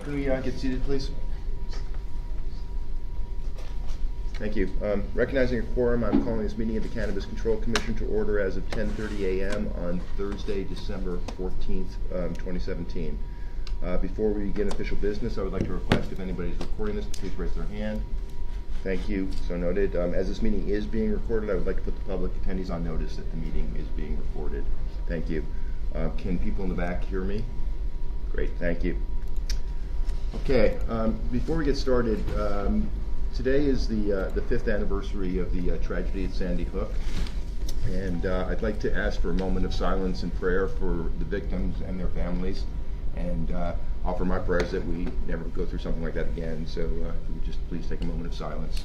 Can we get seated, please? Thank you. Recognizing a quorum, I'm calling this meeting of the Cannabis Control Commission to order as of 10:30 a.m. on Thursday, December 14th, 2017. Before we begin official business, I would like to request if anybody's recording this, please raise their hand. Thank you. So noted. As this meeting is being recorded, I would like to put the public attendees on notice that the meeting is being recorded. Thank you. Can people in the back hear me? Great. Thank you. Okay. Before we get started, today is the 5th anniversary of the tragedy at Sandy Hook, and I'd like to ask for a moment of silence and prayer for the victims and their families, and offer my prayers that we never go through something like that again. So if you would just please take a moment of silence.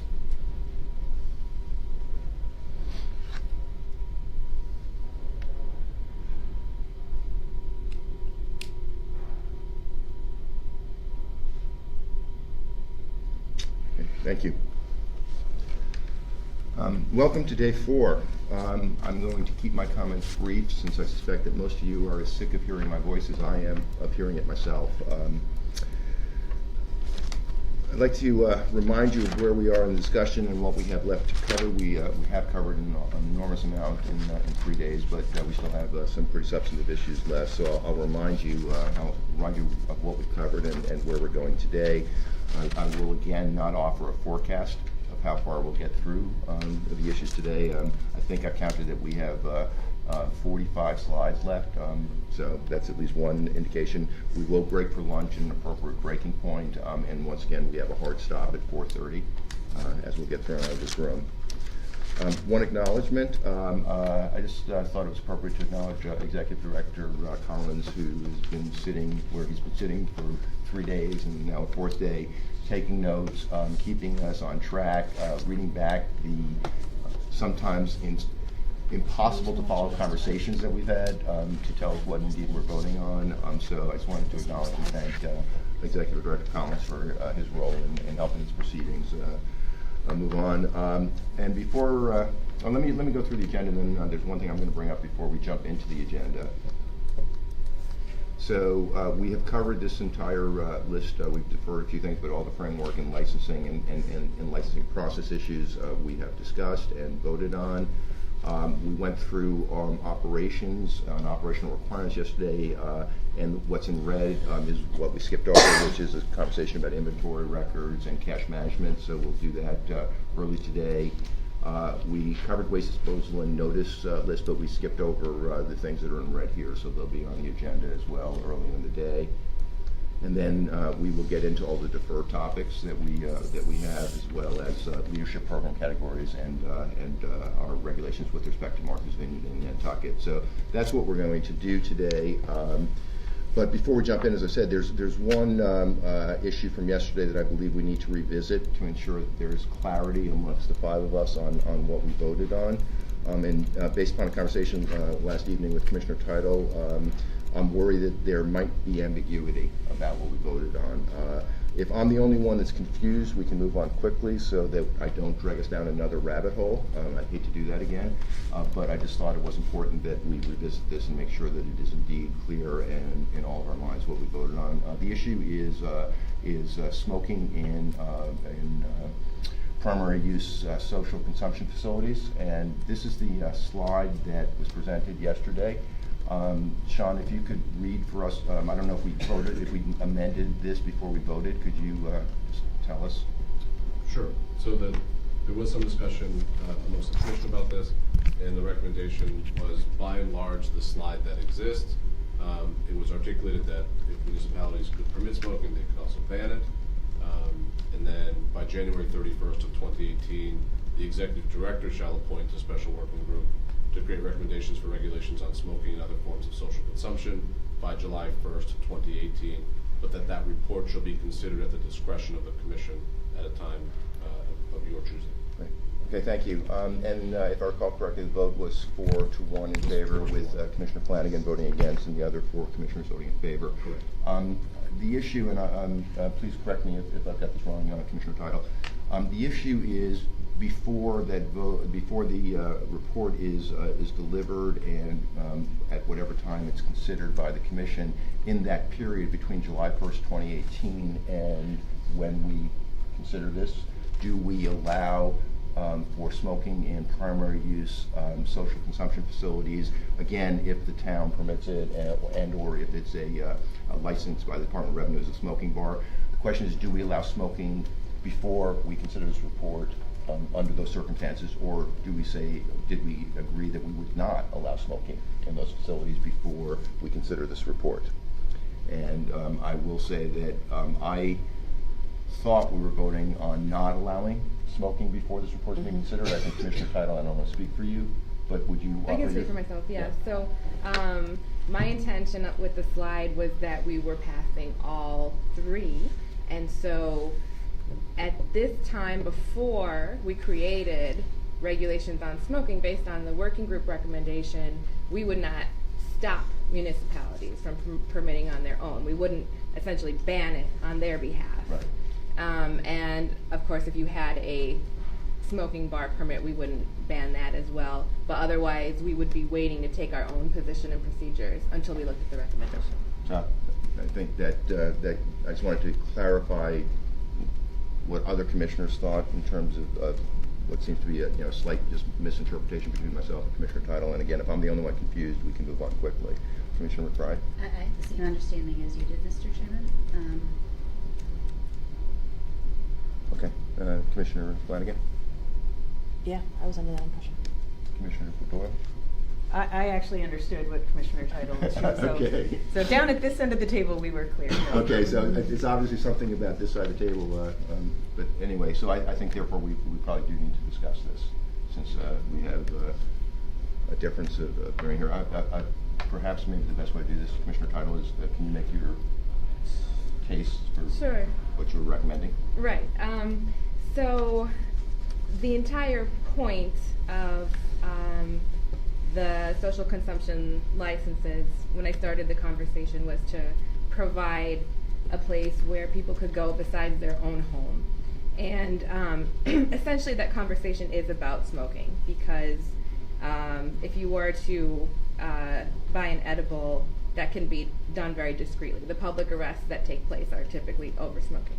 Okay, thank you. Welcome to day 4. I'm going to keep my comments brief since I suspect that most of you are as sick of hearing my voice as I am of hearing it myself. I'd like to remind you of where we are in the discussion and what we have left to cover. We have covered an enormous amount in 3 days, but we still have some pretty substantive issues left. So I'll remind you of what we've covered and where we're going today. I will again not offer a forecast of how far we'll get through the issues today. I think I've counted that we have 45 slides left, so that's at least one indication. We will break for lunch at an appropriate breaking point, and once again we have a hard stop at 4:30 as we'll get thrown out of this room. One acknowledgement, I just thought it was appropriate to acknowledge Executive Director Collins, who has been sitting where he's been sitting for 3 days and now a 4th day, taking notes, keeping us on track, reading back the sometimes impossible to follow conversations that we've had to tell us what indeed we're voting on. So I just wanted to acknowledge and thank Executive Director Collins for his role in helping these proceedings move on. And before, let me go through the agenda, and then there's one thing I'm going to bring up before we jump into the agenda. So we have covered this entire list. We've deferred a few things, but all the framework and licensing and licensing process issues we have discussed and voted on. We went through operations and operational requirements yesterday, and what's in red is what we skipped over, which is a conversation about inventory records and cash management, so we'll do that early today. We covered waste disposal and notice list, but we skipped over the things that are in red here, so they'll be on the agenda as well early in the day. And then we will get into all the deferred topics that we have, as well as leadership program categories and our regulations with respect to Martha's Vineyard and Nantucket. So that's what we're going to do today. But before we jump in, as I said, there's one issue from yesterday that I believe we need to revisit to ensure that there's clarity amongst the 5 of us on what we voted on. And based upon a conversation last evening with Commissioner Title, I'm worried that there might be ambiguity about what we voted on. If I'm the only one that's confused, we can move on quickly so that I don't drag us down another rabbit hole. I hate to do that again, but I just thought it was important that we revisit this and make sure that it is indeed clear and in all of our minds what we voted on. The issue is smoking in primary use social consumption facilities, and this is the slide that was presented yesterday. Sean, if you could read for us, I don't know if we voted, if we amended this before we voted, could you just tell us? Sure. So there was some discussion amongst the commission about this, and the recommendation was, by and large, the slide that exists. It was articulated that if municipalities could permit smoking, they could also ban it. And then by January 31st of 2018, the executive director shall appoint a special working group to create recommendations for regulations on smoking and other forms of social consumption by July 1st, 2018, but that report shall be considered at the discretion of the commission at a time of your choosing. Right. Okay, thank you. And if I recall correctly, the vote was 4-1 in favor, with Commissioner Flanagan voting against and the other 4 commissioners voting in favor. Correct. The issue, and please correct me if I've got this wrong, Commissioner Title. The issue is before that vote, before the report is delivered, and at whatever time it's considered by the commission, in that period between July 1st, 2018, and when we consider this, do we allow for smoking in primary use social consumption facilities, again, if the town permits it and or if it's a license by the Department of Revenue as a smoking bar? The question is, do we allow smoking before we consider this report under those circumstances, or do we say, did we agree that we would not allow smoking in those facilities before we consider this report? And I will say that I thought we were voting on not allowing smoking before this report is being considered. I think Commissioner Title, I don't want to speak for you, but would you? I can speak for myself, yeah. So my intention with the slide was that we were passing all 3, and so at this time, before we created regulations on smoking based on the working group recommendation, we would not stop municipalities from permitting on their own. We wouldn't essentially ban it on their behalf. Right. And of course, if you had a smoking bar permit, we wouldn't ban that as well. But otherwise, we would be waiting to take our own position and procedures until we looked at the recommendation. I think that I just wanted to clarify what other commissioners thought in terms of what seems to be a slight just misinterpretation between myself and Commissioner Title. And again, if I'm the only one confused, we can move on quickly. Commissioner McBride? I have the same understanding as you did, Mr. Chairman. Okay. Commissioner Flanagan? Yeah, I was under that impression. Commissioner Doyle? I actually understood what Commissioner Title was saying. Okay. So down at this end of the table, we were clear. Okay, so it's obviously something about this side of the table, but anyway, so I think therefore we probably do need to discuss this, since we have a difference of hearing here. Perhaps maybe the best way to do this, Commissioner Title, is can you make your case for Sure. what you're recommending? Right. So the entire point of the social consumption licenses, when I started the conversation, was to provide a place where people could go besides their own home. And essentially that conversation is about smoking, because if you were to buy an edible, that can be done very discreetly. The public arrests that take place are typically over smoking.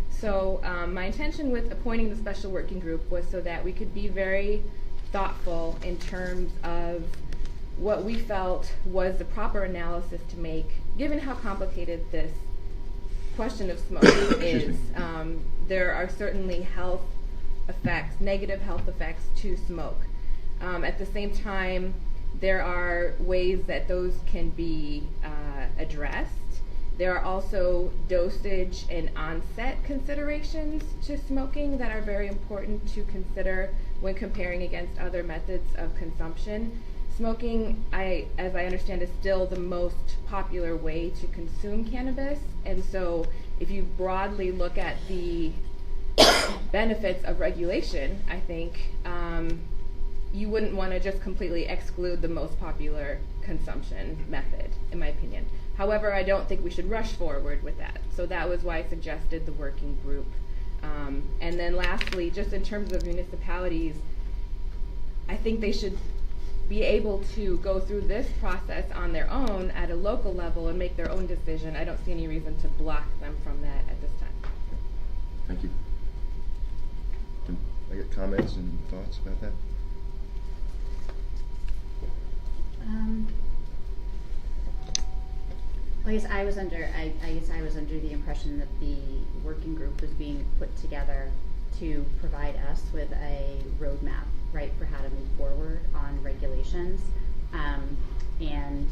So my intention with appointing the special working group was so that we could be very thoughtful in terms of what we felt was the proper analysis to make, given how complicated this question of smoking is. There are certainly health effects, negative health effects to smoke. At the same time, there are ways that those can be addressed. There are also dosage and onset considerations to smoking that are very important to consider when comparing against other methods of consumption. Smoking, as I understand, is still the most popular way to consume cannabis, and so if you broadly look at the benefits of regulation, I think you wouldn't want to just completely exclude the most popular consumption method, in my opinion. However, I don't think we should rush forward with that. So that was why I suggested the working group. And then lastly, just in terms of municipalities, I think they should be able to go through this process on their own at a local level and make their own decision. I don't see any reason to block them from that at this time. Thank you. Can I get comments and thoughts about that? I guess I was under the impression that the working group was being put together to provide us with a roadmap, right, for how to move forward on regulations. And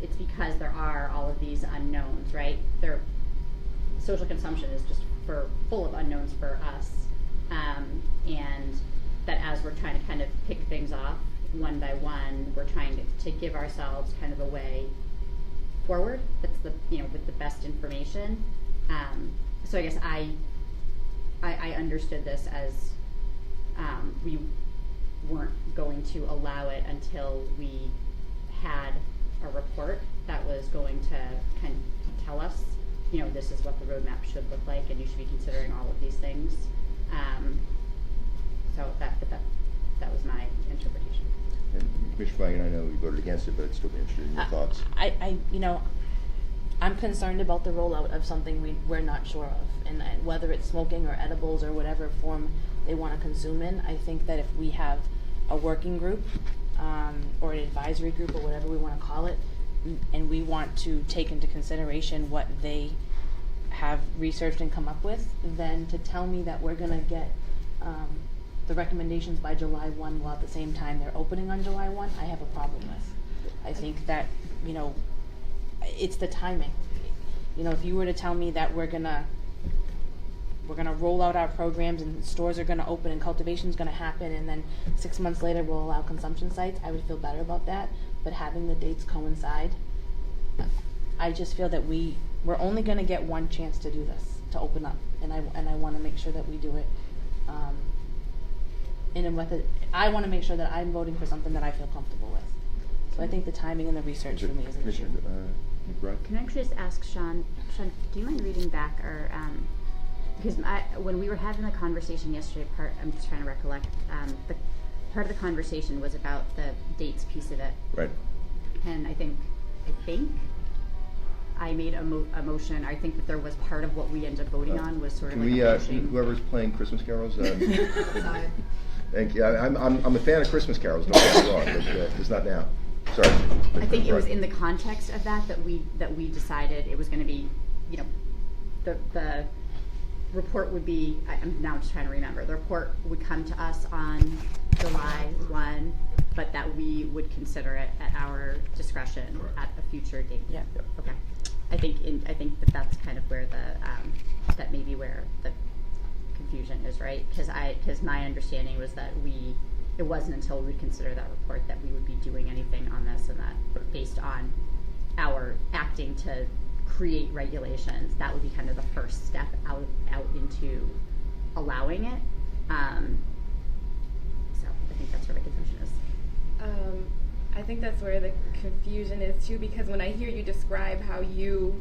it's because there are all of these unknowns, right? Social consumption is just full of unknowns for us. And that as we're trying to kind of pick things off one by one, we're trying to give ourselves kind of a way forward that's with the best information. So I guess I understood this as we weren't going to allow it until we had a report that was going to kind of tell us, you know, this is what the roadmap should look like, and you should be considering all of these things. So that was my interpretation. And Commissioner Flanagan, I know you voted against it, but I'd still be interested in your thoughts. I'm concerned about the rollout of something we're not sure of, and whether it's smoking or edibles or whatever form they want to consume in. I think that if we have a working group or an advisory group or whatever we want to call it, and we want to take into consideration what they have researched and come up with, then to tell me that we're going to get the recommendations by July 1 while at the same time they're opening on July 1, I have a problem with. I think that, it's the timing. If you were to tell me that we're gonna roll out our programs and stores are gonna open and cultivation's gonna happen, and then 6 months later we'll allow consumption sites, I would feel better about that. But having the dates coincide, I just feel that we're only gonna get one chance to do this, to open up, and I want to make sure that we do it in a method. I want to make sure that I'm voting for something that I feel comfortable with. So I think the timing and the research for me is an issue. McBride? Can I actually just ask Sean, do you mind reading back our, because when we were having the conversation yesterday, I'm just trying to recollect, the part of the conversation was about the dates piece of it. Right. And I think I made a motion. I think that there was part of what we ended up voting on was sort of Can like we, a pushing. whoever's playing Christmas carols, thank you. I'm a fan of Christmas carols, don't get me wrong, but it's not now. Sorry. I think it was in the context of that we decided it was going to be, the report would be. I'm now just trying to remember. The report would come to us on July 1, but that we would consider it at our discretion at a future date. Yeah. Okay. I think that's kind of where that may be where the confusion is, right? Because my understanding was that it wasn't until we would consider that report that we would be doing anything on this, and that based on our acting to create regulations, that would be kind of the first step out into allowing it. So I think that's where the confusion is. I think that's where the confusion is too, because when I hear you describe how you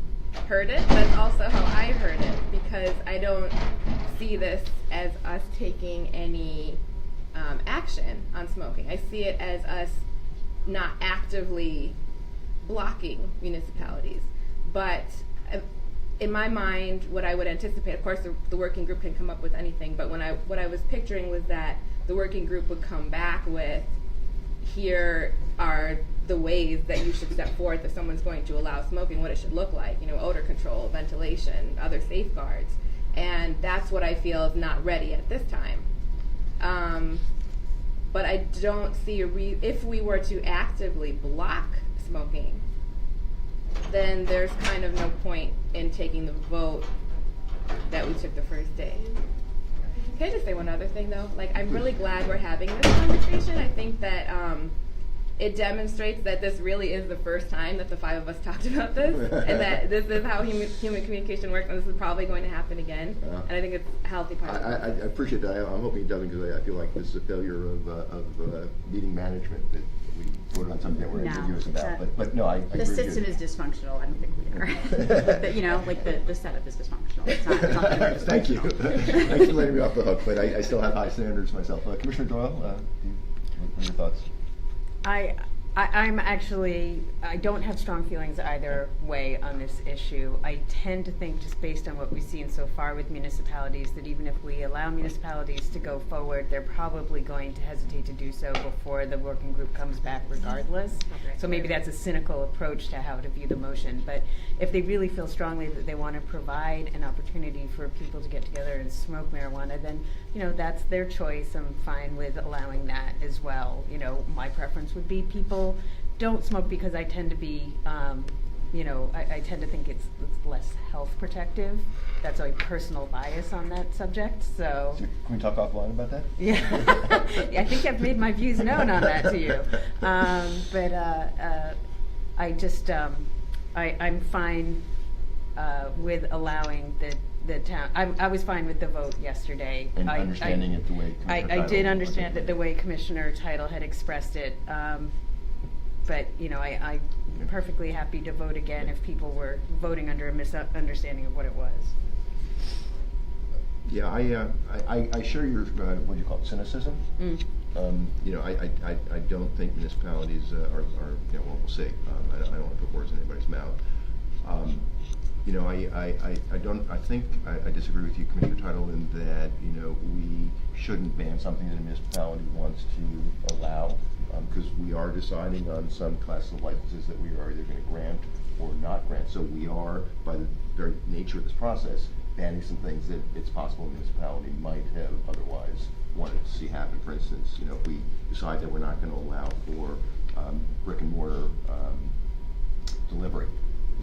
heard it, that's also how I heard it, because I don't see this as us taking any action on smoking. I see it as us not actively blocking municipalities. But in my mind, what I would anticipate, of course the working group can come up with anything, but what I was picturing was that the working group would come back with, here are the ways that you should step forth if someone's going to allow smoking, what it should look like, odor control, ventilation, other safeguards. And that's what I feel is not ready at this time. But I don't see if we were to actively block smoking, then there's kind of no point in taking the vote that we took the first day. Can I just say one other thing though? I'm really glad we're having this conversation. I think that it demonstrates that this really is the first time that the five of us talked about this, and that this is how human communication works, and this is probably going to happen again. And I think it's a healthy part of I appreciate that. I'm hoping it doesn't, because I feel like this is a failure of meeting management, that we voted on something that we're ambiguous about. But no, I agree the with system you. is dysfunctional. I don't think we are. The setup is dysfunctional. It's not Thank you. Thanks for letting me off the hook, but I still have high standards myself. Commissioner Doyle, what are your thoughts? I don't have strong feelings either way on this issue. I tend to think, just based on what we've seen so far with municipalities, that even if we allow municipalities to go forward, they're probably going to hesitate to do so before the working group comes back regardless. So maybe that's a cynical approach to how to view the motion. But if they really feel strongly that they want to provide an opportunity for people to get together and smoke marijuana, then that's their choice. I'm fine with allowing that as well. My preference would be people don't smoke, because I tend to be, I tend to think it's less health protective. That's a personal bias on that subject. So Can we talk offline about that? Yeah, I think I've made my views known on that to you. I'm fine with allowing the town, I was fine with the vote yesterday. And I- understanding it the way Commissioner I did Title understand it the articulated. way Commissioner Title had expressed it, but, you know, I'm perfectly happy to vote again if people were voting under a misunderstanding of what it was. Yeah, I share your, what do you call it, cynicism? You know, I don't think municipalities are, you know, well, we'll see. I don't want to put words in anybody's mouth. You know, I think I disagree with you, Commissioner Title, in that, you know, we shouldn't ban something that a municipality wants to allow, because we are deciding on some classes of licenses that we are either going to grant or not grant. So we are, by the very nature of this process, banning some things that it's possible a municipality might have otherwise wanted to see happen. For instance, you know, if we decide that we're not going to allow for brick and mortar delivery,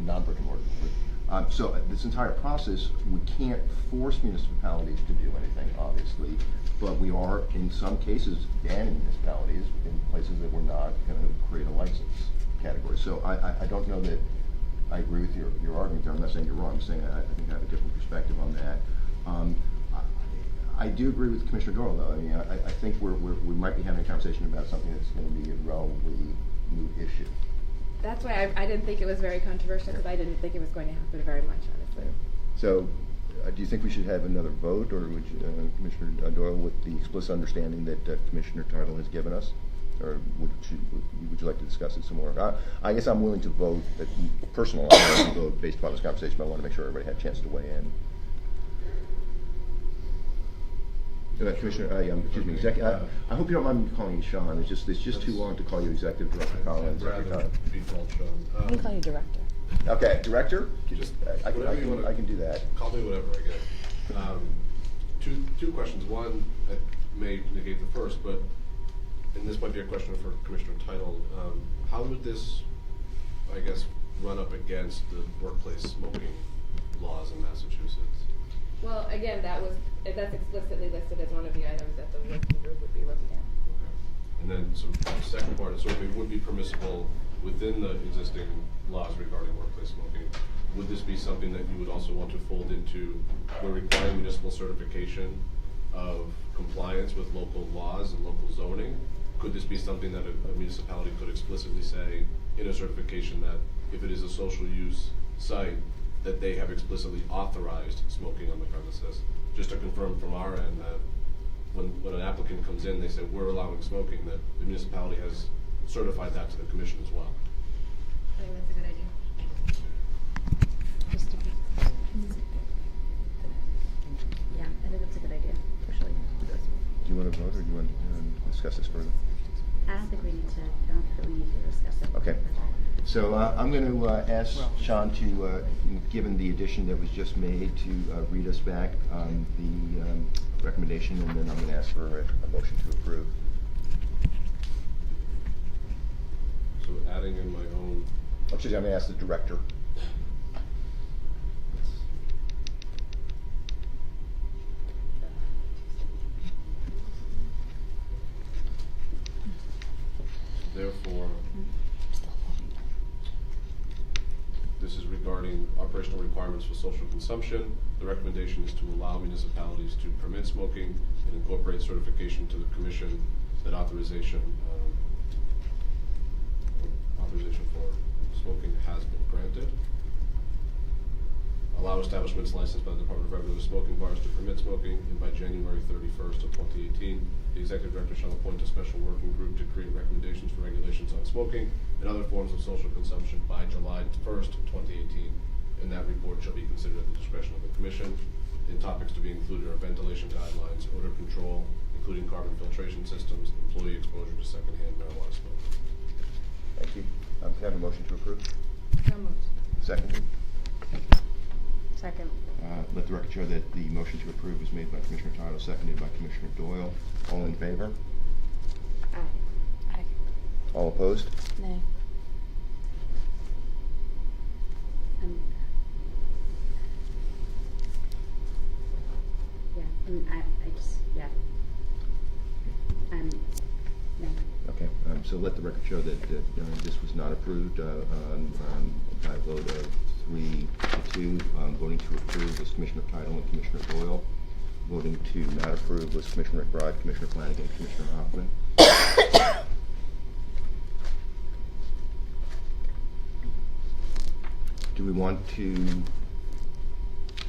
non-brick and mortar delivery. So this entire process, we can't force municipalities to do anything, obviously, but we are, in some cases, banning municipalities in places that we're not going to create a license category. So I don't know that I agree with your argument there. I'm not saying you're wrong. I'm saying I think I have a different perspective on that. I do agree with Commissioner Doyle, though. I mean, I think we might be having a conversation about something that's going to be a relatively new issue. That's why I didn't think it was very controversial, because I didn't think it was going to happen very much, honestly. So, do you think we should have another vote, or would you, Commissioner Doyle, with the explicit understanding that Commissioner Title has given us? Or would you like to discuss it some more? I guess I'm willing to vote, personally, I'm willing to vote based upon this conversation, but I want to make sure everybody had a chance to weigh in. Commissioner, excuse me, I hope you don't mind me calling you Sean. It's just too long to call you Executive Director Collins I'd every rather time. be called Sean. I can call you director. Okay, Director? Just I whatever you wanna- can do that. Call me whatever I get. Two questions. One, I may negate the first, but, and this might be a question for Commissioner Title, how would this, I guess, run up against the workplace smoking laws in Massachusetts? Well, again, that's explicitly listed as one of the items that the working group would be looking at. Okay. And then, so the second part is, so if it would be permissible within the existing laws regarding workplace smoking, would this be something that you would also want to fold into, we're requiring municipal certification of compliance with local laws and local zoning? Could this be something that a municipality could explicitly say in a certification that if it is a social use site, that they have explicitly authorized smoking on the premises? Just to confirm from our end that when an applicant comes in, they say, we're allowing smoking, that the municipality has certified that to the commission as well. I think that's a good idea. Yeah, I think that's a good idea, actually. Do you want to vote, or do you want to discuss this further? I don't think we need to discuss it. Okay. So I'm going to ask Sean to, given the addition that was just made, to read us back the recommendation, and then I'm going to ask for a motion to approve. So adding in my own, Actually, I'm going to ask the director. therefore, this is regarding operational requirements for social consumption. The recommendation is to allow municipalities to permit smoking and incorporate certification to the commission that authorization for smoking has been granted. Allow establishments licensed by the Department of Revenue smoking bars to permit smoking, and by January 31st of 2018, the Executive Director shall appoint a special working group to create recommendations for regulations on smoking and other forms of social consumption by July 1st, 2018, and that report shall be considered at the discretion of the Commission. In topics to be included are ventilation guidelines, odor control, including carbon filtration systems, employee exposure to secondhand marijuana smoke. Thank you. Can I have a motion to approve? So moved. Seconded. Second. Let the record show that the motion to approve was made by Commissioner Title, seconded by Commissioner Doyle. All in favor? Aye. Aye. All opposed? Nay. Yeah, I just, yeah. No. Okay. So let the record show that this was not approved by a vote of 3-2. Voting to approve was Commissioner Title and Commissioner Doyle. Voting to not approve was Commissioner McBride, Commissioner Flanagan, and Commissioner Hoffman. Do we want to?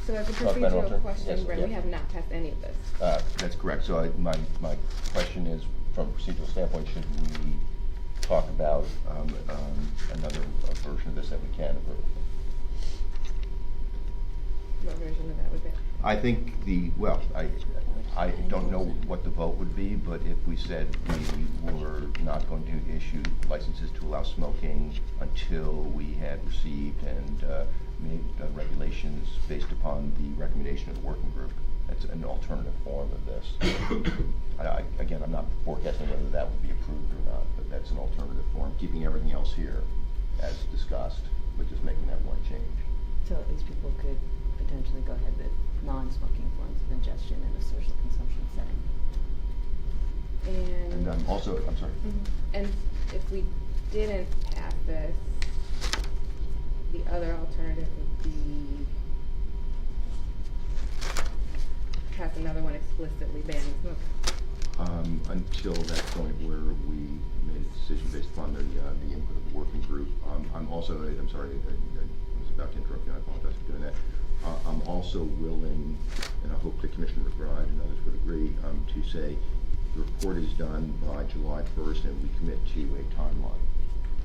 So as a Talk about procedural alternate- question, yes, Brent, we yeah. have not passed any of this. That's correct. So my question is, from a procedural standpoint, should we talk about another version of this that we can approve? What version of that would be? I think I don't know what the vote would be, but if we said we were not going to issue licenses to allow smoking until we had received and made regulations based upon the recommendation of the working group, that's an alternative form of this. Again, I'm not forecasting whether that would be approved or not, but that's an alternative form, keeping everything else here as discussed, but just making that one change. So at least people could potentially go ahead with non-smoking forms of ingestion in a social consumption setting. And I'm sorry. And if we didn't pass this, the other alternative would be pass another one explicitly banning smoking. Until that point where we made a decision based upon the input of the working group. I'm sorry, I was about to interrupt you, I apologize for doing that. I'm also willing, and I hope that Commissioner McBride and others would agree, to say the report is done by July 1st and we commit to a timeline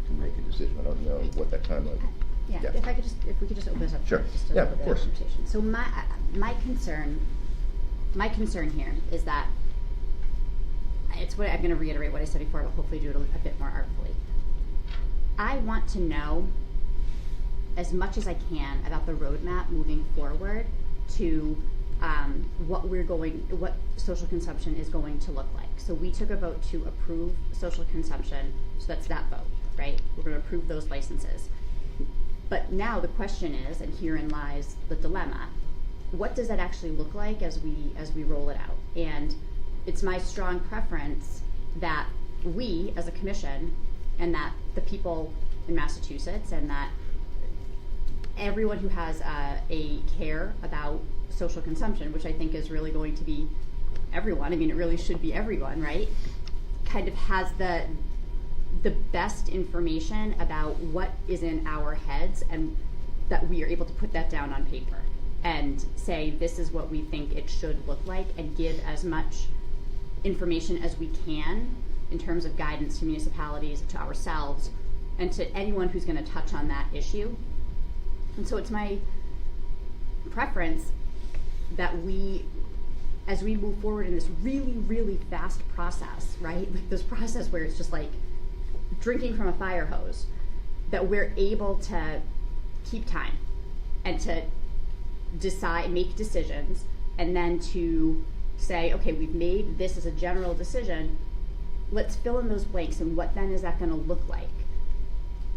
to make a decision. I don't know what that timeline is. Yeah, if we could just open this up Sure. for just a Yeah, little of bit course. of conversation. So my concern here is that it's what I'm going to reiterate what I said before, but hopefully do it a bit more artfully. I want to know as much as I can about the roadmap moving forward to what social consumption is going to look like. So we took a vote to approve social consumption, so that's that vote, right? We're going to approve those licenses. But now the question is, and herein lies the dilemma, what does that actually look like as we roll it out? And it's my strong preference that we, as a commission, and that the people in Massachusetts, and that everyone who has a care about social consumption, which I think is really going to be everyone, I mean, it really should be everyone, right? Kind of has the best information about what is in our heads, and that we are able to put that down on paper and say this is what we think it should look like, and give as much information as we can in terms of guidance to municipalities, to ourselves, and to anyone who's going to touch on that issue. And so it's my preference that as we move forward in this really, really fast process, right? Like this process where it's just like drinking from a fire hose, that we're able to keep time and to make decisions, and then to say, okay, we've made this as a general decision, let's fill in those blanks, and what then is that going to look like?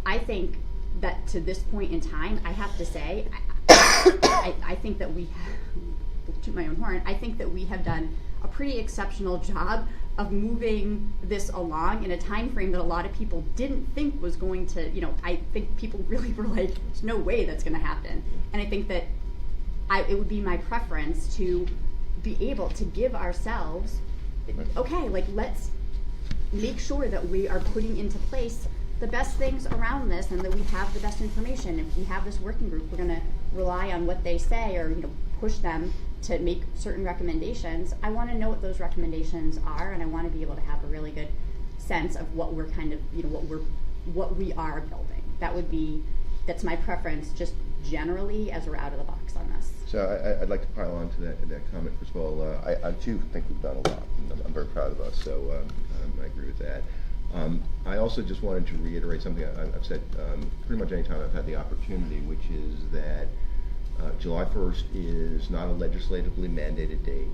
I think that to this point in time, I have to say, I think that we have, to my own horn, I think that we have done a pretty exceptional job of moving this along in a time frame that a lot of people didn't think was going to, I think people really were like, there's no way that's going to happen. And I think that it would be my preference to be able to give ourselves, okay, like let's make sure that we are putting into place the best things around this, and that we have the best information. If we have this working group, we're going to rely on what they say, or push them to make certain recommendations. I want to know what those recommendations are, and I want to be able to have a really good sense of what we're kind of, what we are building. That's my preference, just generally as we're out of the box on this. So I'd like to pile on to that comment. First of all, I too think we've done a lot, and I'm very proud of us, so I agree with that. I also just wanted to reiterate something I've said pretty much any time I've had the opportunity, which is that July 1st is not a legislatively mandated date,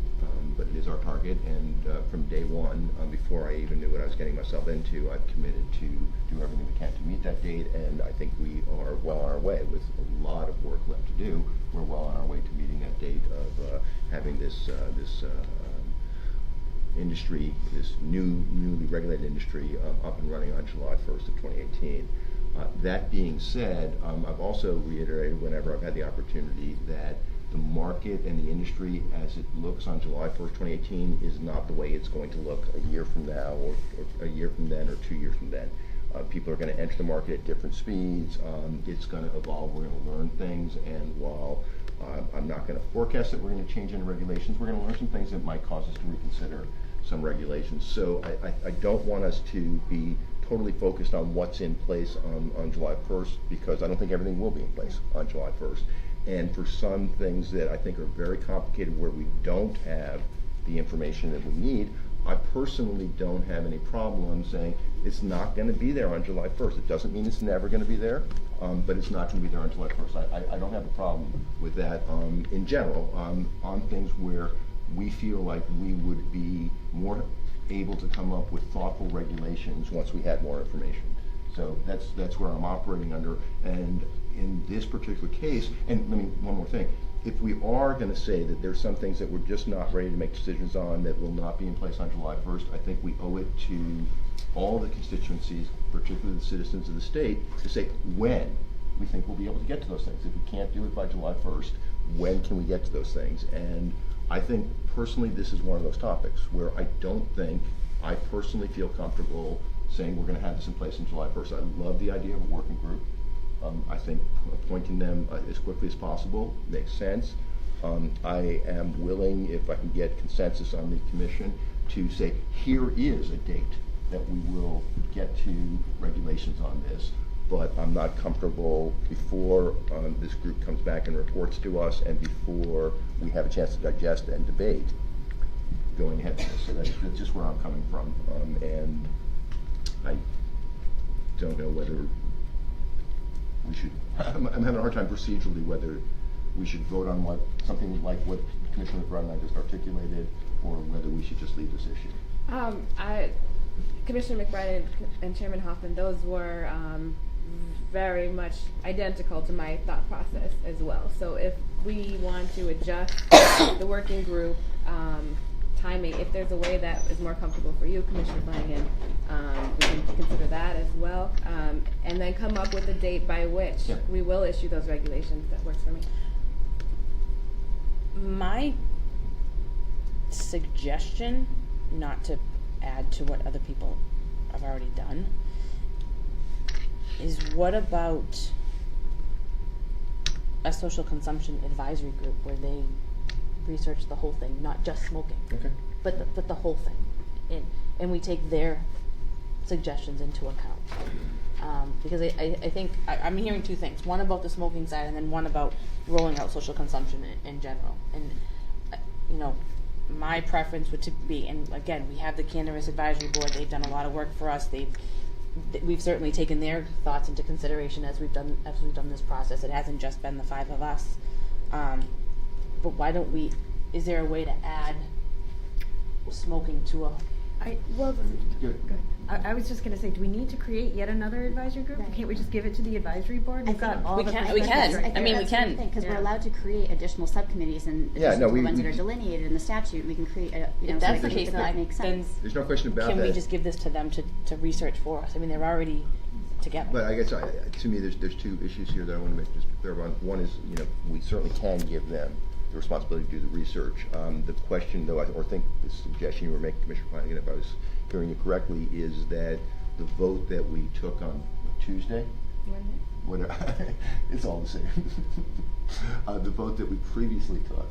but it is our target, and from day one, before I even knew what I was getting myself into, I've committed to do everything we can to meet that date, and I think we are well on our way. With a lot of work left to do, we're well on our way to meeting that date of having this industry, this newly regulated industry, up and running on July 1st of 2018. That being said, I've also reiterated whenever I've had the opportunity that the market and the industry as it looks on July 1st, 2018 is not the way it's going to look a year from now or a year from then or 2 years from then. People are going to enter the market at different speeds. It's going to evolve. We're going to learn things, and while I'm not going to forecast that we're going to change any regulations, we're going to learn some things that might cause us to reconsider some regulations. So I don't want us to be totally focused on what's in place on July 1st, because I don't think everything will be in place on July 1st. And for some things that I think are very complicated where we don't have the information that we need, I personally don't have any problem saying it's not going to be there on July 1st. It doesn't mean it's never going to be there, but it's not going to be there on July 1st. I don't have a problem with that in general on things where we feel like we would be more able to come up with thoughtful regulations once we had more information. So that's where I'm operating under. And in this particular case, and let me, one more thing, if we are going to say that there's some things that we're just not ready to make decisions on that will not be in place on July 1st, I think we owe it to all the constituencies, particularly the citizens of the state, to say when we think we'll be able to get to those things. If we can't do it by July 1st, when can we get to those things? And I think personally this is one of those topics where I don't think I personally feel comfortable saying we're going to have this in place on July 1st. I love the idea of a working group. I think appointing them as quickly as possible makes sense. I am willing, if I can get consensus on the commission, to say here is a date that we will get to regulations on this, but I'm not comfortable before this group comes back and reports to us and before we have a chance to digest and debate going ahead with this. So that's just where I'm coming from. And I don't know whether we should, I'm having a hard time procedurally whether we should vote on something like what Commissioner McBride and I just articulated, or whether we should just leave this issue. Commissioner McBride and Chairman Hoffman, those were very much identical to my thought process as well. So if we want to adjust the working group timing, if there's a way that is more comfortable for you, Commissioner Flanagan, we can consider that as well. And then come up with a date by which we will issue those regulations. That works for me. My suggestion, not to add to what other people have already done, is what about a social consumption advisory group where they research the whole thing, not just smoking, Okay. but the whole thing, and we take their suggestions into account. Because I think I'm hearing two things: one about the smoking side, and then one about rolling out social consumption in general. And my preference would to be, and again, we have the Cannabis Advisory Board. They've done a lot of work for us. We've certainly taken their thoughts into consideration as we've done this process. It hasn't just been the five of us. But why don't we? Is there a way to add smoking to a? Good. I was just going to say, do we need to create yet another advisory group? Right. Can't we just give it to the advisory board? We've got all we the can. perspectives right I mean, we can. Because Yeah. we're allowed to create additional subcommittees and Yeah, additional no, we- ones that are delineated in the statute. We can create If that's the something case, that makes then sense. There's no question about can that. we just give this to them to research for us? I mean, they're already together. But I guess to me, there's two issues here that I want to make just clear about. One is, we certainly can give them the responsibility to do the research. The question, though, or think the suggestion you were making, Commissioner Flanagan, if I was hearing you correctly, is that the vote that we took on Tuesday, whatever, it's all the same. The vote that we previously took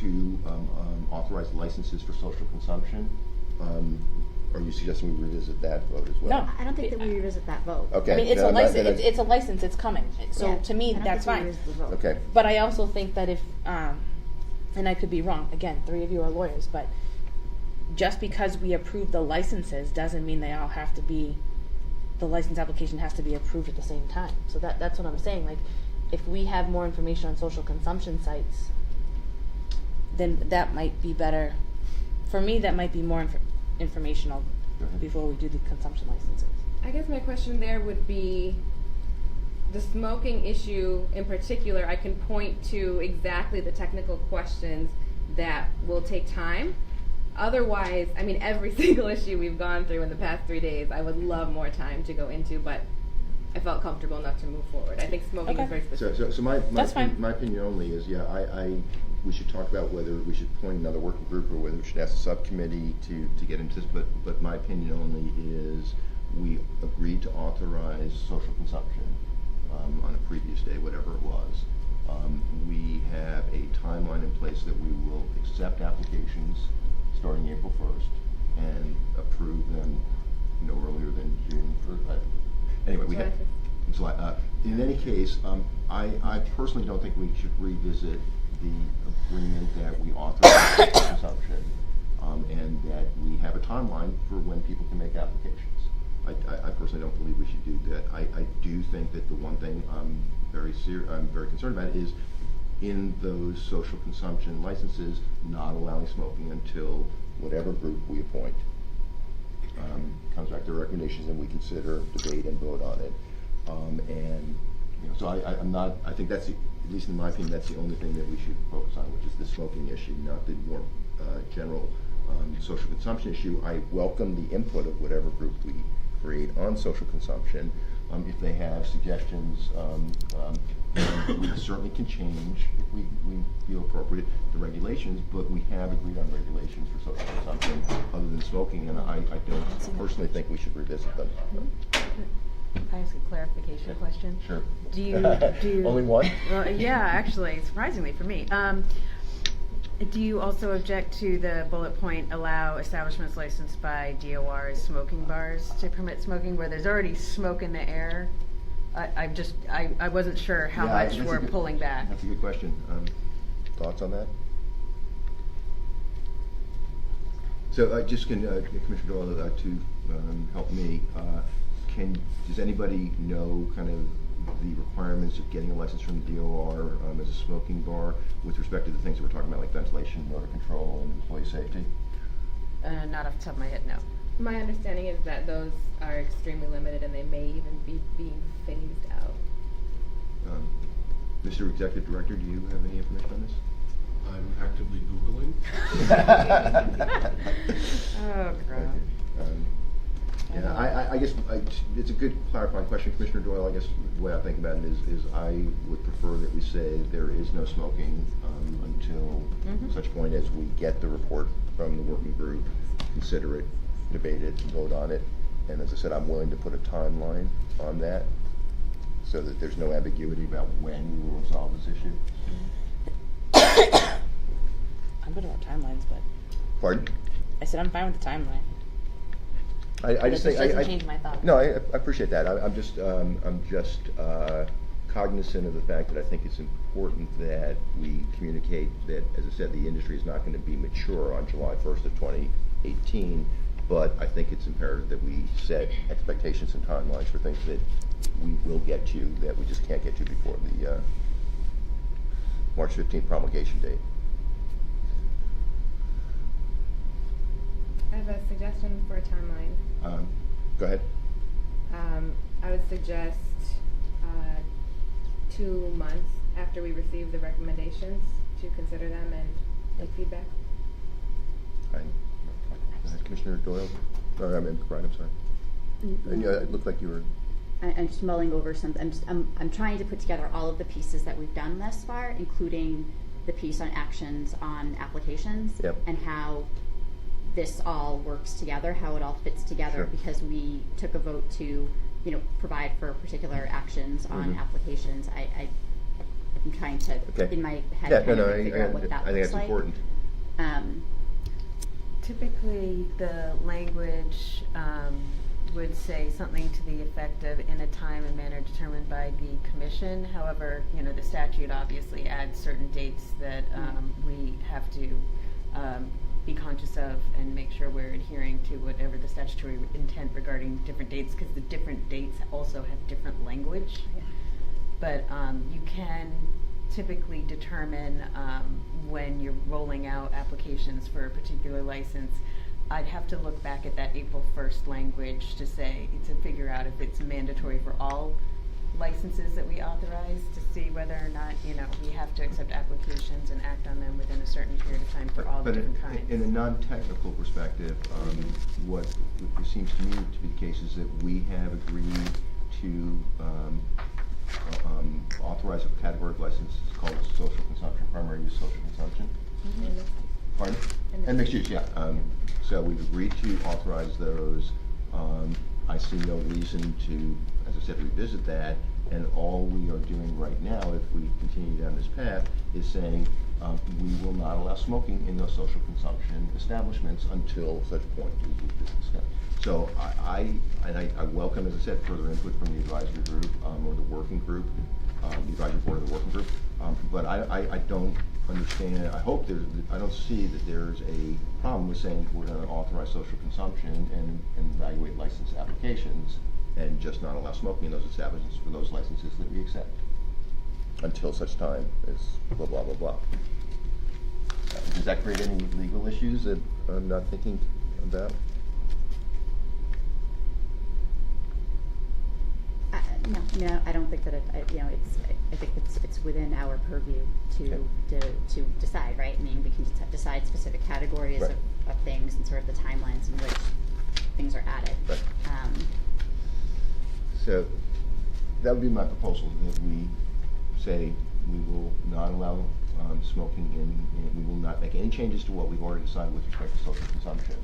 to authorize licenses for social consumption. Are you suggesting we revisit that vote as well? No. I don't think that we revisit that vote. Okay. I mean, it's then a I'm not- license. then I- It's a license. It's coming. So Yeah, to me, I don't that's think we fine. revisit the vote. Okay. But I also think that if, and I could be wrong. Again, three of you are lawyers, but just because we approve the licenses doesn't mean they all have to be. The license application has to be approved at the same time. So that's what I'm saying. Like, if we have more information on social consumption sites, then that might be better. For me, that might be more informational Go ahead. before we do the consumption licenses. I guess my question there would be the smoking issue in particular. I can point to exactly the technical questions that will take time Otherwise, I mean, every single issue we've gone through in the past 3 days, I would love more time to go into, but I felt comfortable enough to move forward. I think smoking Okay. is very specific. So my That's fine. my opinion only is, yeah, we should talk about whether we should appoint another working group or whether we should ask the subcommittee to get into this, but my opinion only is we agreed to authorize social consumption on a previous day, whatever it was. We have a timeline in place that we will accept applications starting April 1st and approve them no earlier than June 1st. Anyway, we have. July In any case, I personally don't think we should revisit the agreement that we authorize social consumption, and that we have a timeline for when people can make applications. I personally don't believe we should do that. I do think that the one thing I'm very concerned about is in those social consumption licenses, not allowing smoking until whatever group we appoint comes back to recommendations and we consider, debate, and vote on it. And so I think that's at least in my opinion, that's the only thing that we should focus on, which is the smoking issue, not the more general social consumption issue. I welcome the input of whatever group we create on social consumption. If they have suggestions, we certainly can change, if we feel appropriate, the regulations, but we have agreed on regulations for social consumption other than smoking, and I don't personally think we should revisit them. Can I ask a clarification question? Sure. Do you Only one? Well, yeah, actually, surprisingly for me. Do you also object to the bullet point, allow establishments licensed by DOR's smoking bars to permit smoking, where there's already smoke in the air? I wasn't sure how Yeah, much that's we're a good- pulling back. That's a good question. Thoughts on that? So just can Commissioner Doyle to help me? Does anybody know kind of the requirements of getting a license from the DOR as a smoking bar with respect to the things that we're talking about, like ventilation, odor control, and employee safety? Not off the top of my head, no. My understanding is that those are extremely limited and they may even be being phased out. Mr. Executive Director, do you have any information on this? I'm actively Googling. Oh, God. Yeah, I guess it's a good clarifying question, Commissioner Doyle. I guess the way I think about it is I would prefer that we say there is no smoking until such point as we get the report from the working group, consider it, debate it, vote on it. And as I said, I'm willing to put a timeline on that so that there's no ambiguity about when we will resolve this issue. I'm good about timelines, but Pardon? I said I'm fine with the timeline. I just This think doesn't change my thought. No, I appreciate that. I'm just cognizant of the fact that I think it's important that we communicate that, as I said, the industry is not going to be mature on July 1st of 2018, but I think it's imperative that we set expectations and timelines for things that we will get to that we just can't get to before the March 15th promulgation date. I have a suggestion for a timeline. Go ahead. I would suggest 2 months after we receive the recommendations to consider them and take feedback. Commissioner Doyle? Or, I mean, Brian, I'm sorry. Yeah, it looked like you were... I'm just mulling over some. I'm trying to put together all of the pieces that we've done thus far, including the piece on actions on applications, Yep. and how this all works together, how it all fits together, Sure. because we took a vote to, provide for particular actions on applications. I'm trying to, Okay. in my head, Yeah, kind of figure out what that I think looks that's like. important. Typically, the language would say something to the effect of in a time and manner determined by the commission. However, the statute obviously adds certain dates that we have to be conscious of and make sure we're adhering to whatever the statutory intent regarding different dates, because the different dates also have different language. Yeah. But you can typically determine when you're rolling out applications for a particular license. I'd have to look back at that April 1st language to figure out if it's mandatory for all licenses that we authorize to see whether or not, you know, we have to accept applications and act on them within a certain period of time for all the But different kinds. in a non-technical perspective, what it seems to me to be the case is that we have agreed to authorize a category of license called social consumption, primary use social consumption. Pardon? And mixed use, yeah. So we've agreed to authorize those. I see no reason to, as I said, revisit that. And all we are doing right now, if we continue down this path, is saying we will not allow smoking in those social consumption establishments until such point as we've just discussed. So I welcome, as I said, further input from the advisory group or the working group, the advisory board of the working group. But I don't understand, I don't see that there's a problem with saying we're going to authorize social consumption and evaluate license applications and just not allow smoking in those establishments for those licenses that we accept until such time as blah, blah, blah, blah. Does that create any legal issues that I'm not thinking about? No, I don't think that I think it's within our purview to decide, right? I mean, we can decide specific categories Right. of things and sort of the timelines in which things are added. Right. So that would be my proposal, that we say we will not allow smoking we will not make any changes to what we've already decided with respect to social consumption,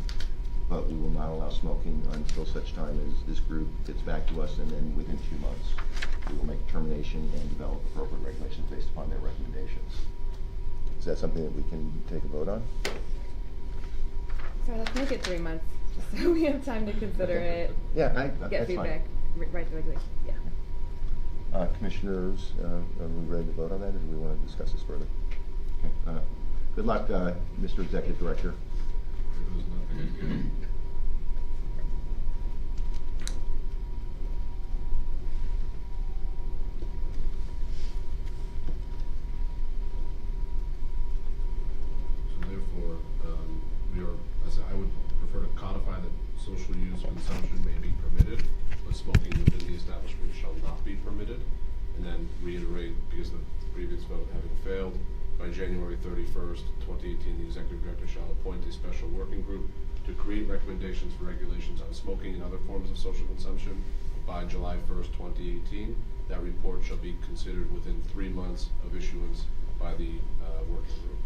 but we will not allow smoking until such time as this group gets back to us, and then within 2 months, we will make a determination and develop appropriate regulations based upon their recommendations. Is that something that we can take a vote on? So let's make it 3 months, just so we have time to consider it, Yeah, get that's feedback, fine. write the regulation, yeah. Commissioners, are we ready to vote on that, or do we want to discuss this further? Okay. Good luck, Mr. Executive Director. There was nothing. So therefore, I would prefer to codify that social use consumption may be permitted, but smoking within the establishment shall not be permitted. And then reiterate, because the previous vote having failed, by January 31st, 2018, the executive director shall appoint a special working group to create recommendations for regulations on smoking and other forms of social consumption. By July 1st, 2018, that report shall be considered within 3 months of issuance by the working group.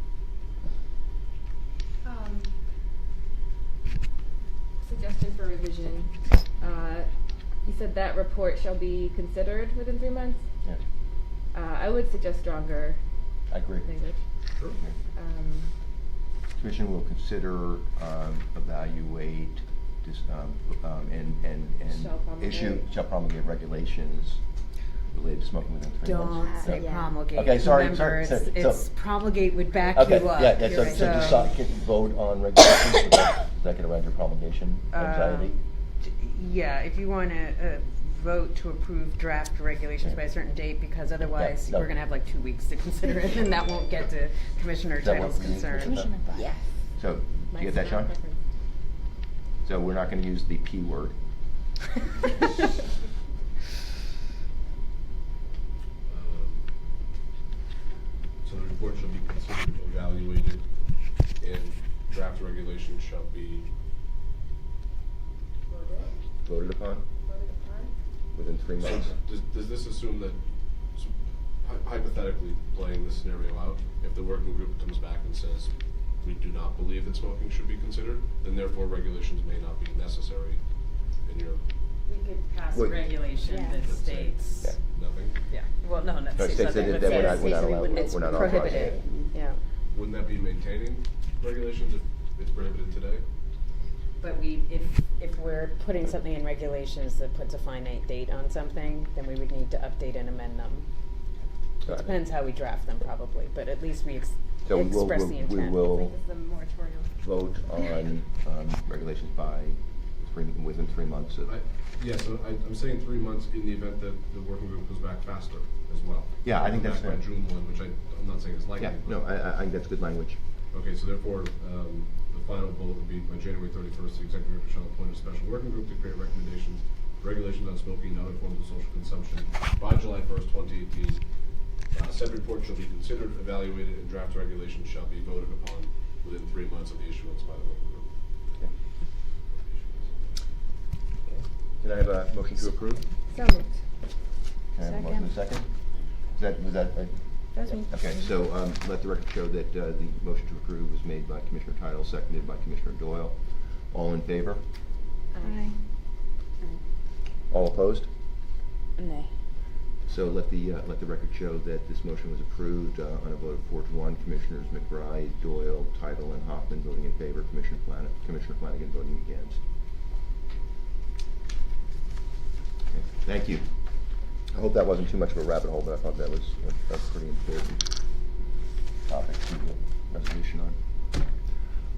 Suggestion for revision. You said that report shall be considered within 3 months? Yeah, I would suggest stronger I agree. language. Sure. Commission will consider, evaluate, and shall promulgate regulations related to smoking within 3 months. Don't say Yeah. promulgate. Okay, sorry, Remember, sorry, it's promulgate would back Okay, you up. yeah, so You're right. decide, can vote on regulations, so does that get around your promulgation anxiety? Yeah, if you want to vote to approve draft regulations by a certain date, because otherwise no. we're going to have like 2 weeks to consider it, and that won't get to Commissioner That Title's work for you? concern. Commissioner Brown. Yes. So, do you get that, Sean? So we're not gonna use the P word. So the report shall be considered, evaluated, and draft regulations shall be Voted upon within 3 So months. does this assume that, so hypothetically playing this scenario out, if the working group comes back and says, we do not believe that smoking should be considered, then therefore regulations may not be necessary in your, We could pass a Wait. regulation Yeah. that Let's say- states. Yeah. nothing? Yeah. Well, no, No, it states states nothing, that but we're not, says we're not allowed, it's we're not authorizing prohibited. it. Yeah. Wouldn't that be maintaining regulations if it's prohibited today? But if we're putting something in regulations that puts a finite date on something, then we would need to update and amend them. Got It it. depends how we draft them probably, but at least we So we will, express the intent. we will This is a moratorium. vote on, regulations within 3 months of. Yeah, so I'm saying 3 months in the event that the working group comes back faster as well. Yeah, I think Back that's by fair. June 1, which I'm not saying is likely. Yeah, but- no, I think that's good language. Okay, so therefore, the final vote would be by January 31st, the executive director shall appoint a special working group to create regulations on smoking and other forms of social consumption. By July July 1st, 2018. Said report shall be considered, evaluated, and draft regulations shall be voted upon within 3 months of the issuance by the working group. Can I have a motion to approve? So moved. Can I have a motion and a second? Was that? That's me. Okay, so let the record show that the motion to approve was made by Commissioner Tidal, seconded by Commissioner Doyle. All in favor? Aye. All opposed? Nay. So let the record show that this motion was approved on a vote of 4-1. Commissioners McBride, Doyle, Tidal, and Hoffman voting in favor. Commissioner Flanagan voting against. Okay, thank you. I hope that wasn't too much of a rabbit hole, but I thought that was a pretty important topic to get resolution on.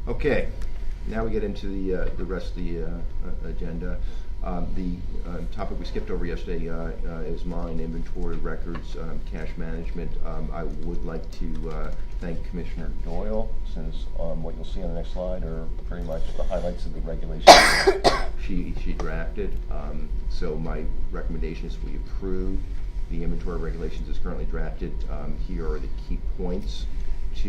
Okay, now we get into the rest of the agenda. The topic we skipped over yesterday is mine, inventory records, cash management. I would like to thank Commissioner Doyle, since what you'll see on the next slide are pretty much the highlights of the regulations that she drafted. So my recommendation is we approve the inventory regulations as currently drafted. Here are the key points to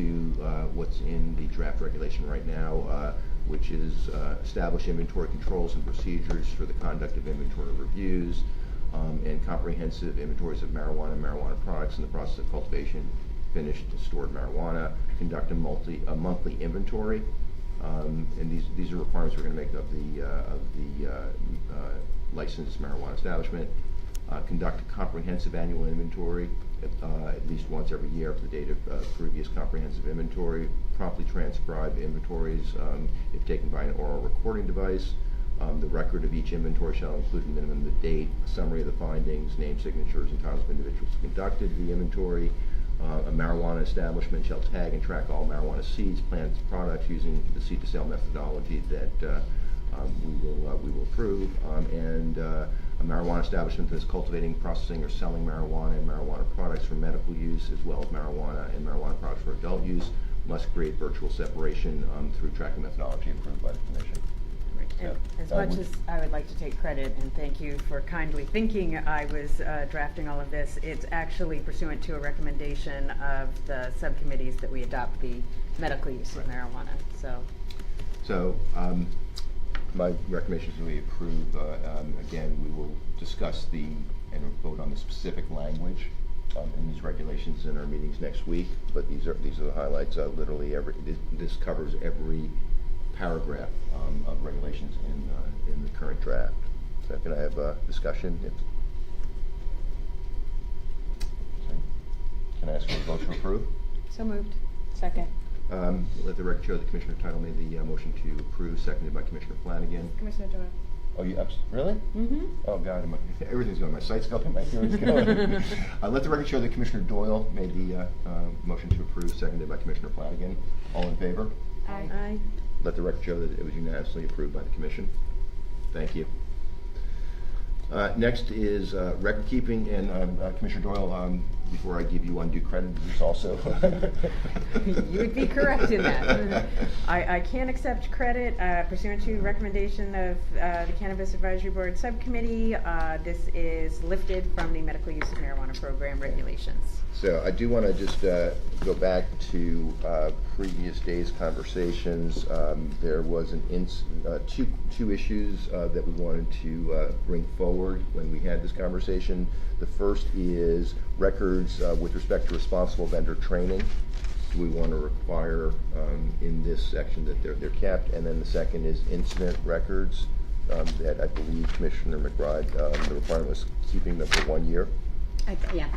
what's in the draft regulation right now, which is establish inventory controls and procedures for the conduct of inventory reviews, and comprehensive inventories of marijuana and marijuana products in the process of cultivation, finished and stored marijuana, conduct a monthly inventory, and these are requirements we're going to make of the licensed marijuana establishment. Conduct a comprehensive annual inventory at least once every year for the date of previous comprehensive inventory. Promptly transcribe inventories if taken by an oral recording device. The record of each inventory shall include a minimum the date, a summary of the findings, name, signatures, and titles of individuals who conducted the inventory. A marijuana establishment shall tag and track all marijuana seeds, plants, products using the seed-to-sale methodology that we will approve. A marijuana establishment that is cultivating, processing, or selling marijuana and marijuana products for medical use, as well as marijuana and marijuana products for adult use, must create virtual separation through tracking methodology approved by the Commission. And as much as I would like to take credit, and thank you for kindly thinking I was drafting all of this, it's actually pursuant to a recommendation of the subcommittees that we adopt the medical use of marijuana. So my recommendation is we approve. Again, we will discuss and vote on the specific language in these regulations in our meetings next week. But these are the highlights. Literally, this covers every paragraph of regulations in the current draft. So can I have a discussion? Can I ask for a vote to approve? So moved. Second. Let the record show that Commissioner Tidal made the motion to approve, seconded by Commissioner Flanagan. Commissioner Doyle. Oh, you really? Mm-hmm. Oh God, everything's going. My sight's going. My hearing's going. Let the record show that Commissioner Doyle made the motion to approve, seconded by Commissioner Flanagan. All in favor? Aye. Aye. Let the record show that it was unanimously approved by the Commission. Thank you. Next is record keeping, and Commissioner Doyle, before I give you undue credit, there's also You would be correct in that. I can accept credit pursuant to recommendation of the Cannabis Advisory Board Subcommittee. This is lifted from the medical use of marijuana program regulations. So I do want to just go back to previous days' conversations. There was two issues that we wanted to bring forward when we had this conversation. The first is records with respect to responsible vendor training. We want to require in this section that they're kept. And then the second is incident records that I believe Commissioner McBride, the requirement was keeping them for 1 year. Yeah,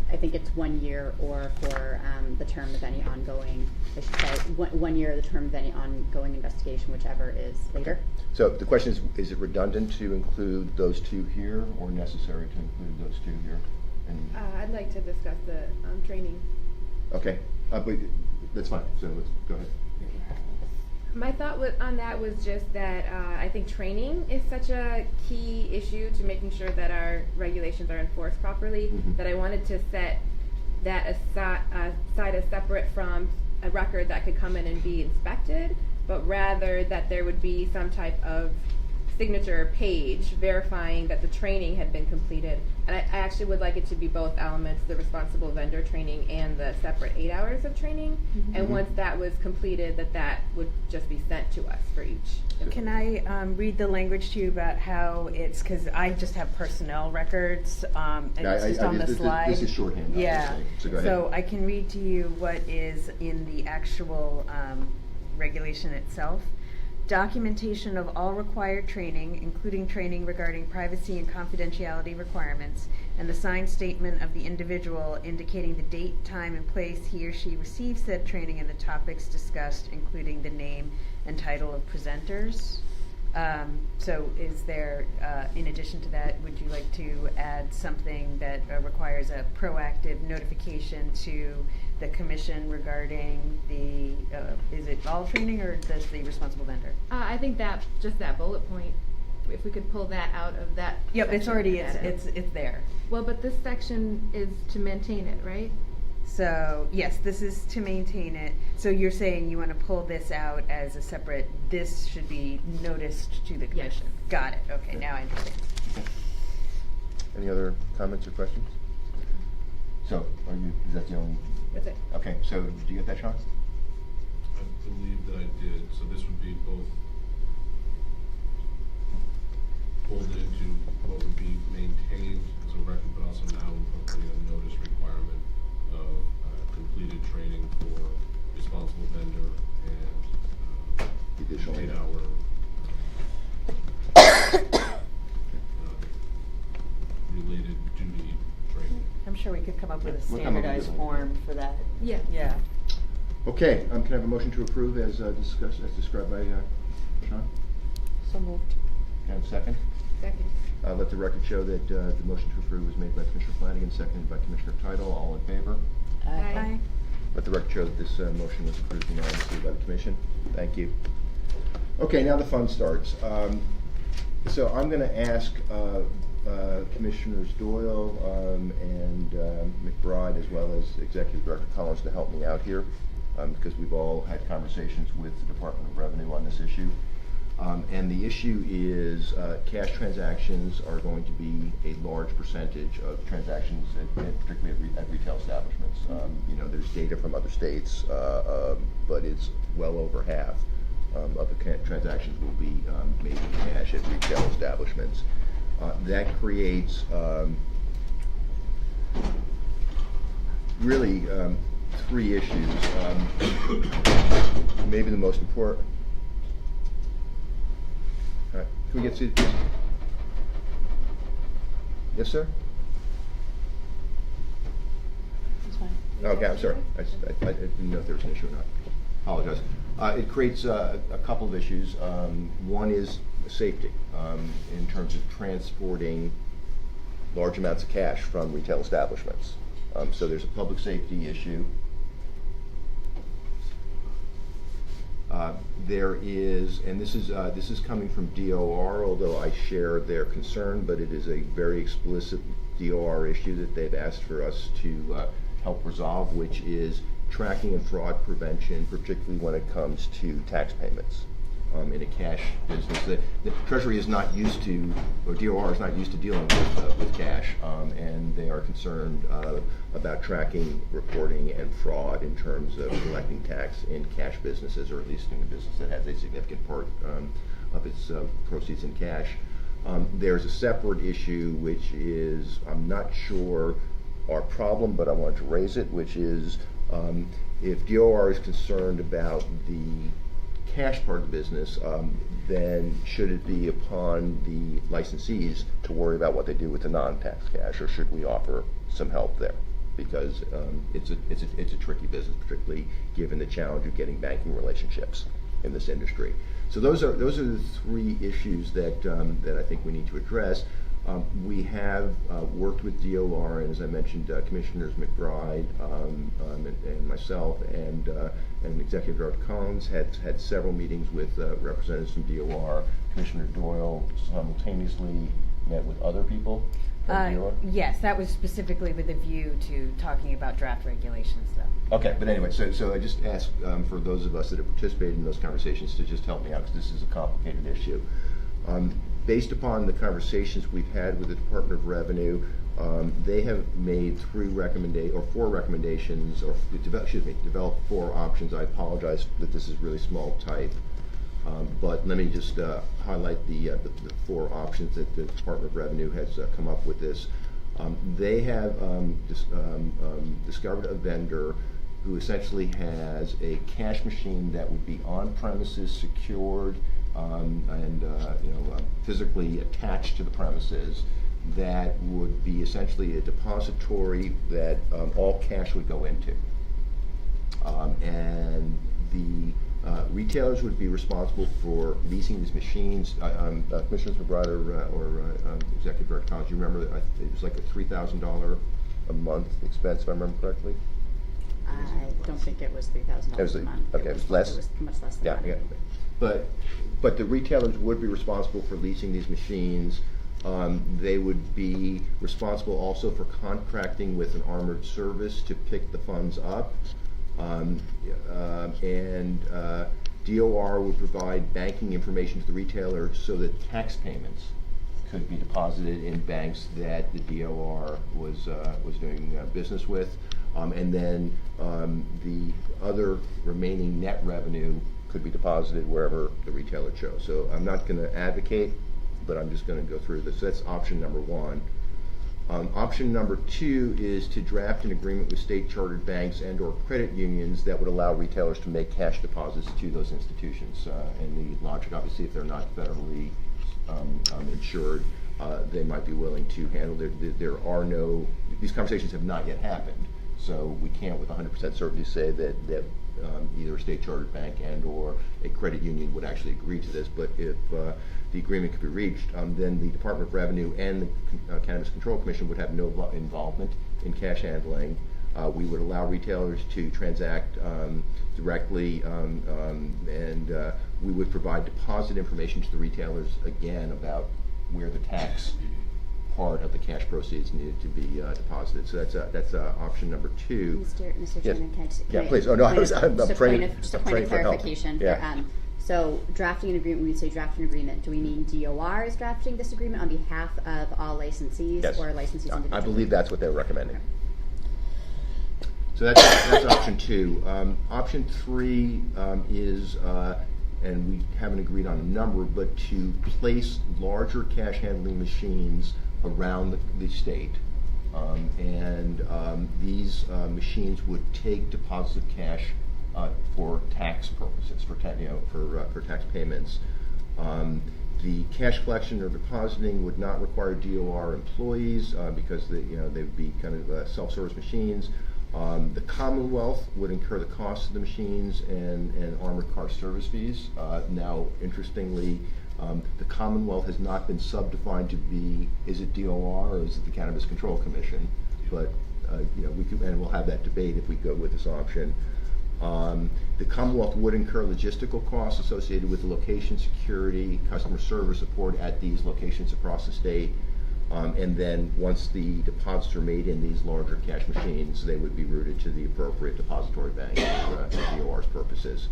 I think it's 1 year, or for the term of any ongoing, I should say, 1 year of the term of any ongoing investigation, whichever is later. So the question is it redundant to include those two here, or necessary to include those two here? And I'd like to discuss the training. okay, but that's fine. So let's go ahead. My thought on that was just that I think training is such a key issue to making sure that our regulations are enforced properly, that I wanted to set that aside as separate from a record that could come in and be inspected, but rather that there would be some type of signature page verifying that the training had been completed. And I actually would like it to be both elements, the responsible vendor training and the separate 8 hours of training. And once that was completed, that would just be sent to us for each. Can I read the language to you about how it's, because I just have personnel records, and it's just on the slide. This is shorthand, Yeah, obviously, so go ahead. so I can read to you what is in the actual regulation itself. Documentation of all required training, including training regarding privacy and confidentiality requirements, and the signed statement of the individual indicating the date, time, and place he or she receives said training and the topics discussed, including the name and title of presenters. So is there, in addition to that, would you like to add something that requires a proactive notification to the commission regarding the, is it all training or does the responsible vendor? I think just that bullet point, if we could pull that out of that. Yep, it's section already, and add it. it's there. Well, but this section is to maintain it, right? So, yes, this is to maintain it. So you're saying you want to pull this out as a separate, this should be noticed to the commission? Got it, okay, now I understand. Any other comments or questions? So, is that the only? That's it. Okay, so did you get that, Sean? I believe that I did, so this would be both folded into what would be maintained as a record, but also now incorporating a notice requirement of completed training for responsible vendor and Additional 8-hour related duty training. I'm sure we could come up with a We'll come up with standardized it. form for that. Yeah. Yeah. Okay, can I have a motion to approve as discussed, as described by Sean? So moved. Can I have a second? Second. Let the record show that the motion to approve was made by Commissioner Flanagan, seconded by Commissioner Tittle. All in favor? Aye. Let the record show that this motion was approved unanimously by the commission. Thank you. Okay, now the fun starts. So I'm going to ask Commissioners Doyle and McBride, as well as Executive Director Collins, to help me out here, because we've all had conversations with the Department of Revenue on this issue. And the issue is cash transactions are going to be a large percentage of transactions, particularly at retail establishments. You know, there's data from other states, but it's well over half of the transactions will be made in cash at retail establishments. That creates really three issues. Maybe the most important. Can we get seated, please? Yes, sir? That's fine. Okay, I'm sorry. I didn't know if there was an issue or not. Apologize. It creates a couple of issues. One is safety in terms of transporting large amounts of cash from retail establishments. So there's a public safety issue. There is, and this is coming from DOR, although I share their concern, but it is a very explicit DOR issue that they've asked for us to help resolve, which is tracking and fraud prevention, particularly when it comes to tax payments in a cash business. The Treasury is not used to, or DOR is not used to dealing with cash, and they are concerned about tracking, reporting, and fraud in terms of collecting tax in cash businesses, or at least in a business that has a significant part of its proceeds in cash. There's a separate issue, which is, I'm not sure our problem, but I wanted to raise it, which is if DOR is concerned about the cash part of the business, then should it be upon the licensees to worry about what they do with the non-tax cash, or should we offer some help there? Because it's a tricky business, particularly given the challenge of getting banking relationships in this industry. So those are the three issues that I think we need to address. We have worked with DOR, and as I mentioned, Commissioners McBride and myself and Executive Director Collins had several meetings with representatives from DOR. Commissioner Doyle simultaneously met with other people from DOR? Yes, that was specifically with a view to talking about draft regulations, though. Okay, but anyway, so I just ask for those of us that have participated in those conversations to just help me out, because this is a complicated issue. Based upon the conversations we've had with the Department of Revenue, they have made four recommendations, or developed 4 options. I apologize that this is really small type. But let me just highlight the 4 options that the Department of Revenue has come up with this. They have discovered a vendor who essentially has a cash machine that would be on premises, secured, and physically attached to the premises, that would be essentially a depository that all cash would go into. And the retailers would be responsible for leasing these machines. Commissioners McBride or Executive Director Collins, you remember that it was like a $3,000 a month expense, if I remember correctly? I don't think it was $3,000 a month. Okay, it was less? It was much less than that. Yeah. But the retailers would be responsible for leasing these machines. They would be responsible also for contracting with an armored service to pick the funds up. And DOR would provide banking information to the retailer so that tax payments could be deposited in banks that the DOR was doing business with. And then the other remaining net revenue could be deposited wherever the retailer chose. So I'm not going to advocate, but I'm just going to go through this. So that's option number 1. Option number 2 is to draft an agreement with state chartered banks and or credit unions that would allow retailers to make cash deposits to those institutions. And the logic, obviously, if they're not federally insured, they might be willing to handle. There are no, these conversations have not yet happened, so we can't with 100% certainty say that either a state chartered bank and or a credit union would actually agree to this. But if the agreement could be reached, then the Department of Revenue and the Cannabis Control Commission would have no involvement in cash handling. We would allow retailers to transact directly, and we would provide deposit information to the retailers, again, about where the tax part of the cash proceeds needed to be deposited. So that's option number 2. Mr. Yes. Chairman, can I just? Yeah, please. Oh, no, I'm praying Just a point of for help. clarification. Yeah. So drafting an agreement, when we say draft an agreement, do we mean DOR is drafting this agreement on behalf of all licensees, Yes. or licensees individually? I believe that's what they're recommending. So that's option 2. Option 3 is, and we haven't agreed on a number, but to place larger cash handling machines around the state. These machines would take deposits of cash for tax purposes, for tax payments. The cash collection or depositing would not require DOR employees because they would be kind of self-service machines. The Commonwealth would incur the cost of the machines and armored car service fees. Now, interestingly, the Commonwealth has not been subdefined to be, is it DOR or is it the Cannabis Control Commission? But we could, and we'll have that debate if we go with this option. The Commonwealth would incur logistical costs associated with the location security, customer service support at these locations across the state. And then once the deposits are made in these larger cash machines, they would be routed to the appropriate depository bank for DOR's purposes.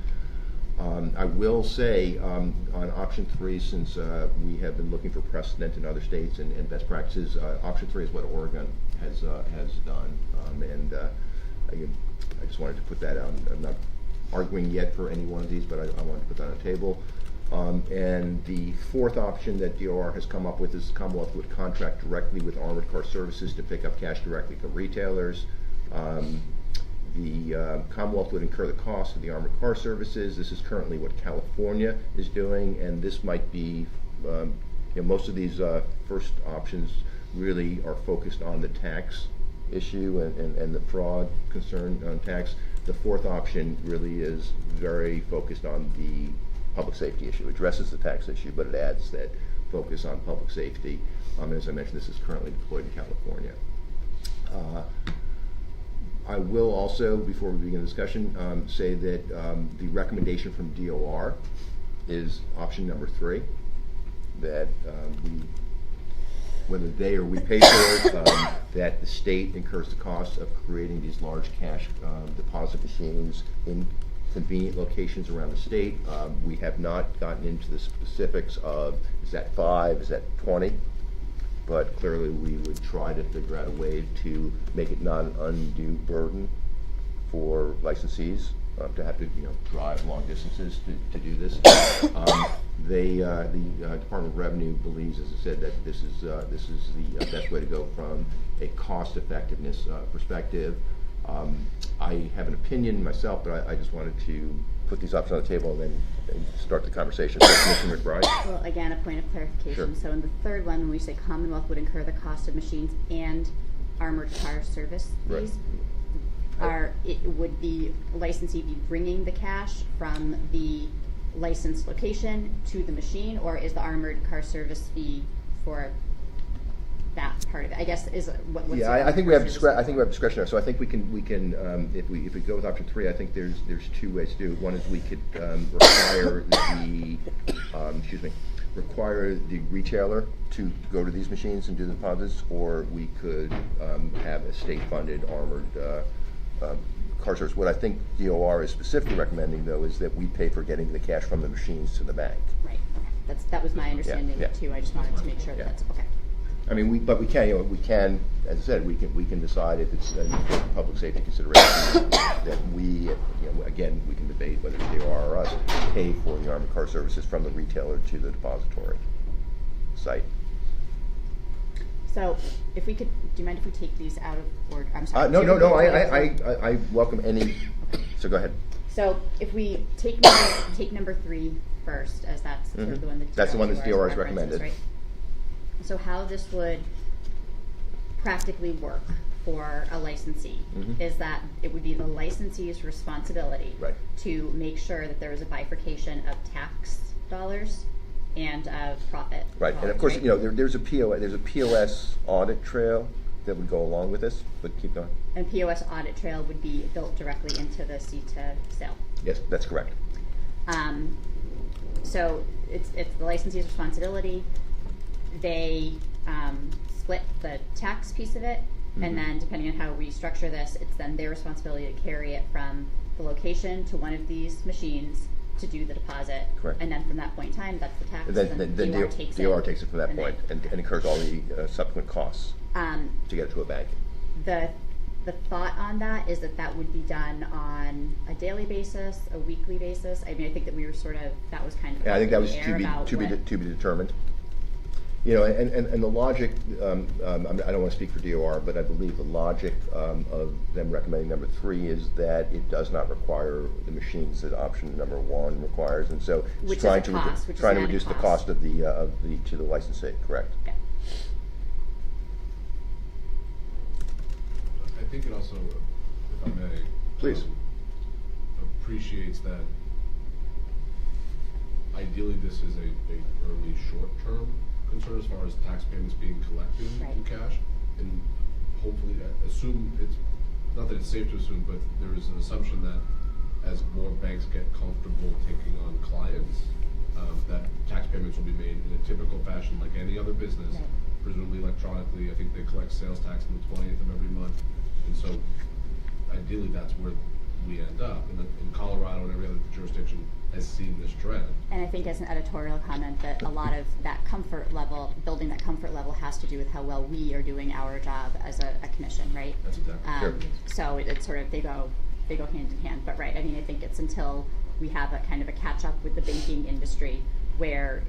I will say on option 3, since we have been looking for precedent in other states and best practices, option 3 is what Oregon has done. I just wanted to put that out. I'm not arguing yet for any one of these, but I wanted to put that on the table. And the 4th option that DOR has come up with is the Commonwealth would contract directly with armored car services to pick up cash directly from retailers. The Commonwealth would incur the cost of the armored car services. This is currently what California is doing, and this might be, most of these first options really are focused on the tax issue and the fraud concern on tax. The 4th option really is very focused on the public safety issue. It addresses the tax issue, but it adds that focus on public safety. As I mentioned, this is currently deployed in California. I will also, before we begin the discussion, say that the recommendation from DOR is option number 3, that whether they or we pay for it, that the state incurs the cost of creating these large cash deposit machines in convenient locations around the state. We have not gotten into the specifics of, is that 5, is that 20? But clearly, we would try to figure out a way to make it not an undue burden for licensees to have to, drive long distances to do this. The Department of Revenue believes, as I said, that this is the best way to go from a cost effectiveness perspective. I have an opinion myself, but I just wanted to put these options on the table and then start the conversation. Commissioner McBride? Well, again, a point of clarification. Sure. So in the third one, when we say Commonwealth would incur the cost of machines and armored car service Right. fees, would the licensee be bringing the cash from the licensed location to the machine, or is the armored car service fee for that part of it? I guess is what's the I think we have armored car service I think we have discretion there. So I think we can if we go with option 3, I think there's 2 ways to do it. One is we could require require the retailer to go to these machines and do the deposits, or we could have a state-funded armored car service. What I think DOR is specifically recommending, though, is that we pay for getting the cash from the machines to the bank. Right. Okay. That was my understanding yeah. too. I just wanted to make sure that Yeah. that's okay. I mean, we can, as I said, we can decide if it's an important public safety consideration that we, again, we can debate whether DOR or us pay for the armored car services from the retailer to the depository site. So, if we could, do you mind if we take these out of order? I'm sorry. No. Okay. I welcome any. So go ahead. So, if we take number 3 first, as that's sort of the one that That's the one that DOR has references, recommended. right? So, how this would practically work for a licensee is that it would be the licensee's responsibility Right. to make sure that there is a bifurcation of tax dollars and of profit. Right, and of dollars, course, right? there's a POS audit trail that would go along with this. But keep going. And POS audit trail would be built directly into the CETA sale. Yes, that's correct. So it's the licensee's responsibility. They split the tax piece of it, and then depending on how we structure this, it's then their responsibility to carry it from the location to one of these machines to do the deposit. Correct. And then from that point in time, that's the tax. And then DOR takes DOR it. takes it from that and point then- and incurs all the subsequent costs to get it to a bank. The thought on that is that would be done on a daily basis, a weekly basis. I mean, I think that we were that was kind of Yeah, I think that up was in the air about to be what- determined. And the logic, I don't want to speak for DOR, but I believe the logic of them recommending number 3 is that it does not require the machines that option number 1 requires, and so it's Which is trying a to cost, which is trying to an added reduce the cost. cost of the to the licensee. Correct. Yeah. I think it also, if I may. Please. Appreciates that ideally this is a early short-term concern as far as tax payments being collected in Right. cash. And hopefully, it's, not that it's safe to assume, but there is an assumption that as more banks get comfortable taking on clients, that tax payments will be made in a typical fashion like any other business, Right. presumably electronically. I think they collect sales tax on the 20th of every month. And so ideally that's where we end up. And in Colorado and every other jurisdiction has seen this trend. And I think as an editorial comment that a lot of that comfort level, building that comfort level has to do with how well we are doing our job as a commission, right? That's exactly Sure. So it's sort of, they go hand in hand, but right, I mean, I think it's until we have a kind of a catch up with the banking industry where,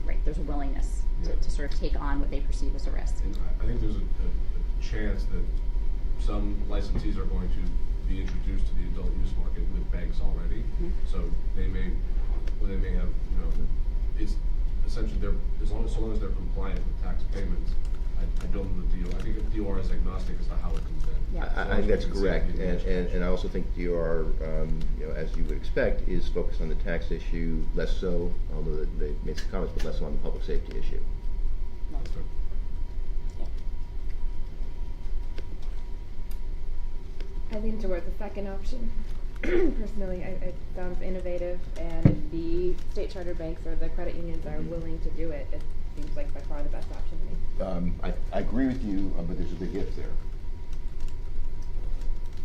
right, there's a willingness to sort of take on what they perceive as a risk. And I think there's a chance that some licensees are going to be introduced to the adult use market with banks already. So they may have, it's essentially so long as they're compliant with tax payments, I don't know the deal. I think if DOR is agnostic as to how it comes in. Yeah. I think that's correct, and I also think DOR, as you would expect, is focused on the tax issue less so, although they made some comments, but less so on the public safety issue. That's fair. I lean towards the second option. Personally, it sounds innovative, and if the state charter banks or the credit unions are willing to do it, it seems like by far the best option to me. I agree with you, but there's a big if there,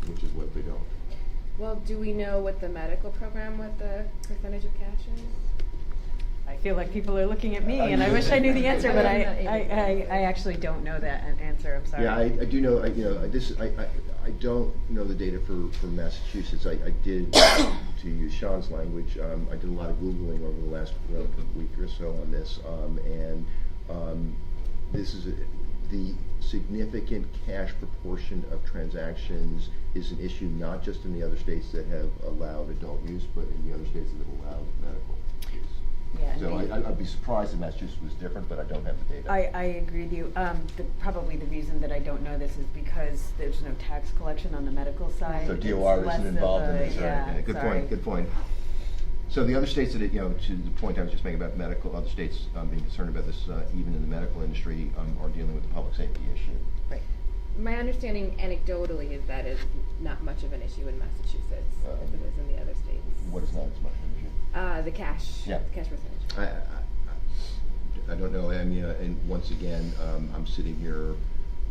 which is what they don't. Well, do we know what the medical program, what the percentage of cash is? I feel like people are looking at me, and I wish I knew the answer, but I actually don't know that answer. I'm sorry. Yeah, I do know, I don't know the data for Massachusetts. I did, to use Sean's language, I did a lot of Googling over the last week or so on this, and this is the significant cash proportion of transactions is an issue not just in the other states that have allowed adult use, but in the other states that have allowed medical use. Yeah, So and I'd be surprised if Massachusetts was different, but I don't have the data. I agree with you. Probably the reason that I don't know this is because there's no tax collection on the medical side. So It's DOR less isn't of involved in a- this, right? yeah, Good sorry. point, good point. So the other states that, to the point I was just making about medical, other states being concerned about this, even in the medical industry, are dealing with the public safety issue. Right. My understanding anecdotally is that it's not much of an issue in Massachusetts as it is in the other states. What is not as much an issue? The cash, Yeah. the cash percentage. I don't know, and once again, I'm sitting here,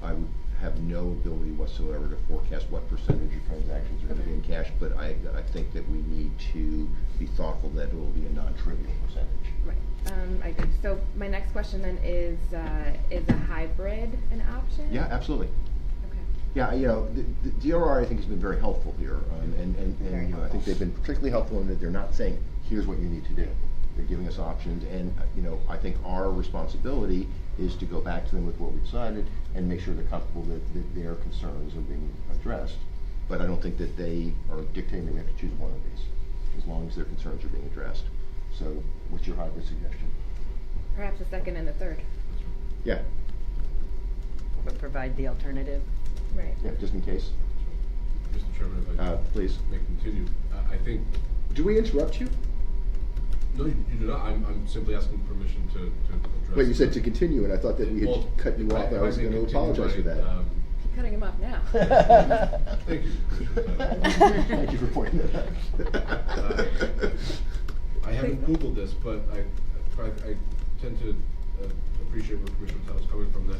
I would have no ability whatsoever to forecast what percentage of transactions are going to be in cash, but I think that we need to be thoughtful that it will be a non-trivial percentage. Right. I agree. So my next question then is a hybrid an option? Yeah, absolutely. Okay. Yeah, the DRR I think has been very helpful here, and I think they've been particularly helpful in that they're not saying, here's what you need to do. They're giving us options, and I think our responsibility is to go back to them with what we decided and make sure they're comfortable that their concerns are being addressed. But I don't think that they are dictating that we have to choose one of these, as long as their concerns are being addressed. So, what's your hybrid suggestion? Perhaps the second and the third. Yeah, But provide the alternative. Right. yeah, just in case. Mr. Chairman, if I could Please. may continue, I think, Do we interrupt you? no, you do not, I'm simply asking permission to address. Wait, you said to continue, and I thought that we had Well, cut you off, and I was if may going to continue, apologize for that. Keep cutting him off now. Thank you, Commissioner. Thank you for pointing that out. I haven't Googled this, but I tend to appreciate where Commissioner Tato's coming from, that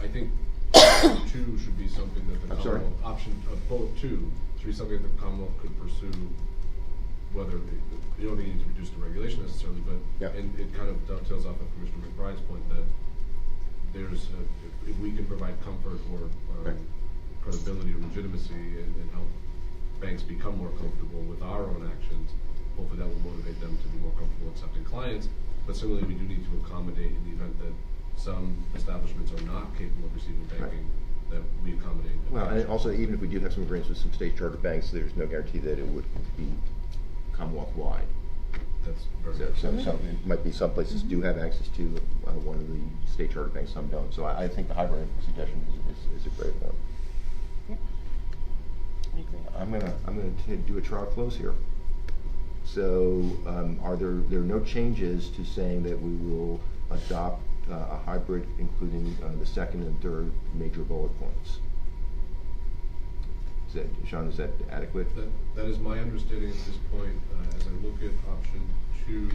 I think option 2 should be something that the I'm sorry? Commonwealth, bullet 2 should be something that the Commonwealth could pursue, whether, you don't need to reduce the regulation necessarily, but, Yeah. and it kind of dovetails off of Commissioner McBride's point that there's, if we can provide comfort or Right. credibility or legitimacy and help banks become more comfortable with our own actions, hopefully that will motivate them to be more comfortable accepting clients. But similarly, we do need to accommodate in the event that some establishments are not capable of receiving banking, that we accommodate. Well, and also, even if we do have some agreements with some state charter banks, there's no guarantee that it would be Commonwealth-wide. That's very So it might be some places do have access to one of the state charter banks, some don't. So I think the hybrid suggestion is a great one. Yep. I agree. I'm gonna do a trial close here. So, are there are no changes to saying that we will adopt a hybrid, including the second and third major bullet points? Sean, is that adequate? That is my understanding at this point. As I look at option 2,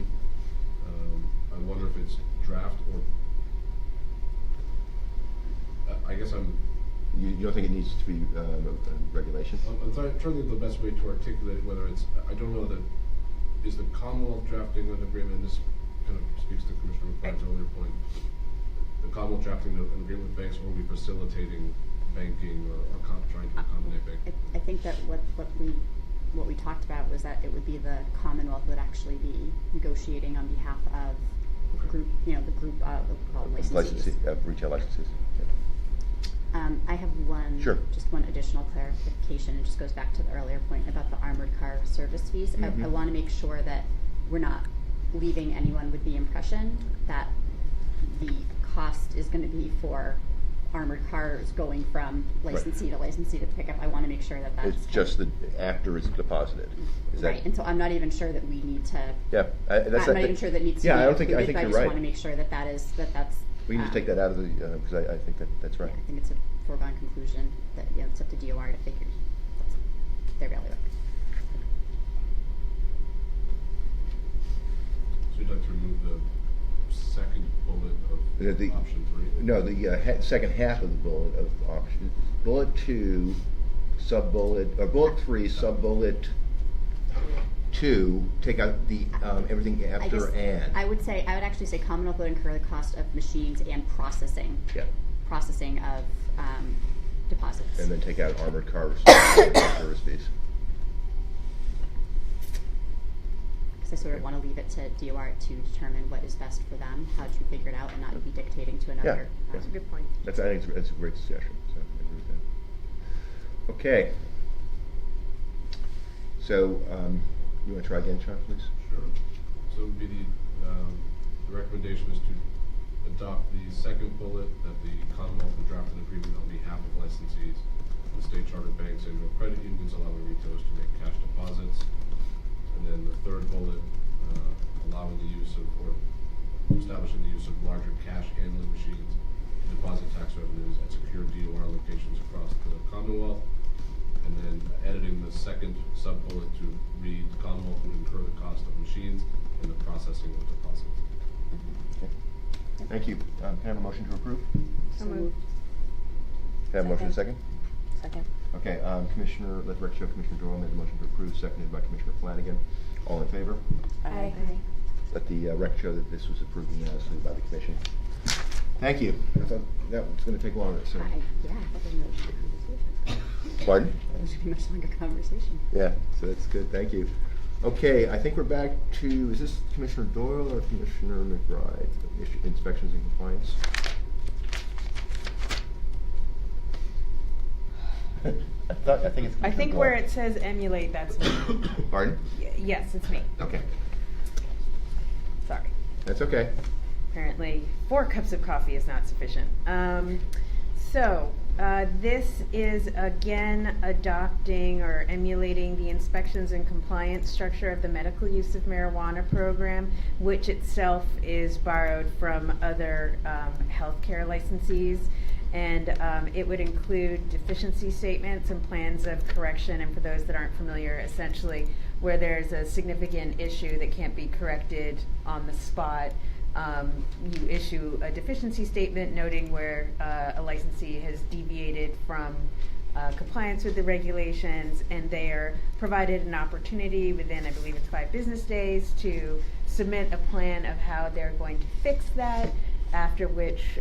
I wonder if it's draft or, I guess You don't think it needs to be regulation? I'm trying to think of the best way to articulate it, whether it's, I don't know that, is the Commonwealth drafting an agreement, and this kind of speaks to Commissioner McBride's earlier point, the Commonwealth drafting an agreement with banks, or are we facilitating banking or trying to accommodate banking? I think that what we talked about was that it would be the Commonwealth would actually be negotiating on behalf of group, the group of licensees. Retail licenses. I have just one additional clarification. It just goes back to the earlier point about the armored car service fees. I want to make sure that we're not leaving anyone with the impression that the cost is going to be for armored cars going from licensee to licensee to pickup. I want to make sure that that's It's just after it's deposited. Is right. that? And so I'm not even sure that we need to. Yeah, I'm not even sure that needs to. Yeah, be I don't think. I included, think but you're I just right. want to make sure that that's. We can just take that out of the because I think that's right. I think it's a foregone conclusion that it's up to DOR to figure their bailiwick. So you'd like to remove the second bullet of The- option 3? No, the second half of the bullet of option. Bullet 2 sub-bullet, or bullet 3, sub-bullet 2, take out the, everything after and. I would actually say Commonwealth would incur the cost of machines and processing. Yeah, Processing of deposits. and then take out armored cars, service fees. Because I sort of want to leave it to DOR to determine what is best for them, how to figure it out, and not be dictating to another. Yeah. That's a good point. I think it's a great suggestion, so I agree with that. Okay. So, you want to try again, Sean, please? Sure. So it would be the recommendation is to adopt the second bullet that the Commonwealth would draft an agreement on behalf of licensees, the state chartered banks and or credit unions allowing retailers to make cash deposits. And then the third bullet, allowing the use of, or establishing the use of larger cash handling machines to deposit tax revenues at secure DOR locations across the Commonwealth. And then editing the second sub-bullet to read, the Commonwealth would incur the cost of machines and the processing of deposits. Okay. Thank you. Can I have a motion to approve? So moved. Can I have a motion second? Second. Okay, Commissioner, let the record show Commissioner Doyle made the motion to approve, seconded by Commissioner Flanagan. All in favor? Aye. Let the record show that this was approved unanimously by the commission. Thank you. I thought that was going to take longer, so. Yeah, I thought it was a conversation. Pardon? It was going to be a much longer conversation. Yeah, so that's good, thank you. Okay, I think we're back to, is this Commissioner Doyle or Commissioner McBride? Inspections and compliance? I think it's. I think where it says emulate, that's me. Pardon? Yes, it's me. Okay, Sorry. that's okay. Apparently, 4 cups of coffee is not sufficient. This is again adopting or emulating the inspections and compliance structure of the medical use of marijuana program, which itself is borrowed from other healthcare licensees. And it would include deficiency statements and plans of correction. And for those that aren't familiar, essentially where there's a significant issue that can't be corrected on the spot, you issue a deficiency statement noting where a licensee has deviated from compliance with the regulations, and they are provided an opportunity within, I believe it's 5 business days, to submit a plan of how they're going to fix that, after which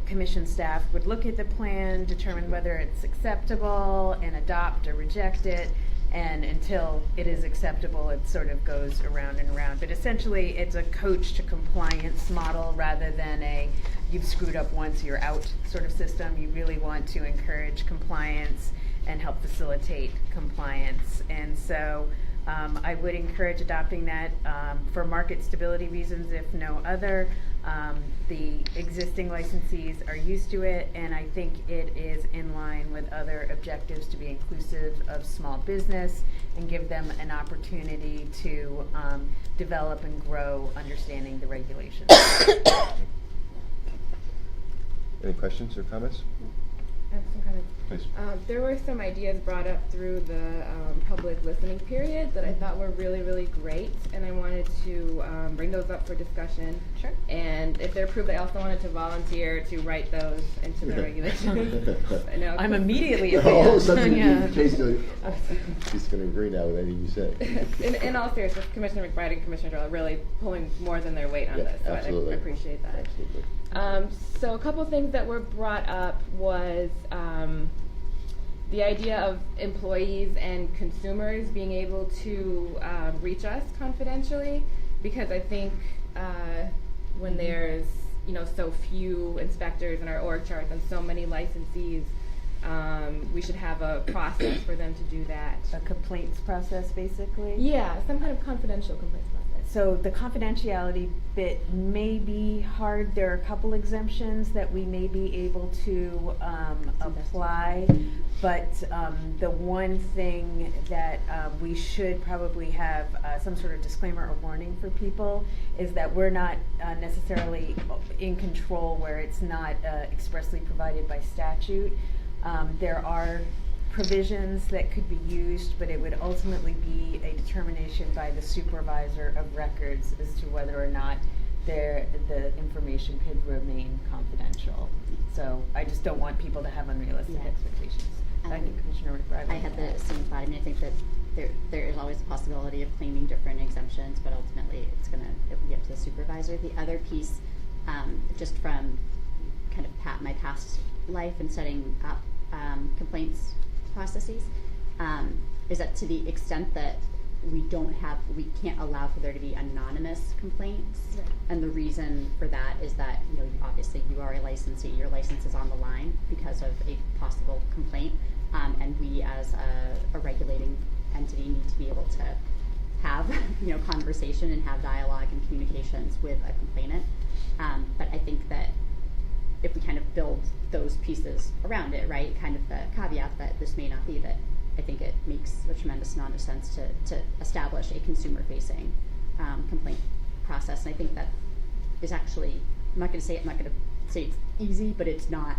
commission staff would look at the plan, determine whether it's acceptable, and adopt or reject it. And until it is acceptable, it sort of goes around and around. But essentially, it's a coach to compliance model rather than a you've screwed up once, you're out sort of system. You really want to encourage compliance and help facilitate compliance. And so I would encourage adopting that for market stability reasons, if no other. The existing licensees are used to it, and I think it is in line with other objectives to be inclusive of small business and give them an opportunity to develop and grow understanding the regulations. Any questions or comments? I have some comments. Please. There were some ideas brought up through the public listening period that I thought were really, really great, and I wanted to bring those up for discussion. Sure. And if they're approved, I also wanted to volunteer to write those into the regulations. I know. I'm immediately a All of a fan. sudden, Yeah. she's going to agree now with anything you say. In all seriousness, Commissioner McBride and Commissioner Doyle are really pulling more than their weight on Yeah, this, so absolutely. I appreciate that. Absolutely. So a couple things that were brought up was the idea of employees and consumers being able to reach us confidentially, because I think when there's so few inspectors in our org charts and so many licensees, we should have a process for them to do that. A complaints process, basically? Yeah, some kind of confidential complaints process. So the confidentiality bit may be hard. There are a couple exemptions that we may be able to apply, but the one thing that we should probably have some sort of disclaimer or warning for people is that we're not necessarily in control where it's not expressly provided by statute. There are provisions that could be used, but it would ultimately be a determination by the supervisor of records as to whether or not the information could remain confidential. So I just don't want people to have unrealistic expectations. Thank you, Commissioner McBride. I had the same thought. I mean, I think that there is always the possibility of claiming different exemptions, but ultimately it will be up to the supervisor. The other piece, just from kind of my past life and setting up complaints processes, is that to the extent that we can't allow for there to be anonymous complaints. Right. And the reason for that is that, obviously you are a licensee, your license is on the line because of a possible complaint. And we as a regulating entity need to be able to have, conversation and have dialogue and communications with a complainant. But I think that if we kind of build those pieces around it, right, kind of the caveat that this may not be, that I think it makes a tremendous amount of sense to establish a consumer-facing complaint process. And I think that is actually, I'm not going to say it's easy, but it's not.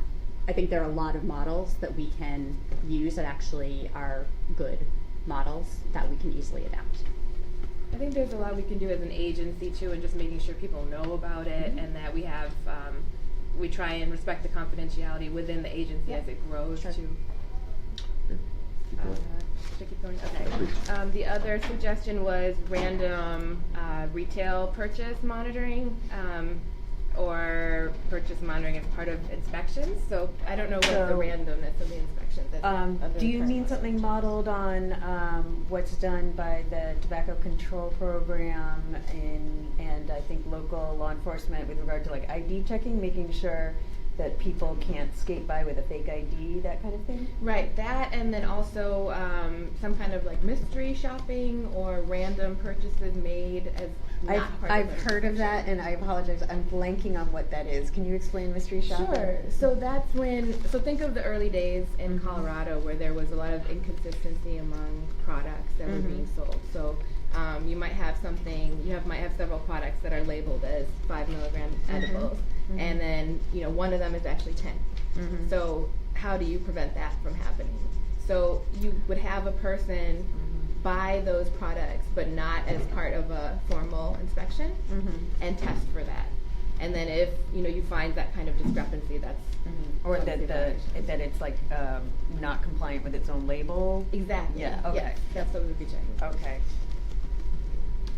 I think there are a lot of models that we can use that actually are good models that we can easily adapt. I think there's a lot we can do as an agency too, and just making sure people know about it, and that we have, we try and respect the confidentiality within the agency as it grows Sure. too. Keep going. Should I keep going? Okay. The other suggestion was random retail purchase monitoring, or purchase monitoring as part of inspections. So I don't know what the So, randomness of the inspections is. of the Do you current mean ones. something modeled on what's done by the tobacco control program and I think local law enforcement with regard to like ID checking, making sure that people can't skate by with a fake ID, that kind of thing? Right, that, and then also some kind of like mystery shopping or random purchases made as not part I've of the heard of that, and I apologize, I'm blanking on what that is. Can you explain mystery shopping? Sure. So that's so think of the early days in Colorado where there was a lot of inconsistency among products that were being sold. So you might have might have several products that are labeled as 5 milligram edibles, and then one of them is actually 10. So how do you prevent that from happening? So you would have a person buy those products, but not as part of a formal inspection, and test for that. And then if you find that kind of discrepancy, that's Or obviously that a violation. that it's like not compliant with its own label? Exactly. Yeah, okay. Yes, that's what we'd be checking. Okay.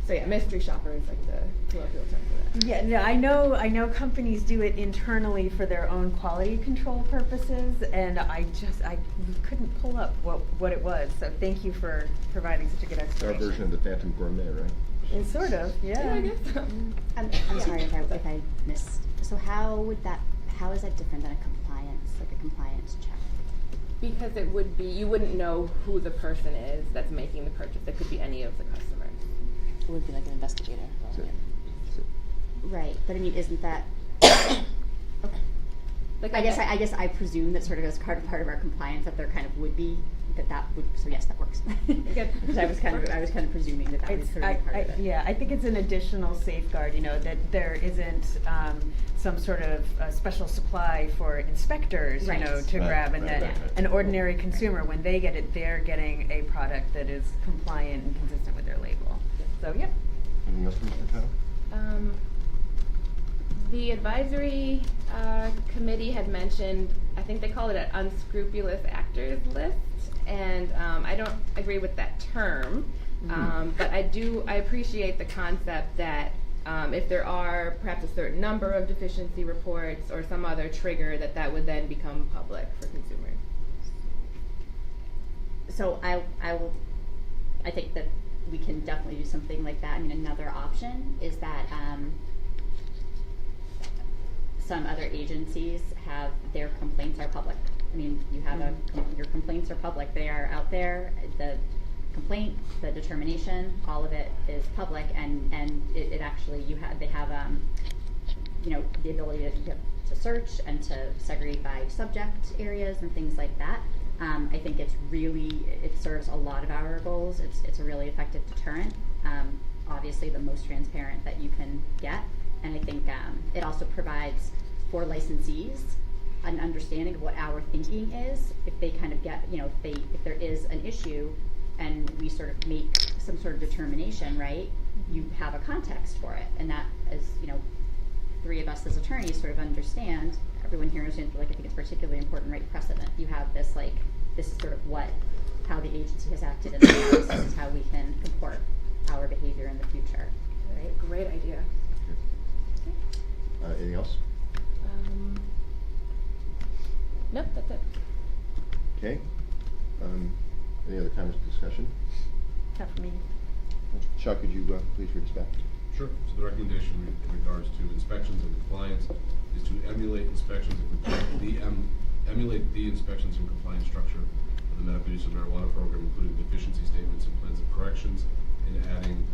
So yeah, mystery shopper is like the colloquial term for that. Yeah, no, I know companies do it internally for their own quality control purposes, and I couldn't pull up what it was. So thank you for providing such a good It's our explanation. version of the Phantom Gourmet, right? It's sort of, yeah. Yeah, I guess so. I'm sorry if I missed. So how is that different than a compliance check? Because it would be, you wouldn't know who the person is that's making the purchase. It could be any of the customers. It would be like an investigator. That's it. Right, but I mean, isn't that okay? Like I guess I presume that sort of as part of our compliance that there kind of would be that would. So yes, that works. Good. Because I was kind of presuming that would sort of be part of it. Yeah, I think it's an additional safeguard, that there isn't some sort of special supply for inspectors, Right. To Right, grab, and right, that right. an ordinary consumer, when they get it, they're getting a product that is compliant and consistent with their label. So, yep. Anything else, Mr. Kyle? The advisory committee had mentioned, I think they call it an unscrupulous actors list, and I don't agree with that term, but I appreciate the concept that if there are perhaps a certain number of deficiency reports or some other trigger, that would then become public for consumers. So I think that we can definitely do something like that. I mean, another option is that some other agencies have their complaints are public. I mean, you have your complaints are public. They are out there. The complaint, the determination, all of it is public, and it actually they have the ability to search and to segregate by subject areas and things like that. I think it serves a lot of our goals. It's a really effective deterrent. Obviously, the most transparent that you can get, and I think it also provides for licensees an understanding of what our thinking is. If they kind of get, if there is an issue, and we sort of make some sort of determination, right? You have a context for it, and that is, three of us as attorneys sort of understand, everyone here understands, like I think it's particularly important, right, precedent. You have this, like, this is sort of how the agency has acted in the past, this is how we can comport our behavior in the future, right? Great idea. Anything else? Nope, that's it. Okay. Any other comments or discussion? Not for me. Chuck, could you please read us back? Sure. So the recommendation in regards to inspections and compliance is to emulate inspections and emulate the inspections and compliance structure of the medical use of marijuana program, including deficiency statements and plans of corrections, and adding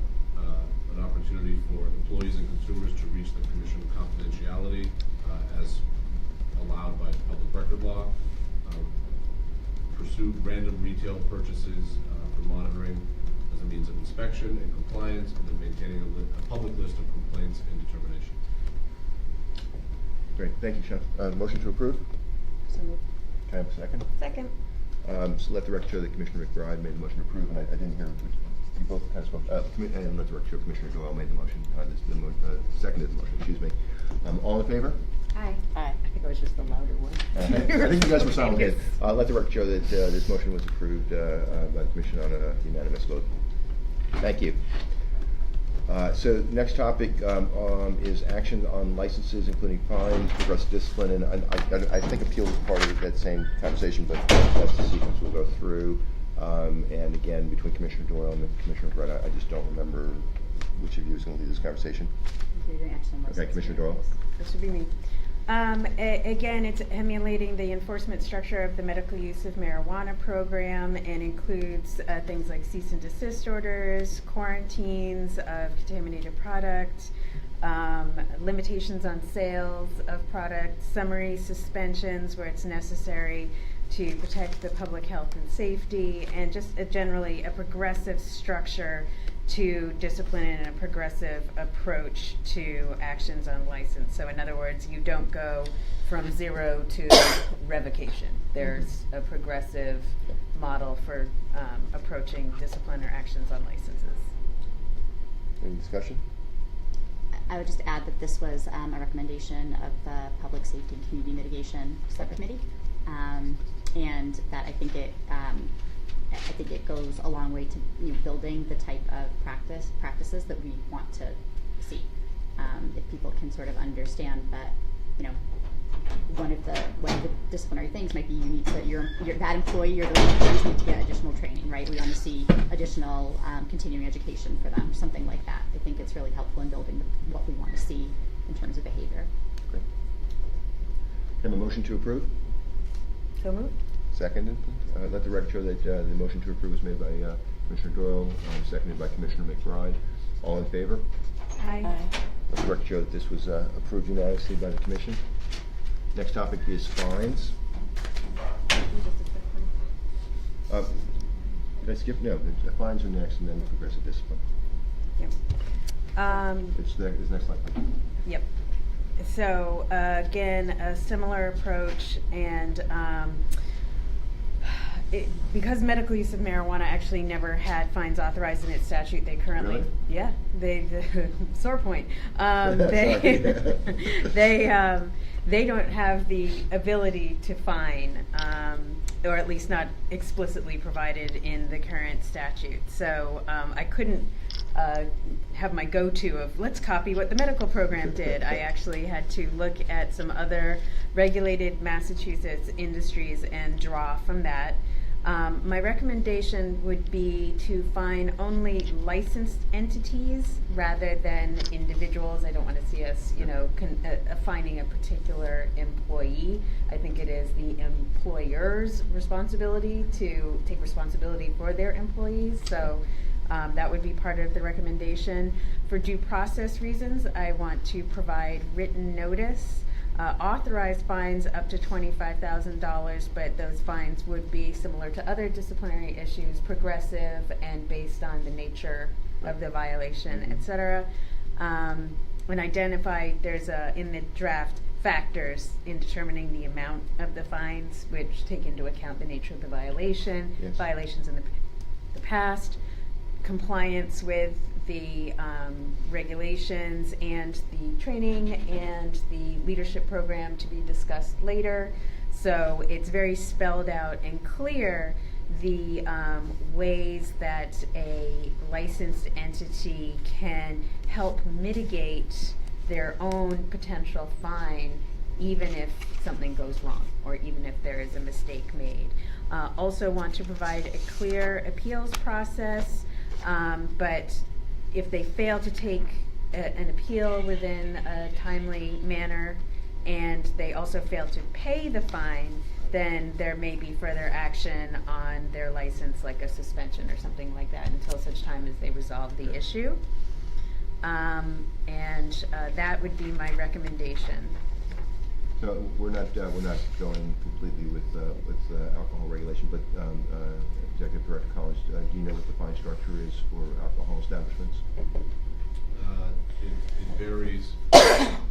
an opportunity for employees and consumers to reach the commission confidentiality as allowed by public record law. Pursue random retail purchases for monitoring as a means of inspection and compliance, and then maintaining a public list of complaints and determination. Great, thank you, Sean. Motion to approve? So moved. Can I have a second? Second. So let the record show that Commissioner McBride made the motion to approve, and I didn't hear, you both kind of spoke, and let the record show Commissioner Doyle made the motion, seconded the motion, excuse me. All in favor? Aye. Aye. I think I was just the louder one. I think you guys were silent. Let the record show that this motion was approved by the Commission on a unanimous vote. Thank you. So next topic is action on licenses, including fines, progressive discipline, and I think appeal is part of that same conversation, but that's the sequence we'll go through. And again, between Commissioner Doyle and Commissioner McBride, I just don't remember which of you is going to lead this conversation. You're doing action on Okay, license. Commissioner Doyle. This would be me. Again, it's emulating the enforcement structure of the medical use of marijuana program and includes things like cease and desist orders, quarantines of contaminated product, limitations on sales of product, summary suspensions where it's necessary to protect the public health and safety, and just generally a progressive structure to discipline and a progressive approach to actions on license. So in other words, you don't go from 0 to revocation. There's a progressive model for approaching discipline or actions on licenses. Any discussion? I would just add that this was a recommendation of the Public Safety and Community Mitigation Subcommittee, and that I think it goes a long way to building the type of practices that we want to see. If people can sort of understand that, one of the disciplinary things might be you need to you're that employee or those employees need to get additional training, right? We want to see additional continuing education for them, something like that. I think it's really helpful in building what we want to see in terms of behavior. Great. Can I have a motion to approve? So moved. Seconded. Let the record show that the motion to approve was made by Commissioner Doyle, seconded by Commissioner McBride. All in favor? Aye. Let the record show that this was approved unanimously by the Commission. Next topic is fines. Did I skip? No, the fines are next, and then the progressive discipline. Yep. It's next slide. Yep. So again, a similar approach, and because medical use of marijuana actually never had fines authorized in its statute, they currently, Really? yeah, sore point. They don't have the ability to fine, or at least not explicitly provided in the current statute. So I couldn't have my go-to of let's copy what the medical program did. I actually had to look at some other regulated Massachusetts industries and draw from that. My recommendation would be to fine only licensed entities rather than individuals. I don't want to see us, fining a particular employee. I think it is the employer's responsibility to take responsibility for their employees. So that would be part of the recommendation. For due process reasons, I want to provide written notice. Authorized fines up to $25,000, but those fines would be similar to other disciplinary issues, progressive and based on the nature of the violation, etc. And identify, there's in the draft factors in determining the amount of the fines, which take into account the nature of the violation, Yes. violations in the past, compliance with the regulations and the training and the leadership program to be discussed later. So it's very spelled out and clear the ways that a licensed entity can help mitigate their own potential fine, even if something goes wrong or even if there is a mistake made. Also want to provide a clear appeals process, but if they fail to take an appeal within a timely manner and they also fail to pay the fine, then there may be further action on their license, like a suspension or something like that, until such time as they resolve the issue. That would be my recommendation. So we're not going completely with alcohol regulation, but Executive Director Collins, do you know what the fine structure is for alcohol establishments? It varies.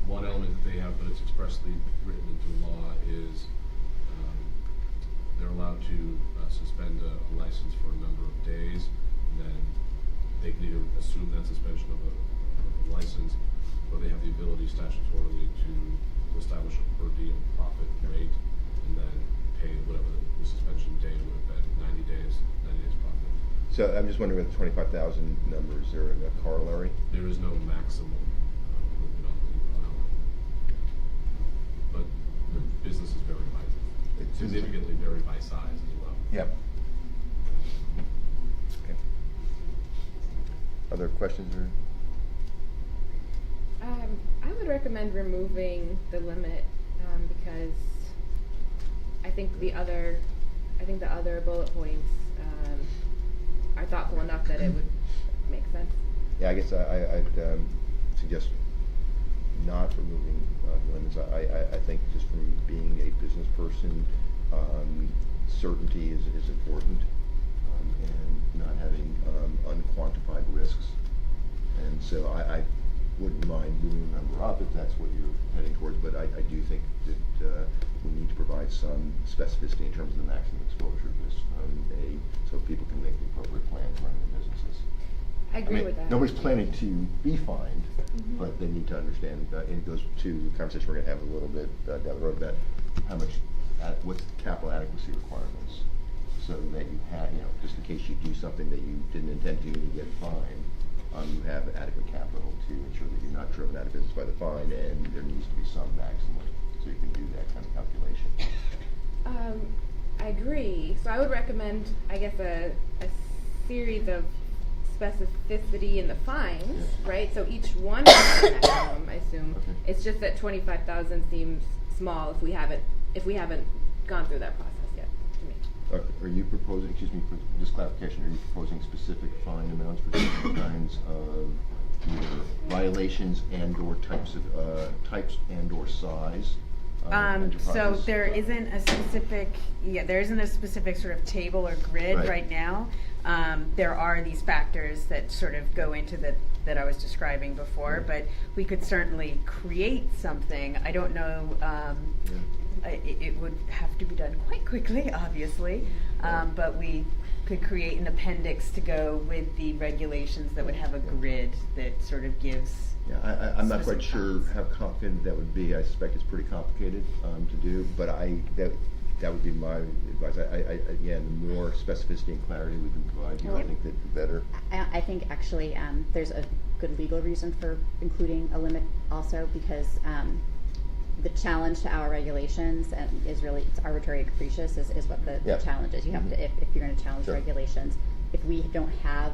One element that they have, but it's expressly written into law, is they're allowed to suspend a license for a number of days, and then they can either assume that suspension of a license, or they have the ability statutorily to establish a per diem profit rate, and then pay whatever the suspension day would have been, 90 days profit. So I'm just wondering about the 25,000 number, is there a corollary? There is no maximum limit on the but the business is very by significantly vary by size as well. Yep. Okay. Other questions or? I would recommend removing the limit because I think the other bullet points are thoughtful enough that it would make sense. Yeah, I guess I'd suggest not removing limits. I think just from being a business person, certainty is important, and not having unquantified risks. And so I wouldn't mind moving the number up if that's what you're heading towards, but I do think that we need to provide some specificity in terms of the maximum exposure of this, so people can make the appropriate plans running their businesses. I agree with that. Nobody's planning to be fined, but they need to understand, and it goes to the conversation we're going to have a little bit down the road about how much, what's the capital adequacy requirements, so that you have, just in case you do something that you didn't intend to do and you get fined, you have adequate capital to ensure that you're not driven out of business by the fine, and there needs to be some maximum, so you can do that kind of calculation. I agree. So I would recommend, I guess, a series of specificity in the fines, right? So each one has a maximum, I assume. Okay. It's just that 25,000 seems small if we haven't gone through that process yet, to me. Are you proposing, excuse me for this clarification, are you proposing specific fine amounts for different kinds of either violations and or types and or size? So enterprises? there isn't a specific sort of table or grid right now. There are these factors that sort of go into that I was describing before, but we could certainly create something. I don't know, it would have to be done quite quickly, obviously, but we could create an appendix to go with the regulations that would have a grid that sort of gives. Yeah, I'm not quite sure how complicated that would be. I suspect it's pretty complicated to do, but that would be my advice. Again, the more specificity and clarity we can provide you, I think that the better. I think actually there's a good legal reason for including a limit also, because the challenge to our regulations is really, it's arbitrary and capricious is what the challenge is. You have to, if you're going to challenge regulations, if we don't have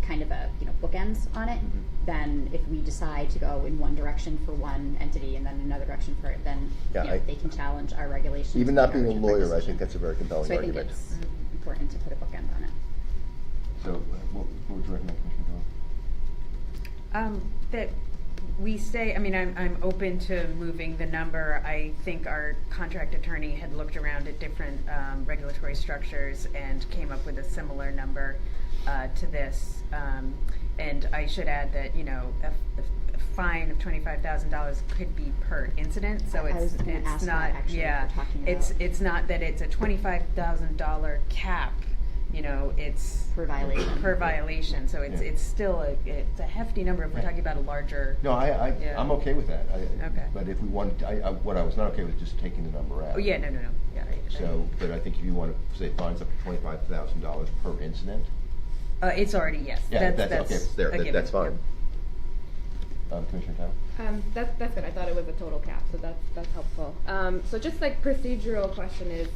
kind of a bookends on it, then if we decide to go in one direction for one entity and then another direction for it, then they can challenge our regulations. Even not being a lawyer, I think that's a very compelling so argument. I think it's important to put a bookend on it. So what would you recommend, Commissioner Doyle? That we stay, I'm open to moving the number. I think our contract attorney had looked around at different regulatory structures and came up with a similar number to this. And I should add that, a fine of $25,000 could be per incident, so it's not, it's not that it's a $25,000 cap you know, it's Per violation. per violation, so it's Yeah. it's still it's a hefty number if we're Right. talking about a larger. No, Yeah. I'm okay with that. Okay. But if we want, what I was not okay with just taking the number out. Oh yeah, no. Yeah. So, but I think if you want to say fines up to $25,000 per incident, It's already, yes. yeah, that's okay. a given. That's fine. Commissioner Tao? That's good. I thought it was a total cap, so that's helpful. So just like procedural question is,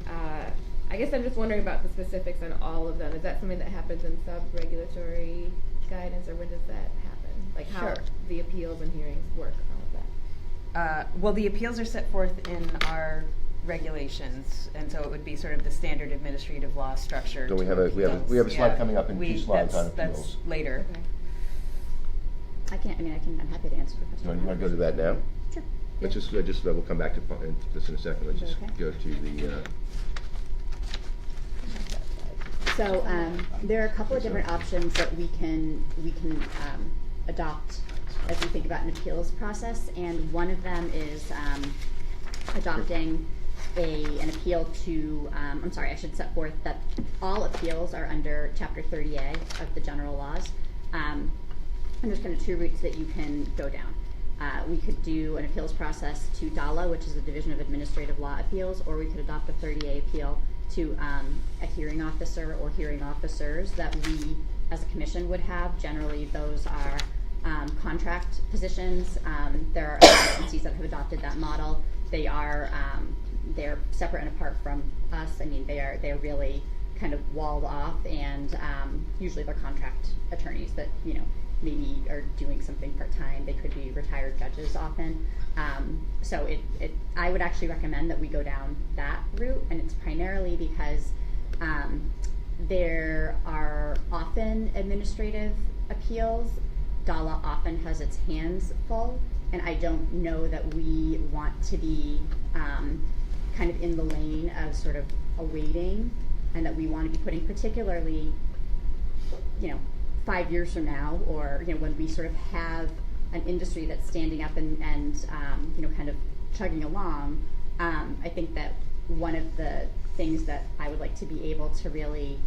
I guess I'm just wondering about the specifics on all of them. Is that something that happens in sub-regulatory guidance, or when does that happen? Like how Sure. the appeals and hearings work, all of that? Well, the appeals are set forth in our regulations, and so it would be sort of the standard administrative law structure. So we to have a slide appeals. coming up in 2 slides on That's appeals. later. Okay. I'm happy to answer the question. You want to go to that now? Sure. Let's just we'll come back to this in a second. Let's just Okay. go to the. So there are a couple of different options that we can adopt as we think about an appeals process, and one of them is adopting an appeal to. I'm sorry, I should set forth that all appeals are under Chapter 30A of the general laws. And there's kind of 2 routes that you can go down. We could do an appeals process to DALA, which is the Division of Administrative Law Appeals, or we could adopt a 30A appeal to a hearing officer or hearing officers that we, as a commission, would have. Generally, those are contract positions. There are other agencies that have adopted that model. They're separate and apart from us. I mean, they're really kind of walled off, and usually they're contract attorneys that, you know, maybe are doing something part-time. They could be retired judges often. So I would actually recommend that we go down that route, and it's primarily because there are often administrative appeals. DALA often has its hands full, and I don't know that we want to be kind of in the lane of sort of awaiting, and that we want to be putting, particularly, you know, 5 years from now, or, you know, when we sort of have an industry that's standing up and you know, kind of chugging along. I think that one of the things that I would like to be able to really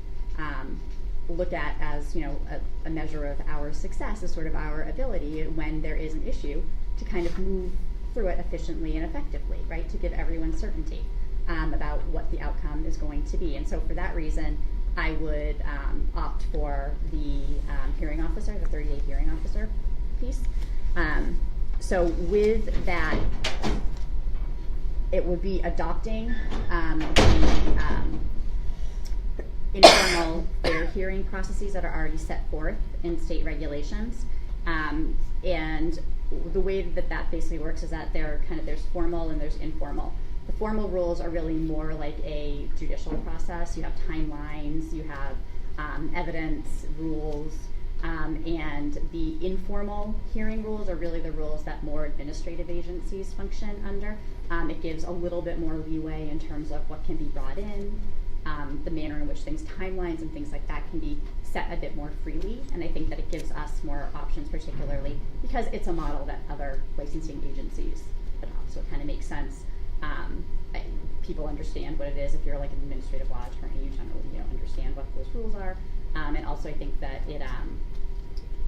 look at as, you know, a measure of our success is sort of our ability, when there is an issue, to kind of move through it efficiently and effectively, right? To give everyone certainty about what the outcome is going to be. And so for that reason, I would opt for the hearing officer, the 30-day hearing officer piece. So with that, it would be adopting the informal fair hearing processes that are already set forth in state regulations. And the way that basically works is that there's formal and there's informal. The formal rules are really more like a judicial process. You have timelines, you have evidence rules, and the informal hearing rules are really the rules that more administrative agencies function under. It gives a little bit more leeway in terms of what can be brought in, the manner in which timelines and things like that can be set a bit more freely, and I think that it gives us more options, particularly because it's a model that other licensing agencies adopt, so it kind of makes sense. People understand what it is. If you're like an administrative law attorney, you generally understand what those rules are, and also I think that it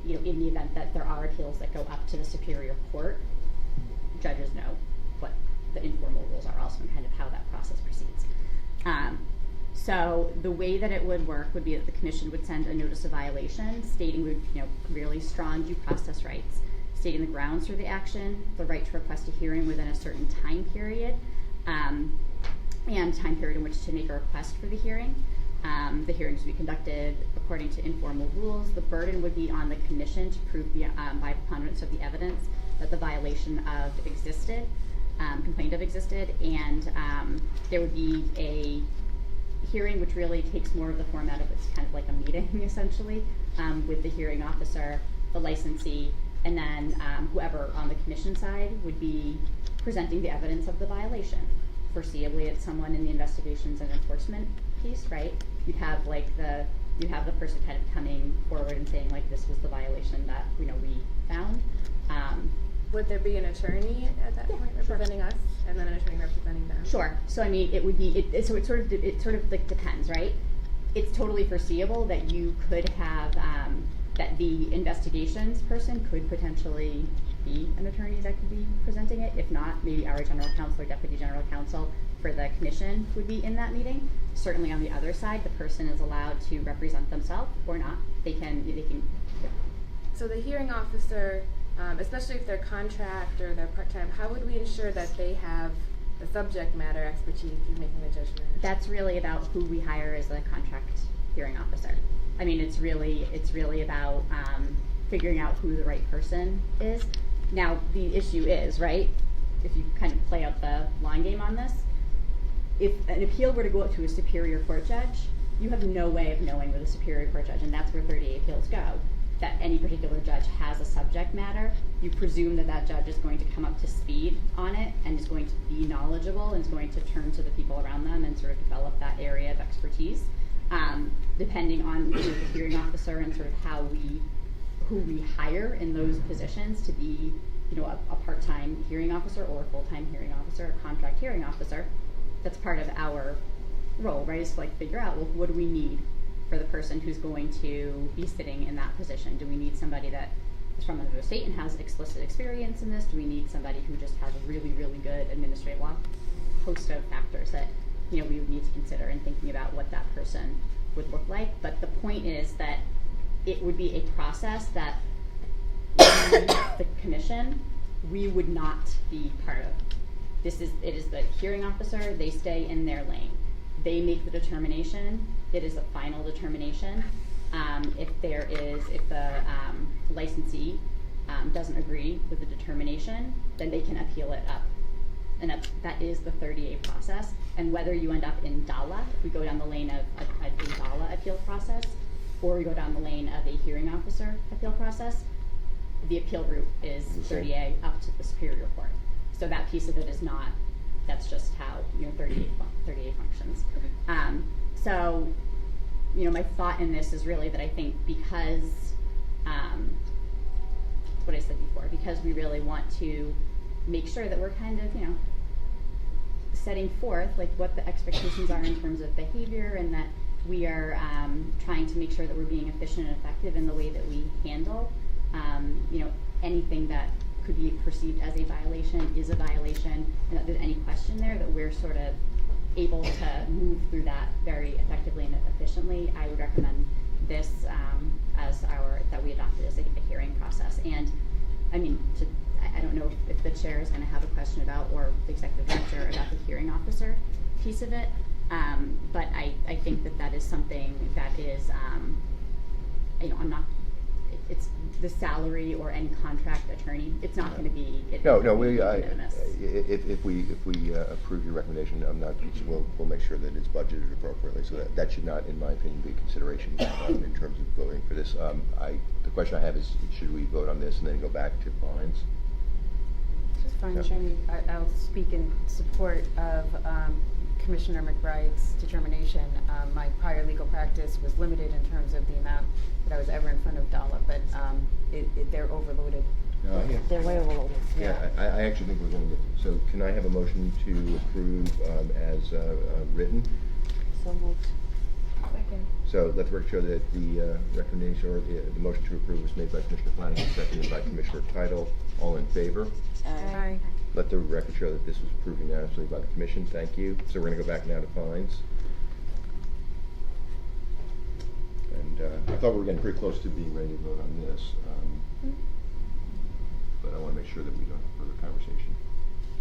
in the event that there are appeals that go up to the superior court, judges know what the informal rules are also, and kind of how that process proceeds. So the way that it would work would be that the commission would send a notice of violation stating really strong due process rights, stating the grounds for the action, the right to request a hearing within a certain time period, and time period in which to make a request for the hearing. The hearings would be conducted according to informal rules. The burden would be on the commission to prove by preponderance of the evidence that the violation complaint of existed, and there would be a hearing which really takes more of the format of it's kind of like a meeting essentially, with the hearing officer, the licensee, and then whoever on the commission side would be presenting the evidence of the violation. Foreseeably, it's someone in the investigations and enforcement piece, right? You'd have the person kind of coming forward and saying like, this was the violation that we found. Would there be an attorney at that point representing us, and then an attorney representing them? Sure. So I mean, it would be it sort of like depends, right? it's totally foreseeable that you could have, that the investigations person could potentially be an attorney that could be presenting it. If not, maybe our general counsel or deputy general counsel for the commission would be in that meeting. Certainly on the other side, the person is allowed to represent themselves or not. They can. So the hearing officer, especially if they're contract or they're part-time, how would we ensure that they have the subject matter expertise in making the judgment? That's really about who we hire as a contract hearing officer. I mean, it's really about figuring out who the right person is. Now, the issue is, right, if you kind of play out the line game on this, if an appeal were to go up to a superior court judge, you have no way of knowing with a superior court judge, and that's where 38 appeals go, that any particular judge has a subject matter. You presume that that judge is going to come up to speed on it and is going to be knowledgeable and is going to turn to the people around them and sort of develop that area of expertise, depending on the hearing officer and sort of who we hire in those positions to be, a part-time hearing officer or a full-time hearing officer, a contract hearing officer. That's part of our role, right? Is to figure out, well, what do we need for the person who's going to be sitting in that position? Do we need somebody that is from another state and has explicit experience in this? Do we need somebody who just has a really, really good administrative law? Host of factors that we would need to consider in thinking about what that person would look like. But the point is that it would be a process that the commission, we would not be part of. It is the hearing officer. They stay in their lane. They make the determination. It is a final determination. If the licensee doesn't agree with the determination, then they can appeal it up. And that is the 30A process. And whether you end up in DALA, if we go down the lane of a DALA appeal process, or we go down the lane of a hearing officer appeal process, the appeal route is 30A up to the superior court. So that piece of it is not, that's just how 38 functions. Okay. So, my thought in this is really that I think because, what I said before, because we really want to make sure that we're kind of, setting forth what the expectations are in terms of behavior, and that we are trying to make sure that we're being efficient and effective in the way that we handle, anything that could be perceived as a violation is a violation, and that there's any question there, that we're sort of able to move through that very effectively and efficiently. I would recommend this that we adopted as a hearing process. And I mean, I don't know if the chair is going to have a question about, or the executive director, about the hearing officer piece of it, but I think that is something that is, I'm not. It's the salary or any contract attorney. It's not going to be. No. If we approve your recommendation, we'll make sure that it's budgeted appropriately. So that should not, in my opinion, be a consideration in terms of voting for this. The question I have is, should we vote on this and then go back to fines? Just fine, Yeah. Chairman. I'll speak in support of Commissioner McBride's determination. My prior legal practice was limited in terms of the amount that I was ever in front of DALA, but they're overloaded. Yeah. They're way overloaded. Yeah, I actually think we're going to get. So, can I have a motion to approve as written? So moved. Second. So let the record show that the recommendation or the motion to approve was made by Commissioner Flanagan, seconded by Commissioner Title. All in favor? Aye. Let the record show that this was approved unanimously by the commission. Thank you. So we're going to go back now to fines. And I thought we were getting pretty close to being ready to vote on this, but I want to make sure that we don't have further conversation.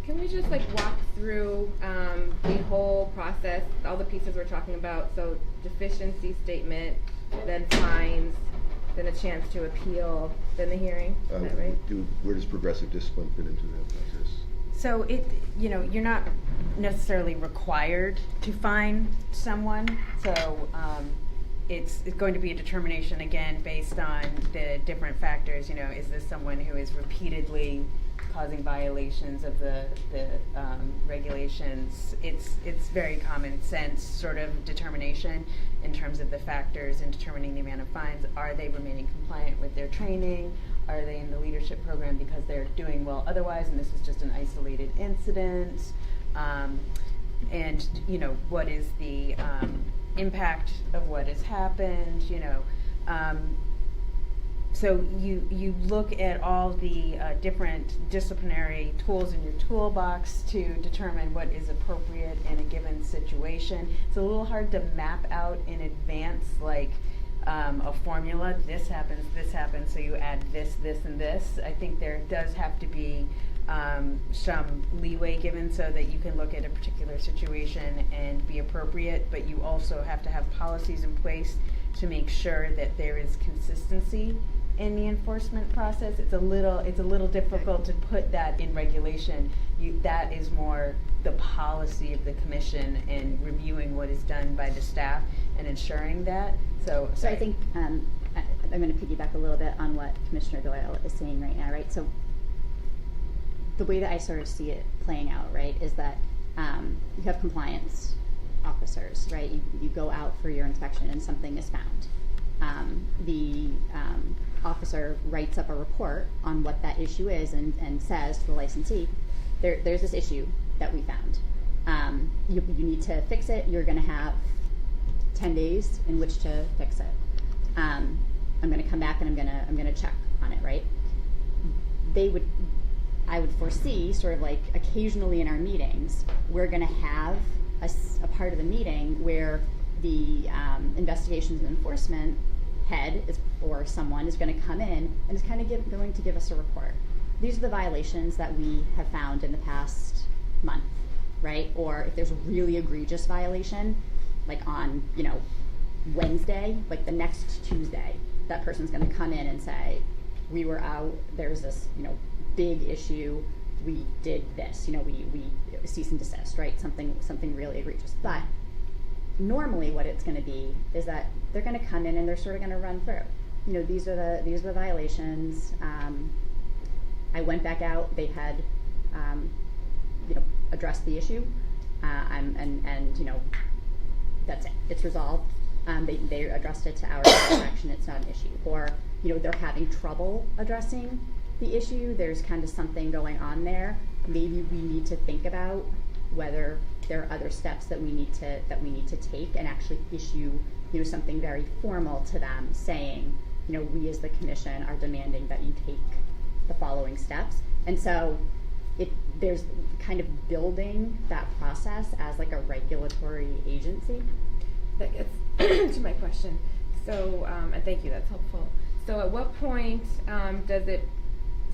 Can we just walk through the whole process, all the pieces we're talking about? So deficiency statement, then fines, then a chance to appeal, then the hearing. Is that right? Where does progressive discipline fit into that process? So you're not necessarily required to fine someone. So it's going to be a determination again based on the different factors. Is this someone who is repeatedly causing violations of the regulations? It's very common sense sort of determination in terms of the factors in determining the amount of fines. Are they remaining compliant with their training? Are they in the leadership program because they're doing well otherwise, and this is just an isolated incident? And what is the impact of what has happened, you know. So you look at all the different disciplinary tools in your toolbox to determine what is appropriate in a given situation. It's a little hard to map out in advance, like a formula. This happens, so you add this, and this. I think there does have to be some leeway given so that you can look at a particular situation and be appropriate, but you also have to have policies in place to make sure that there is consistency in the enforcement process. It's a little difficult to put that in regulation. That is more the policy of the commission and reviewing what is done by the staff and ensuring that. So I think I'm going to piggyback a little bit on what Commissioner Doyle is saying right now, right? So the way that I sort of see it playing out, right, is that you have compliance officers, right? You go out for your inspection and something is found. The officer writes up a report on what that issue is and says to the licensee, there's this issue that we found. You need to fix it. You're going to have 10 days in which to fix it. I'm going to come back and I'm going to check on it, right? I would foresee sort of like occasionally in our meetings, we're going to have a part of the meeting where the investigations and enforcement head or someone is going to come in and is kind of going to give us a report. These are the violations that we have found in the past month, right? Or if there's a really egregious violation, like on, Wednesday, like the next Tuesday, that person's going to come in and say, we were out, there's this, big issue, we did this, we cease and desist, right? Something really egregious. But normally what it's going to be is that they're going to come in and they're sort of going to run through. These are the violations. I went back out. They had, addressed the issue, and that's it. It's resolved. They addressed it to our satisfaction. It's not an issue. Or they're having trouble addressing the issue. There's kind of something going on there. Maybe we need to think about whether there are other steps that we need to take and actually issue something very formal to them saying, we as the commission are demanding that you take the following steps. And so there's kind of building that process as like a regulatory agency. That gets to my question. So, and thank you, that's helpful. So at what point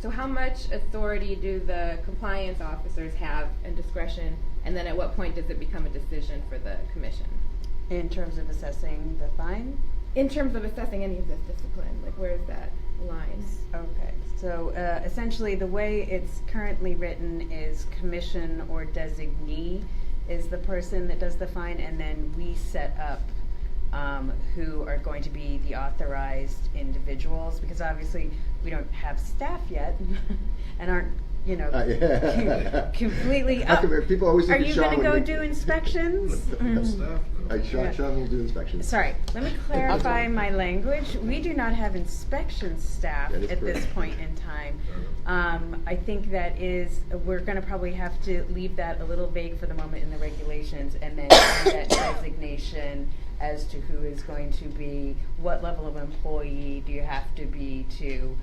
so how much authority do the compliance officers have and discretion, and then at what point does it become a decision for the commission? in terms of assessing the fine? In terms of assessing any of this discipline, like where is that line? Okay, so essentially the way it's currently written is commission or designee is the person that does the fine, and then we set up who are going to be the authorized individuals, because obviously we don't have staff yet and aren't, you know, completely up. People always Are think you Sean going to would go be- do inspections? Sean will do inspections. Sorry, let me clarify my language. We do not have inspection staff That is at this correct. point in time. I think that is, we're going to probably have to leave that a little vague for the moment in the regulations, and then add that designation as to who is going to be, what level of employee do you have to be to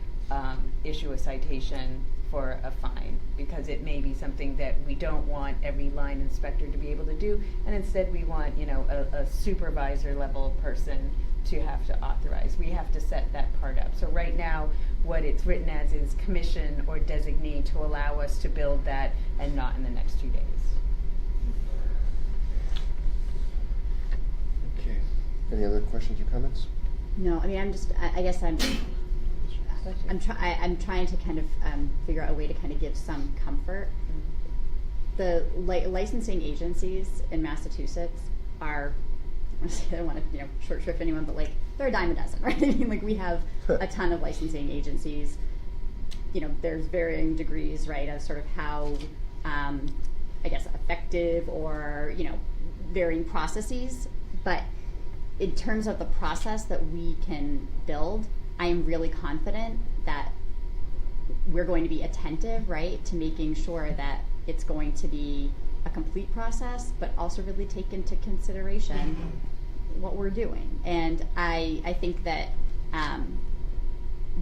issue a citation for a fine, because it may be something that we don't want every line inspector to be able to do, and instead we want, you know, a supervisor level person to have to authorize. We have to set that part up. So right now, what it's written as is commission or designee to allow us to build that, and not in the next 2 days. Okay. Any other questions or comments? No, I mean, I guess I'm trying to kind of figure out a way to kind of give some comfort. The licensing agencies in Massachusetts are, I don't want to short shrift anyone, but like they're a dime a dozen, right? I mean, like we have a ton of licensing agencies. There's varying degrees, right, of sort of how I guess effective or varying processes, but in terms of the process that we can build, I am really confident that we're going to be attentive, right, to making sure that it's going to be a complete process, but also really take into consideration what we're doing. And I think that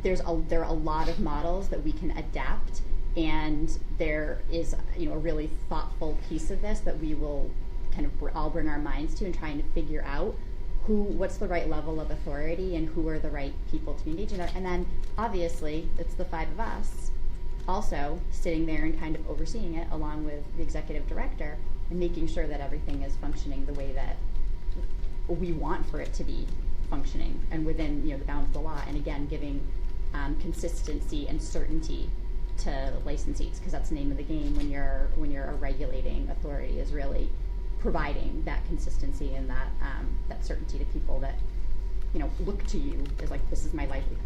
there are a lot of models that we can adapt, and there is a really thoughtful piece of this that we will kind of all bring our minds to, and trying to figure out what's the right level of authority and who are the right people to engage in it. And then obviously it's the five of us also sitting there and kind of overseeing it along with the executive director and making sure that everything is functioning the way that we want for it to be functioning and within the bounds of the law. And again, giving consistency and certainty to licensees, because that's the name of the game when you're a regulating authority, is really providing that consistency and that that certainty to people that look to you as like, this is my livelihood.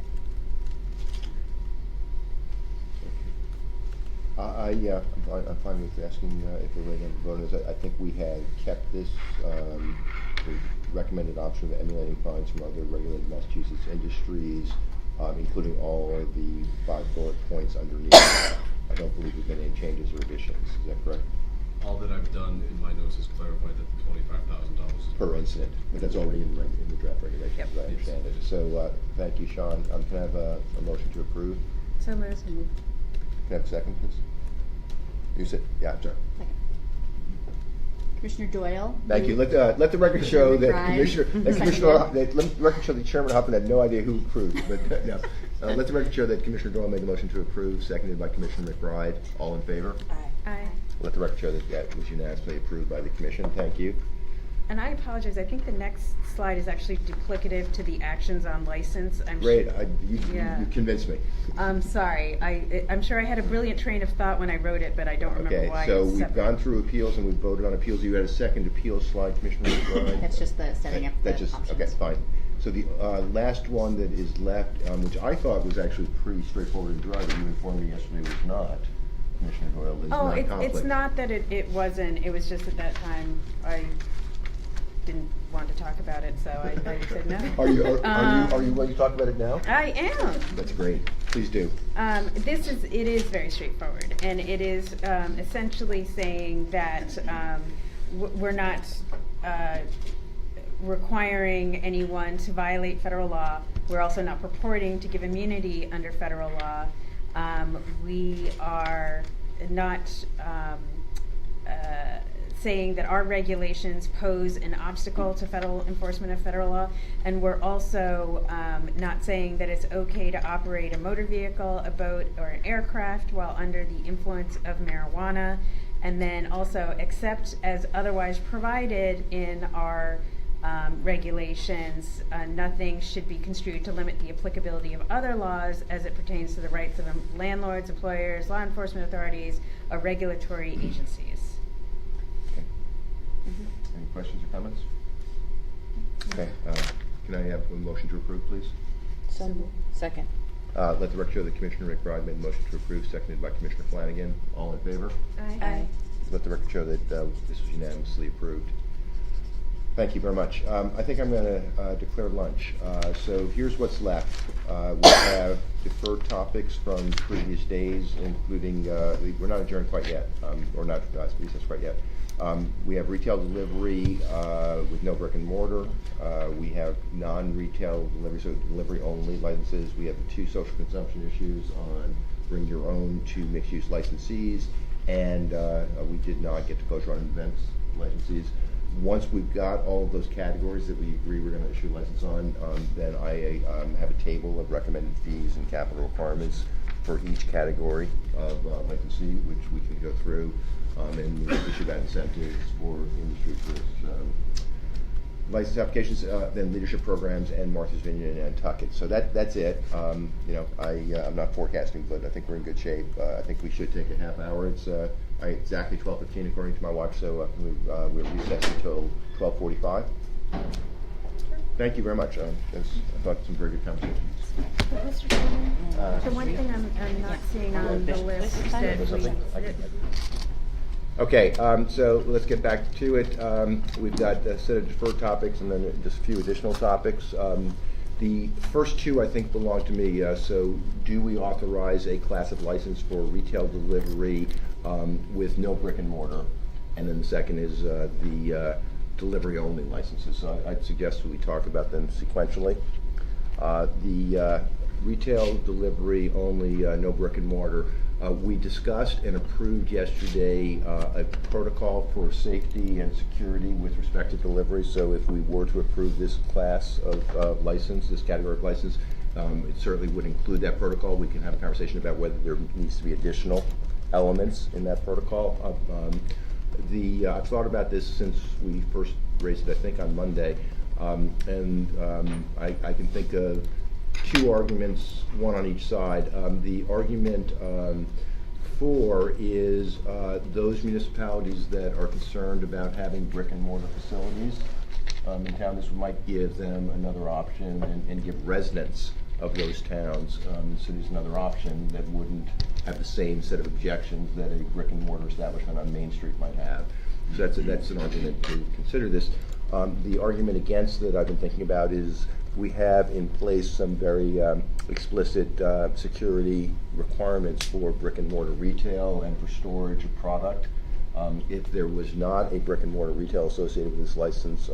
I'm fine with asking if we're ready to vote on this. I think we had kept this the recommended option of emulating fines from other regulated Massachusetts industries, including all of the 5 bullet points underneath. I don't believe there's been any changes or additions. Is that correct? All that I've done in my notes is clarify that the $25,000 is Per incident, but that's already in the draft regulations, Yep. as I understand it. So thank you, Sean. Can I have a motion to approve? So moved. Can I have a second, please? You said, yeah, sorry. Second. Commissioner Doyle. Thank you. Let the record show that McBride. let the record show that Chairman Huffman had no idea who approved. But no, let the record show that Commissioner Doyle made the motion to approve, seconded by Commissioner McBride. All in favor? Aye. Let the record show that that was unanimously approved by the Commission. Thank you. And I apologize, I think the next slide is actually duplicative to the actions on license. Great. You convinced me. I'm sorry. I'm sure I had a brilliant train of thought when I wrote it, but I don't remember why So it's we've separate. gone through appeals and we've voted on appeals. You had a second appeal slide, Commissioner McBride? That's just the setting up the options. Okay, fine. So the last one that is left, which I thought was actually pretty straightforward and dry, but you informed me yesterday was not, Commissioner Doyle, is Oh, non-conflict. it's not that it wasn't. It was just at that time I didn't want to talk about it, so I said no. Are you willing to talk about it now? I am. That's great. Please do. It is very straightforward, and it is essentially saying that we're not requiring anyone to violate federal law. We're also not purporting to give immunity under federal law. We are not saying that our regulations pose an obstacle to federal enforcement of federal law, and we're also not saying that it's okay to operate a motor vehicle, a boat, or an aircraft while under the influence of marijuana. And then also, except as otherwise provided in our regulations, nothing should be construed to limit the applicability of other laws as it pertains to the rights of landlords, employers, law enforcement authorities, or regulatory agencies. Okay. Any questions or comments? Okay. Can I have a motion to approve, please? So moved. Second. Let the record show that Commissioner McBride made the motion to approve, seconded by Commissioner Flanagan. All in favor? Aye. Let the record show that this was unanimously approved. Thank you very much. I think I'm going to declare lunch. So here's what's left. We have deferred topics from previous days, including, we're not adjourned quite yet, or not recessed quite yet. We have retail delivery with no brick and mortar. We have non-retail delivery, so delivery only licenses. We have the 2 social consumption issues on bring your own to mixed-use licensees, and we did not get to closure on events licensees. Once we've got all of those categories that we agree we're going to issue a license on, then I have a table of recommended fees and capital requirements for each category of licensee, which we can go through, and we issue that incentives for industry first license applications, then leadership programs, and Martha's Vineyard and Nantucket. So that's it. I'm not forecasting, but I think we're in good shape. I think we should take a half hour. It's exactly 12:15 according to my watch, so we're recessed until 12:45. Thank you very much. I thought some very good conversations. Mr. Chairman, the one thing I'm not seeing on the list that Okay, so let's get back to it. We've got a set of deferred topics and then just a few additional topics. The first 2, I think, belong to me. So do we authorize a class of license for retail delivery with no brick and mortar? And then the second is the delivery-only licenses. So I'd suggest we talk about them sequentially. The retail delivery only, no brick and mortar. We discussed and approved yesterday a protocol for safety and security with respect to delivery. So if we were to approve this class of license, this category of license, it certainly would include that protocol. We can have a conversation about whether there needs to be additional elements in that protocol. I've thought about this since we first raised it, I think, on Monday, and I can think of two arguments, one on each side. The argument for is those municipalities that are concerned about having brick and mortar facilities in town. This might give them another option and give residents of those towns cities another option that wouldn't have the same set of objections that a brick and mortar establishment on Main Street might have. So that's an argument to consider this. The argument against that I've been thinking about is we have in place some very explicit security requirements for brick and mortar retail and for storage of product. If there was not a brick and mortar retail associated with this license,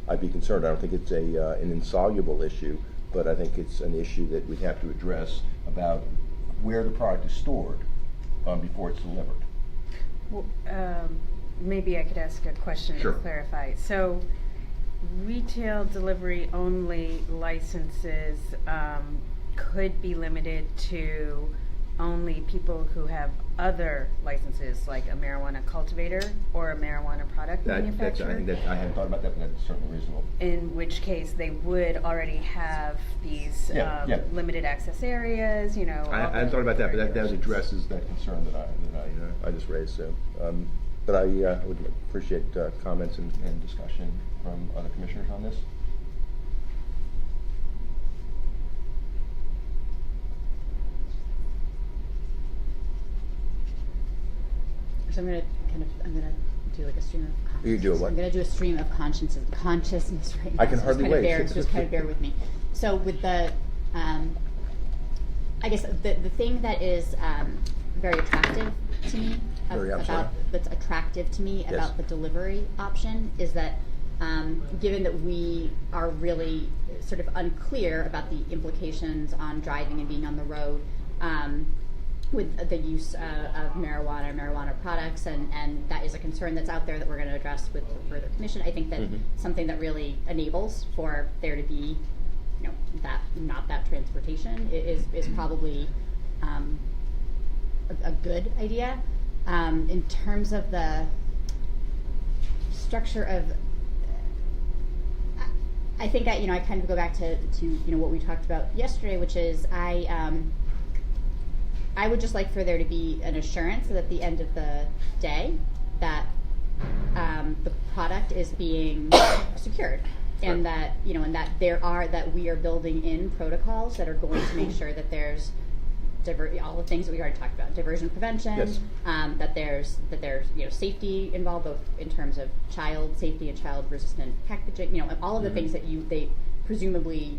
I'd be concerned. I don't think it's an insoluble issue, but I think it's an issue that we'd have to address about where the product is stored before it's delivered. Well, maybe I could ask a question Sure. to clarify. So, retail delivery only licenses could be limited to only people who have other licenses, like a marijuana cultivator or a marijuana product manufacturer. I hadn't thought about that, but that's certainly reasonable. In which case, they would already have these Yeah. limited access areas, you know. I hadn't thought about that, but that addresses that concern that I just raised. So, but I would appreciate comments and discussion from other commissioners on this. So I'm gonna do like a stream of consciousness. You do a what? I'm gonna do a stream of consciousness right now. I can so hardly wait. Just kind of bear with me. So with the, I guess the thing that is very attractive to me that's attractive to me Yes. about the delivery option is that given that we are really sort of unclear about the implications on driving and being on the road, with the use of marijuana products, and that is a concern that's out there that we're going to address with further commission. I think that something that really enables for there to be, you know, that transportation is probably a good idea. In terms of the structure of, I think I kind of go back to what we talked about yesterday, which is I would just like for there to be an assurance that at the end of the day that the product is being secured, and that that we are building in protocols that are going to make sure that there's all the things that we already talked about, diversion prevention, Yes. that there's safety involved, both in terms of child safety and child resistant packaging, all of the things that they presumably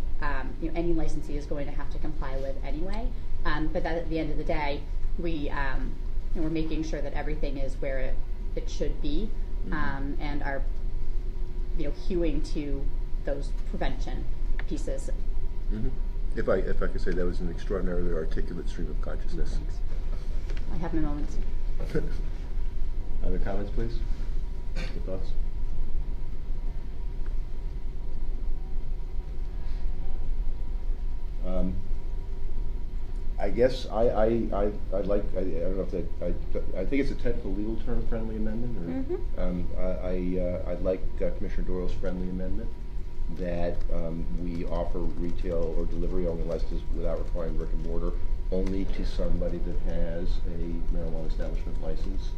any licensee is going to have to comply with anyway. But that at the end of the day, we're making sure that everything is where it should be, and are hewing to those prevention pieces. If I could say, that was an extraordinarily articulate stream of consciousness. Thanks. I have my moments. Other comments, please? Your thoughts? I guess I'd like, I don't know if that, I think it's a technical legal term, friendly amendment, or I'd like Commissioner Doyle's friendly amendment that we offer retail or delivery only licenses without requiring brick and mortar only to somebody that has a marijuana establishment license.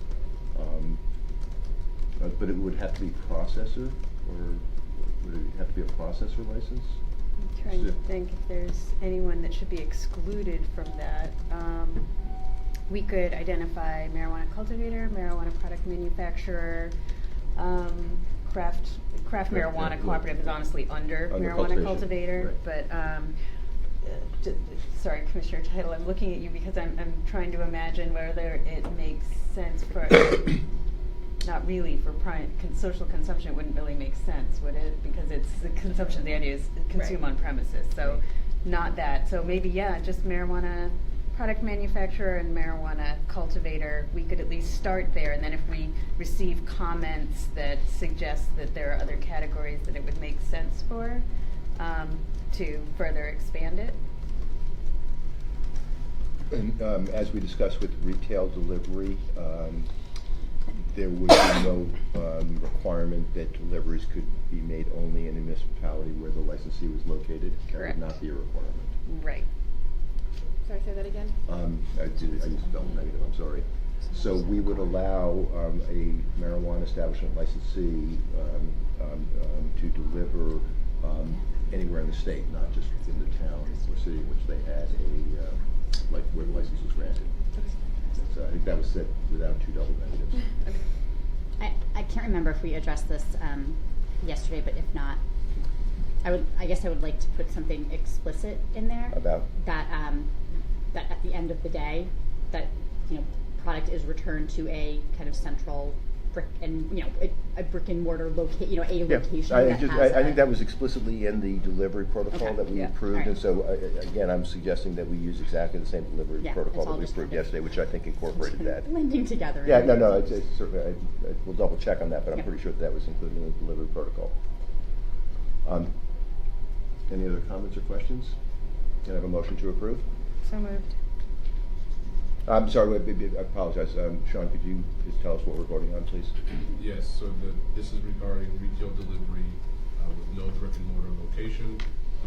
But it would have to be processor, or would it have to be a processor license? I'm trying to think if there's anyone that should be excluded from that. We could identify marijuana cultivator, marijuana product manufacturer, craft marijuana cooperative is honestly under marijuana cultivator, right. but sorry, Commissioner Title, I'm looking at you because I'm trying to imagine whether it makes sense for not really for social consumption, it wouldn't really make sense, would it? Because it's the consumption, the idea is consume Right. on premises, so not that. So maybe, yeah, just marijuana product manufacturer and marijuana cultivator, we could at least start there, and then if we receive comments that suggest that there are other categories that it would make sense for, to further expand it. And as we discussed with retail delivery, there would be no requirement that deliveries could be made only in a municipality where the licensee was located. Correct. That would not be a requirement. Right. Sorry, say that again? I used spell negative, I'm sorry. So we would allow a marijuana establishment licensee to deliver anywhere in the state, not just in the town or city in which they had like where the license was granted. So I think that was said without two double negatives. I can't remember if we addressed this yesterday, but if not, I guess I would like to put something explicit in there About? that that at the end of the day, that product is returned to a kind of central brick and a brick and mortar location, a location. I that think has that was explicitly in the delivery protocol Okay. that we Yeah. approved, Alright. and so again, I'm suggesting that we use exactly the same delivery Yeah, protocol it's all that we just approved kind of- yesterday, which I think incorporated that. blending together. Yeah, no, it's certainly, we'll double check on that, but I'm Yeah. pretty sure that was included in the delivery protocol. Any other comments or questions? Can I have a motion to approve? So moved. I'm sorry, I apologize. Sean, could you just tell us what we're voting on, please? Yes, so this is regarding retail delivery with no brick and mortar location.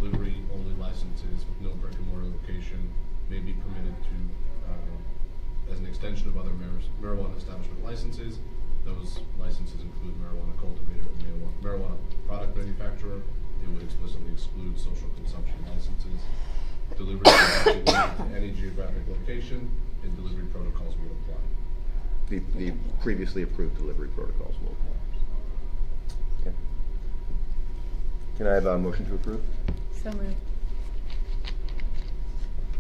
Delivery only licenses with no brick and mortar location may be permitted to, as an extension of other marijuana establishment licenses. Those licenses include marijuana cultivator and marijuana product manufacturer. It would explicitly exclude social consumption licenses. Delivery is limited to any geographic location, and delivery protocols will apply. The previously approved delivery protocols will apply. Okay. Can I have a motion to approve? So moved.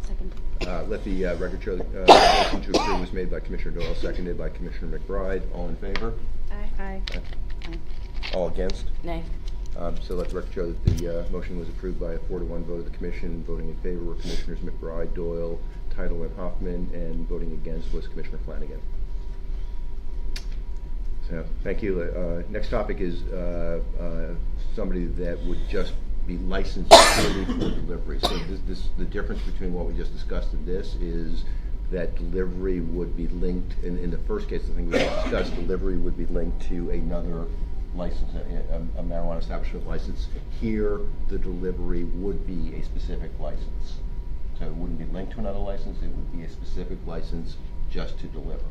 Second. Let the record show that motion to approve was made by Commissioner Doyle, seconded by Commissioner McBride. All in favor? Aye. Aye. All against? Nay. So let the record show that the motion was approved by a 4-to-1 vote of the commission. Voting in favor were Commissioners McBride, Doyle, Tidal, and Hoffman, and voting against was Commissioner Flanagan. So, thank you. Next topic is somebody that would just be licensed purely for delivery. So the difference between what we just discussed and this is that delivery would be linked, in the first case, I think we discussed, delivery would be linked to another license, a marijuana establishment license. Here, the delivery would be a specific license. So it wouldn't be linked to another license, it would be a specific license just to deliver.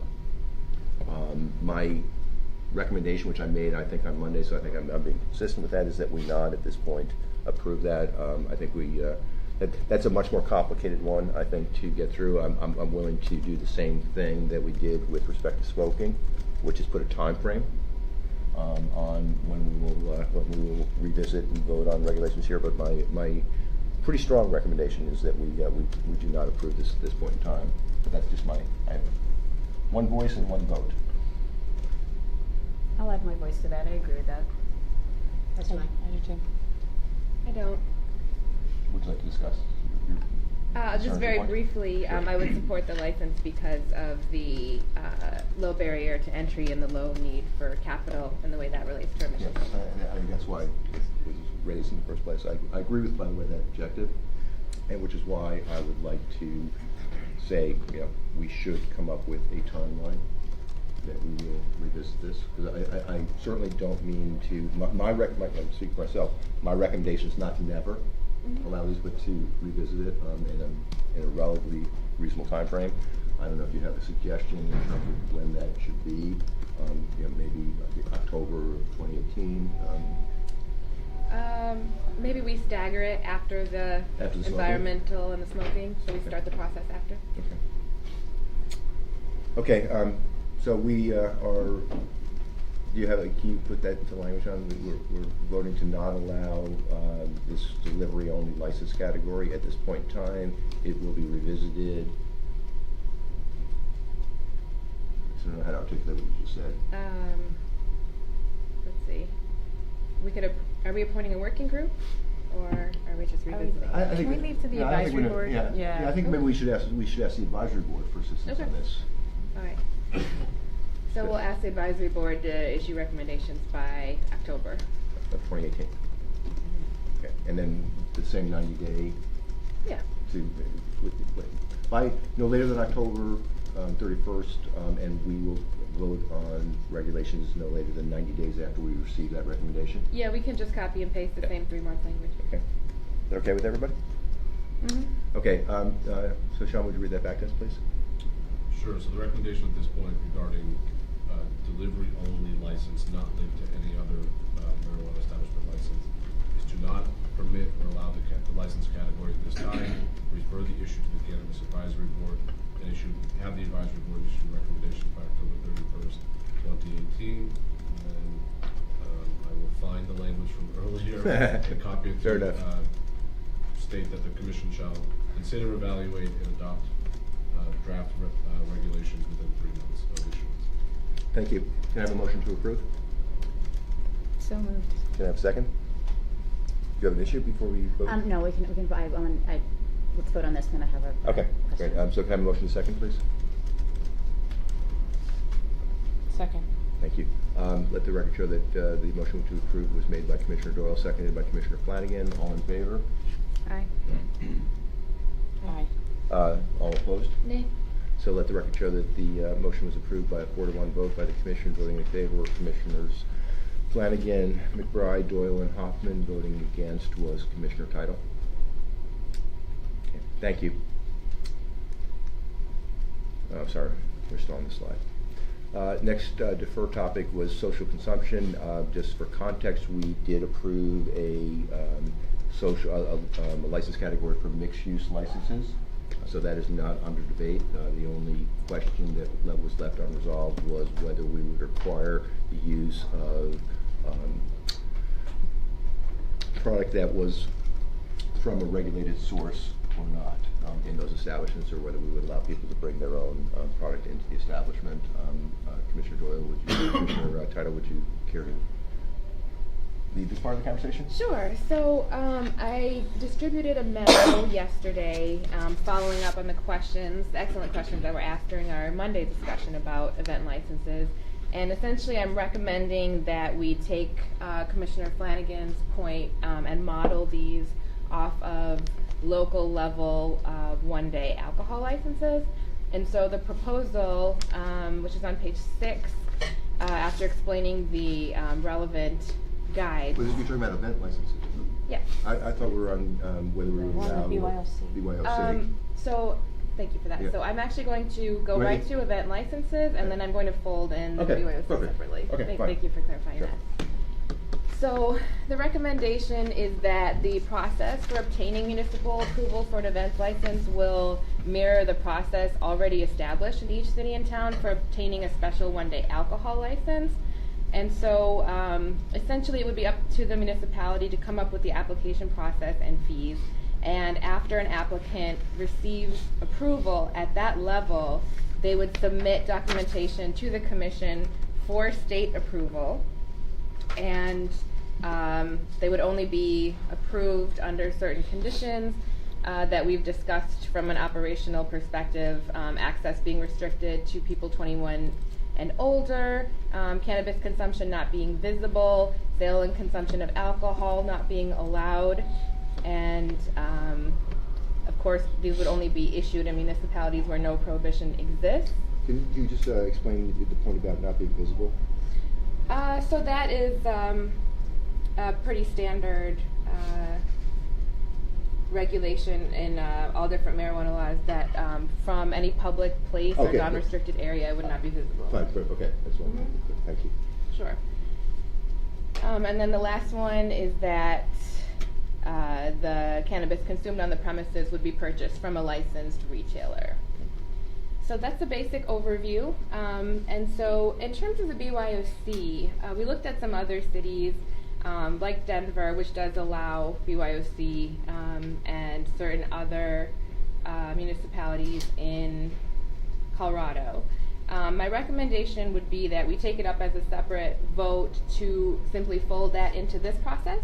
My recommendation, which I made, I think, on Monday, so I think I'm being consistent with that, is that we not, at this point, approve that. I think that's a much more complicated one, I think, to get through. I'm willing to do the same thing that we did with respect to smoking, which is put a time frame on when we will revisit and vote on regulations here. But my pretty strong recommendation is that we do not approve this at this point in time. But that's just I have one voice and one vote. I'll add my voice to that. I agree with that. That's fine. I do too. I don't. Would you like to discuss? Just concerns very or what? briefly, Sure. I would support the license because of the low barrier to entry and the low need for capital and the way that relates to our Yes, mission. I think that's why it was raised in the first place. I agree with, by the way, that objective, and which is why I would like to say, we should come up with a timeline that we will revisit this. Because I certainly don't mean to, I'm speaking for myself, my recommendation is not to never allow these, but to revisit it in a relatively reasonable time frame. I don't know if you have a suggestion in terms of when that should be, maybe October of 2018. Maybe we stagger it after the After the smoking? environmental and the smoking, so we Okay. start the process after. Okay, so we are, can you put that into language on? We're voting to not allow this delivery only license category at this point in time. It will be revisited. I don't know how to articulate what you just said. Let's see. Are we appointing a working group, or are we just revisiting? I think Can we that- leave to the yeah, I think advisory we're board? gonna- Yeah, I think maybe we should ask the advisory board for assistance Okay. on this. All right. So we'll ask the advisory board to issue recommendations by October. Of 2018. Okay, and then the same 90-day Yeah. to, by no later than October 31st, and we will vote on regulations no later than 90 days after we receive that recommendation. Yeah, we can just copy and paste the same 3-month language. Okay. Is that okay with everybody? Mm-hmm. Okay, so Sean, would you read that back to us, please? Sure, so the recommendation at this point regarding delivery-only license not linked to any other marijuana establishment license is to not permit or allow the license category at this time, refer the issue to the Cannabis Advisory Board, and have the advisory board issue recommendations by October 31st, 2018. And then I will find the language from earlier and copy it Fair to enough. state that the commission shall consider, evaluate, and adopt draft regulations within 3 months of issuance. Thank you. Can I have a motion to approve? So moved. Can I have a second? Do you have an issue before we vote? No, we can, let's vote on this, then I have a. Okay, great. question. So can I have a motion to second, please? Second. Thank you. Let the record show that the motion to approve was made by Commissioner Doyle, seconded by Commissioner Flanagan. All in favor? Aye. Aye. All opposed? Nay. So let the record show that the motion was approved by a 4-to-1 vote by the commission. Voting in favor were Commissioners Flanagan, McBride, Doyle, and Hoffman. Voting against was Commissioner Title. Okay, thank you. Oh, sorry, we're still on the slide. Next deferred topic was social consumption. Just for context, we did approve a license category for mixed-use licenses. So that is not under debate. The only question that was left unresolved was whether we would require the use of product that was from a regulated source or not in those establishments, or whether we would allow people to bring their own product into the establishment. Commissioner Doyle, Commissioner Title, would you care to lead this part of the conversation? Sure. So I distributed a memo yesterday following up on the excellent questions that were asked during our Monday discussion about event licenses. And essentially I'm recommending that we take Commissioner Flanagan's point and model these off of local level one-day alcohol licenses. And so the proposal, which is on page 6, after explaining the relevant guide. Was you're talking about event licenses? Yes. I thought we were on whether we were We're on the allowed BYOC. So, thank you for that. Yeah. So I'm actually going to go Ready? right to event licenses, and then I'm going to fold in the Okay, BYOC perfect. separately. Okay, fine. Thank you for clarifying Sure. that. So the recommendation is that the process for obtaining municipal approval for an event license will mirror the process already established in each city and town for obtaining a special one-day alcohol license. And so essentially it would be up to the municipality to come up with the application process and fees. And after an applicant receives approval at that level, they would submit documentation to the commission for state approval. And they would only be approved under certain conditions that we've discussed from an operational perspective, access being restricted to people 21 and older, cannabis consumption not being visible, sale and consumption of alcohol not being allowed, and of course these would only be issued in municipalities where no prohibition exists. Can you just explain the point about not being visible? So that is a pretty standard regulation in all different marijuana laws that from any public place or Okay. non-restricted area would not be visible. Fine, good, okay, that's one. Thank you. Sure. And then the last one is that the cannabis consumed on the premises would be purchased from a licensed retailer. So that's a basic overview. And so in terms of the BYOC, we looked at some other cities like Denver, which does allow BYOC, and certain other municipalities in Colorado. My recommendation would be that we take it up as a separate vote to simply fold that into this process,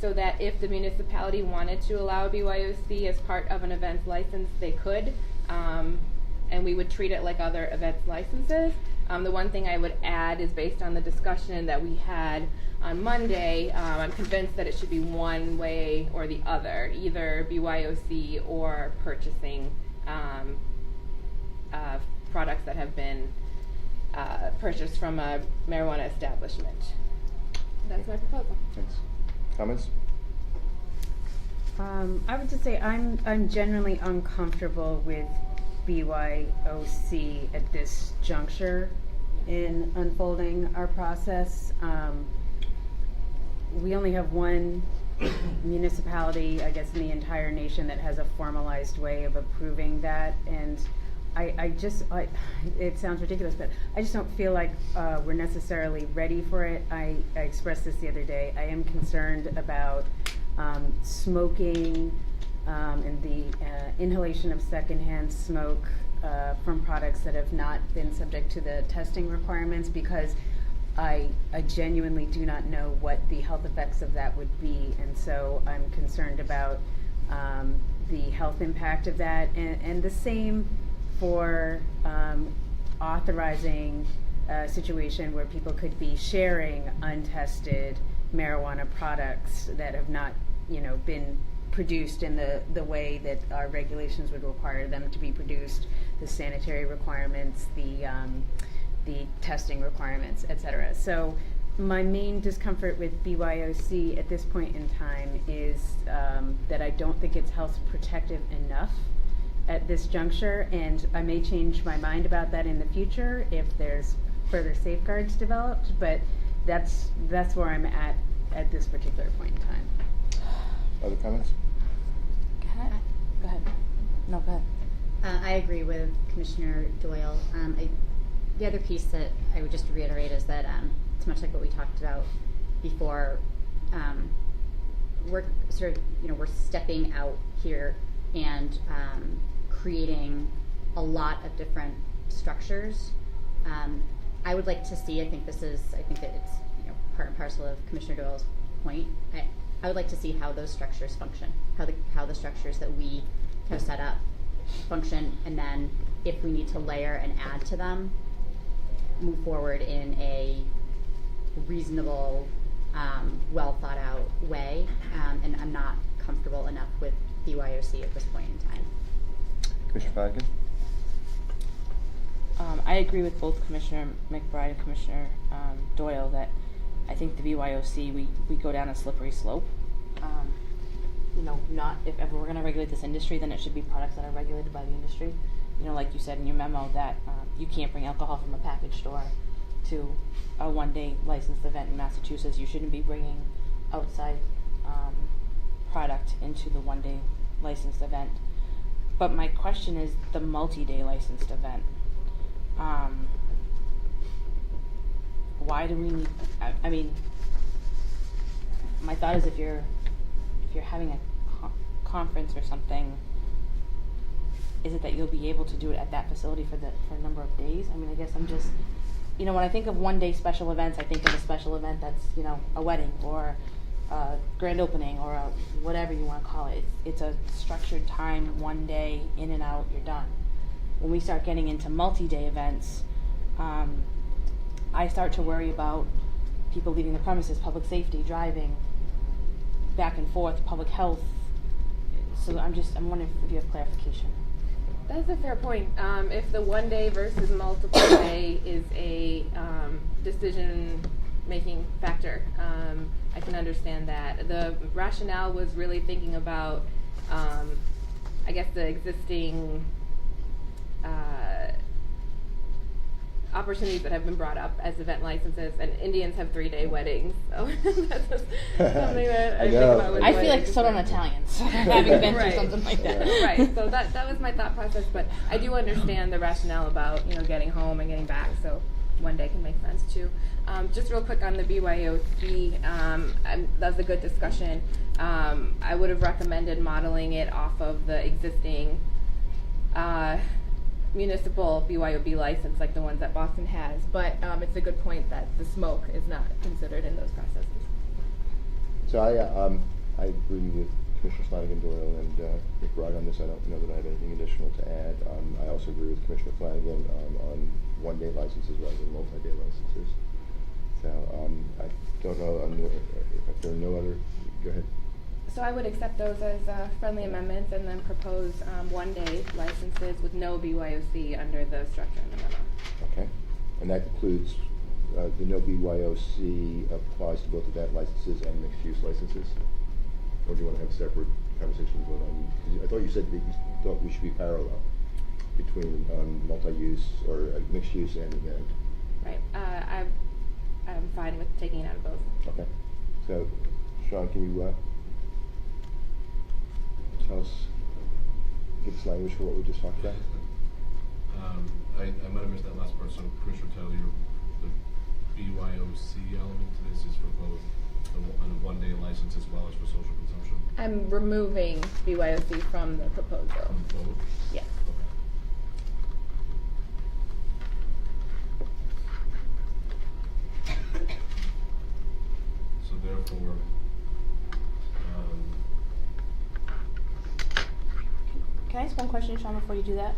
so that if the municipality wanted to allow a BYOC as part of an events license, they could, and we would treat it like other events licenses. The one thing I would add is, based on the discussion that we had on Monday, I'm convinced that it should be one way or the other, either BYOC or purchasing products that have been purchased from a marijuana establishment. That's my proposal. Thanks. Comments? I would just say I'm generally uncomfortable with BYOC at this juncture in unfolding our process. We only have one municipality, I guess, in the entire nation that has a formalized way of approving that, and it sounds ridiculous, but I just don't feel like we're necessarily ready for it. I expressed this the other day. I am concerned about smoking and the inhalation of secondhand smoke from products that have not been subject to the testing requirements, because I genuinely do not know what the health effects of that would be, and so I'm concerned about the health impact of that, and the same for authorizing a situation where people could be sharing untested marijuana products that have not, been produced in the way that our regulations would require them to be produced, the sanitary requirements, the testing requirements, etc. So my main discomfort with BYOC at this point in time is that I don't think it's health protective enough at this juncture, and I may change my mind about that in the future if there's further safeguards developed, but that's where I'm at this particular point in time. Other comments? Go ahead. No, go ahead. I agree with Commissioner Doyle. The other piece that I would just reiterate is that it's much like what we talked about before. We're sort of, we're stepping out here and creating a lot of different structures. I would like to see, I think that it's part and parcel of Commissioner Doyle's point. I would like to see how those structures function, how the structures that we have set up function, and then if we need to layer and add to them, move forward in a reasonable, well thought out way. And I'm not comfortable enough with BYOC at this point in time. Commissioner Flanagan? I agree with both Commissioner McBride and Commissioner Doyle that I think the BYOC, we go down a slippery slope. Not if ever we're going to regulate this industry, then it should be products that are regulated by the industry. Like you said in your memo, that you can't bring alcohol from a package store to a one-day licensed event in Massachusetts. You shouldn't be bringing outside product into the one-day licensed event. But my question is the multi-day licensed event. Why do we need? I mean, my thought is if you're having a conference or something, is it that you'll be able to do it at that facility for a number of days? I mean, I guess I'm just, when I think of one-day special events, I think of a special event that's a wedding or a grand opening or a whatever you want to call it. It's a structured time, one day, in and out, you're done. When we start getting into multi-day events, I start to worry about people leaving the premises, public safety, driving, back and forth, public health. So I'm wondering if you have clarification. That's a fair point. If the one day versus multiple day is a decision-making factor, I can understand that. The rationale was really thinking about, I guess, the existing opportunities that have been brought up as event licenses, and Indians have 3-day weddings, so that's just something that I think about with I feel like weddings. so don't Italians, having been Right. through something like that. Right, so that was my thought process, but I do understand the rationale about, getting home and getting back, so one day can make sense too. Just real quick on the BYOC, that was a good discussion. I would have recommended modeling it off of the existing municipal BYOB license like the ones that Boston has, but it's a good point that the smoke is not considered in those processes. So I agree with Commissioner Flanagan Doyle and Rick Rod on this. I don't know that I have anything additional to add. I also agree with Commissioner Flanagan on one-day licenses rather than multi-day licenses. So I don't know if there are no other. Go ahead. So I would accept those as friendly amendments and then propose one-day licenses with no BYOC under the structure in the memo. Okay. And that includes the no BYOC applies to both event licenses and mixed-use licenses? Or do you want to have separate conversations going on? 'Cause I thought you said that you thought we should be parallel between multi-use or mixed-use and event. Right. I'm fine with taking it out of both. Okay. So, Sean, can you tell us, give us language for what we just talked about? I might have missed that last part, so Commissioner Taylor, the BYOC element to this is for both on a one-day license as well as for social consumption? I'm removing BYOC from the proposal. From both? Yes. Okay. So therefore, Can I ask one question, Sean, before you do that?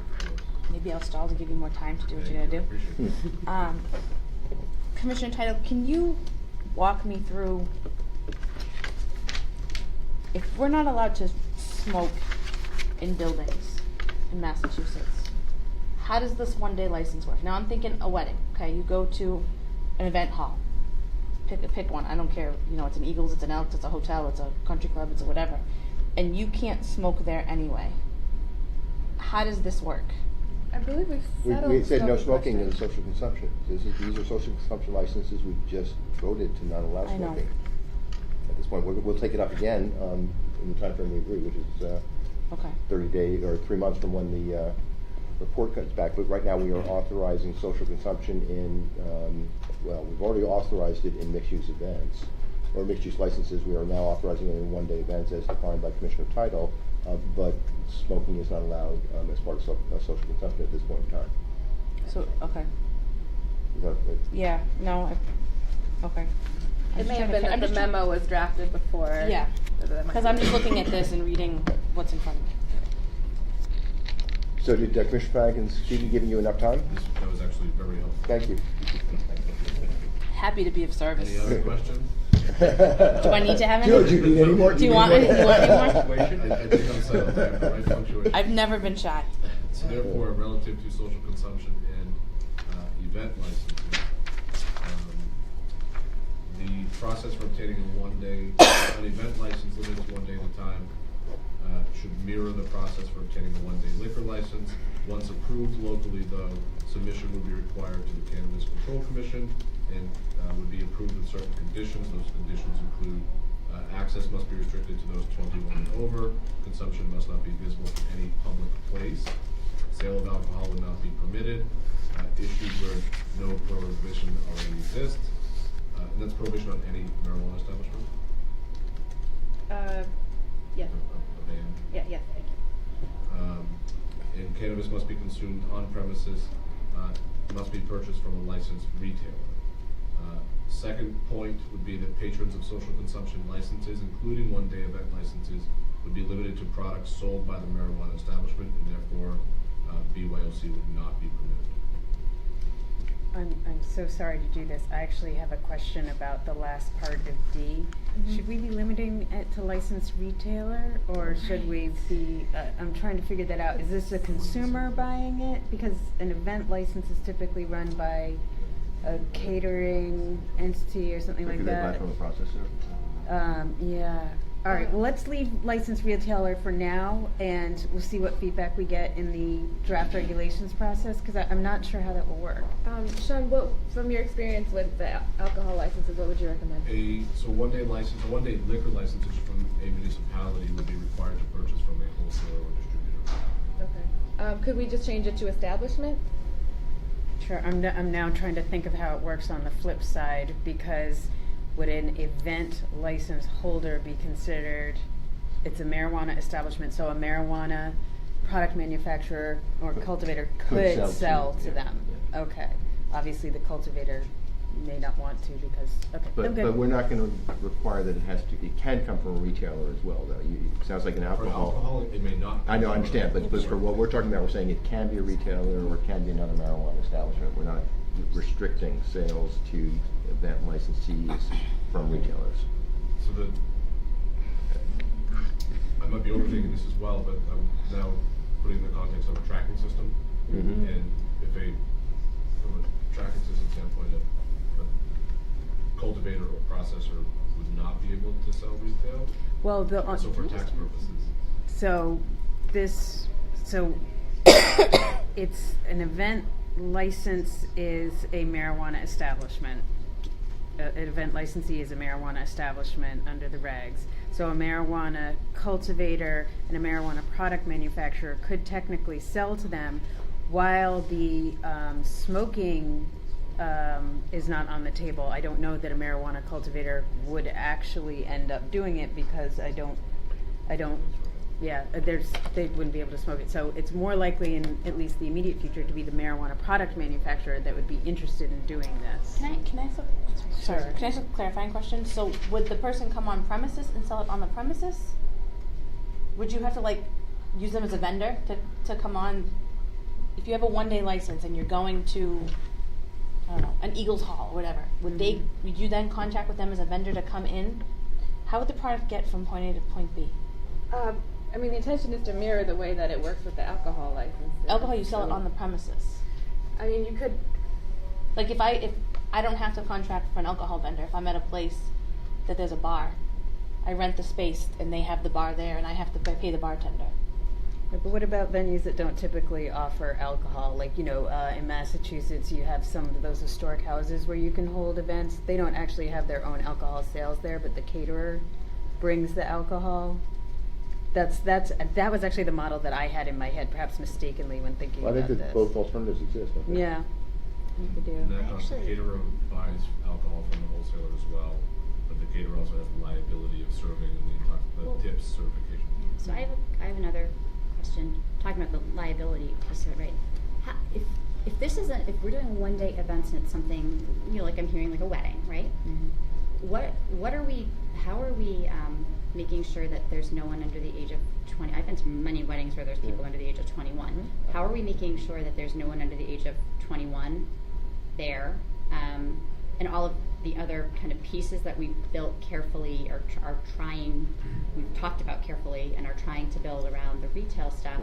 Maybe I'll stall to give you more time to do what you gotta do. Appreciate it. Commissioner Title, can you walk me through, if we're not allowed to smoke in buildings in Massachusetts, how does this one-day license work? Now I'm thinking a wedding, okay? You go to an event hall. Pick one, I don't care, you know, it's an Eagles, it's an Elks, it's a hotel, it's a country club, it's a whatever. And you can't smoke there anyway. How does this work? I believe we've settled. We said no those smoking in questions. social consumption. These are social consumption licenses. We just voted to not allow I know. smoking. At this point, we'll take it up again in the time frame we agree, which is Okay. 30 days or 3 months from when the report comes back. But right now, we are authorizing social consumption in, well, we've already authorized it in mixed-use events or mixed-use licenses. We are now authorizing it in one-day events as defined by Commissioner Title, but smoking is not allowed as part of social consumption at this point in time. So, okay. Is that- Yeah, no, okay. It may have been that the memo was drafted before. Yeah, that might because be- I'm just looking at this and reading what's in front of me. So did Commissioner Flanagan speak, giving you enough time? That was actually very helpful. Thank you. Happy to be of service. Any other questions? Do I need to have any? George, do you need any more? Do you want any? You want any more? I think I'm settled. I have the right punctuation. I've never been shy. So therefore, relative to social consumption and event licenses, the process for obtaining an event license limited to 1 day at a time should mirror the process for obtaining a one-day liquor license. Once approved locally, though, submission would be required to the Cannabis Control Commission and would be approved with certain conditions. Those conditions include access must be restricted to those 21 and over, consumption must not be visible from any public place, sale of alcohol would not be permitted, issues where no prohibition already exists, and that's prohibition on any marijuana establishment? Yes. A ban? Yeah, yes, thank you. And cannabis must be consumed on premises, must be purchased from a licensed retailer. Second point would be that patrons of social consumption licenses, including one-day event licenses, would be limited to products sold by the marijuana establishment, and therefore BYOC would not be permitted. I'm so sorry to do this. I actually have a question about the last part of D. Should we be limiting it to licensed retailer, or should we be, I'm trying to figure that out. Is this a consumer buying it? Because an event license is typically run by a catering entity or something like Maybe they buy that. from the processor? Yeah. All right, well, let's leave licensed retailer for now, and we'll see what feedback we get in the draft regulations process, because I'm not sure how that will work. Sean, from your experience with the alcohol licenses, what would you recommend? A one-day liquor license from a municipality would be required to purchase from a wholesaler or distributor. Okay. Could we just change it to establishment? Sure, I'm now trying to think of how it works on the flip side, because would an event license holder be considered, it's a marijuana establishment, so a marijuana product manufacturer or cultivator Could could sell sell to, to yeah, them. yeah. Okay, obviously the cultivator may not want to because, okay, I'm good. But we're not gonna require that it can come from a retailer as well, though. It sounds like an For alcohol. alcohol, it may not. I know, I understand, but for what we're talking about, we're saying it can be a retailer or it can be another marijuana establishment. We're not restricting sales to event licensees from retailers. So the, I might be overthinking this as well, but I'm now putting in the context of a tracking system. Mhm. And if from a tracking system standpoint, a cultivator or processor would not be able to sell retail, Well, so for tax purposes. So it's an event license is a marijuana establishment. An event licensee is a marijuana establishment under the regs. So a marijuana cultivator and a marijuana product manufacturer could technically sell to them while the smoking is not on the table. I don't know that a marijuana cultivator would actually end up doing it because I don't, yeah, they wouldn't be able to smoke it. So it's more likely in at least the immediate future to be the marijuana product manufacturer that would be interested in doing this. Can I ask a clarifying question? So would the person come on premises and sell it on the premises? Would you have to like use them as a vendor to come on? If you have a 1-day license and you're going to, I don't know, an Eagles Hall or whatever, would you then contact with them as a vendor to come in? How would the product get from point A to point B? I mean, the intention is to mirror the way that it works with the alcohol license. Alcohol, you sell it on the premises. I mean, you could. Like if I don't have to contract for an alcohol vendor, if I'm at a place that there's a bar, I rent the space and they have the bar there and I have to pay the bartender. But what about venues that don't typically offer alcohol? Like, in Massachusetts, you have some of those historic houses where you can hold events. They don't actually have their own alcohol sales there, but the caterer brings the alcohol. That was actually the model that I had in my head, perhaps mistakenly when thinking Well, I about think this. that both alternatives exist, don't they? Yeah, you could do. And that the caterer buys alcohol from the wholesaler as well, but the caterer also has the liability of serving and the tips certification. So I have another question, talking about the liability piece of it, right? If this isn't, if we're doing 1-day events and it's something, like I'm hearing like a wedding, right? How are we making sure that there's no one under the age of 20? I've been to many weddings where there's people under the age of 21. How are we making sure that there's no one under the age of 21 there? And all of the other kind of pieces that we've built carefully or are trying, we've talked about carefully and are trying to build around the retail stuff.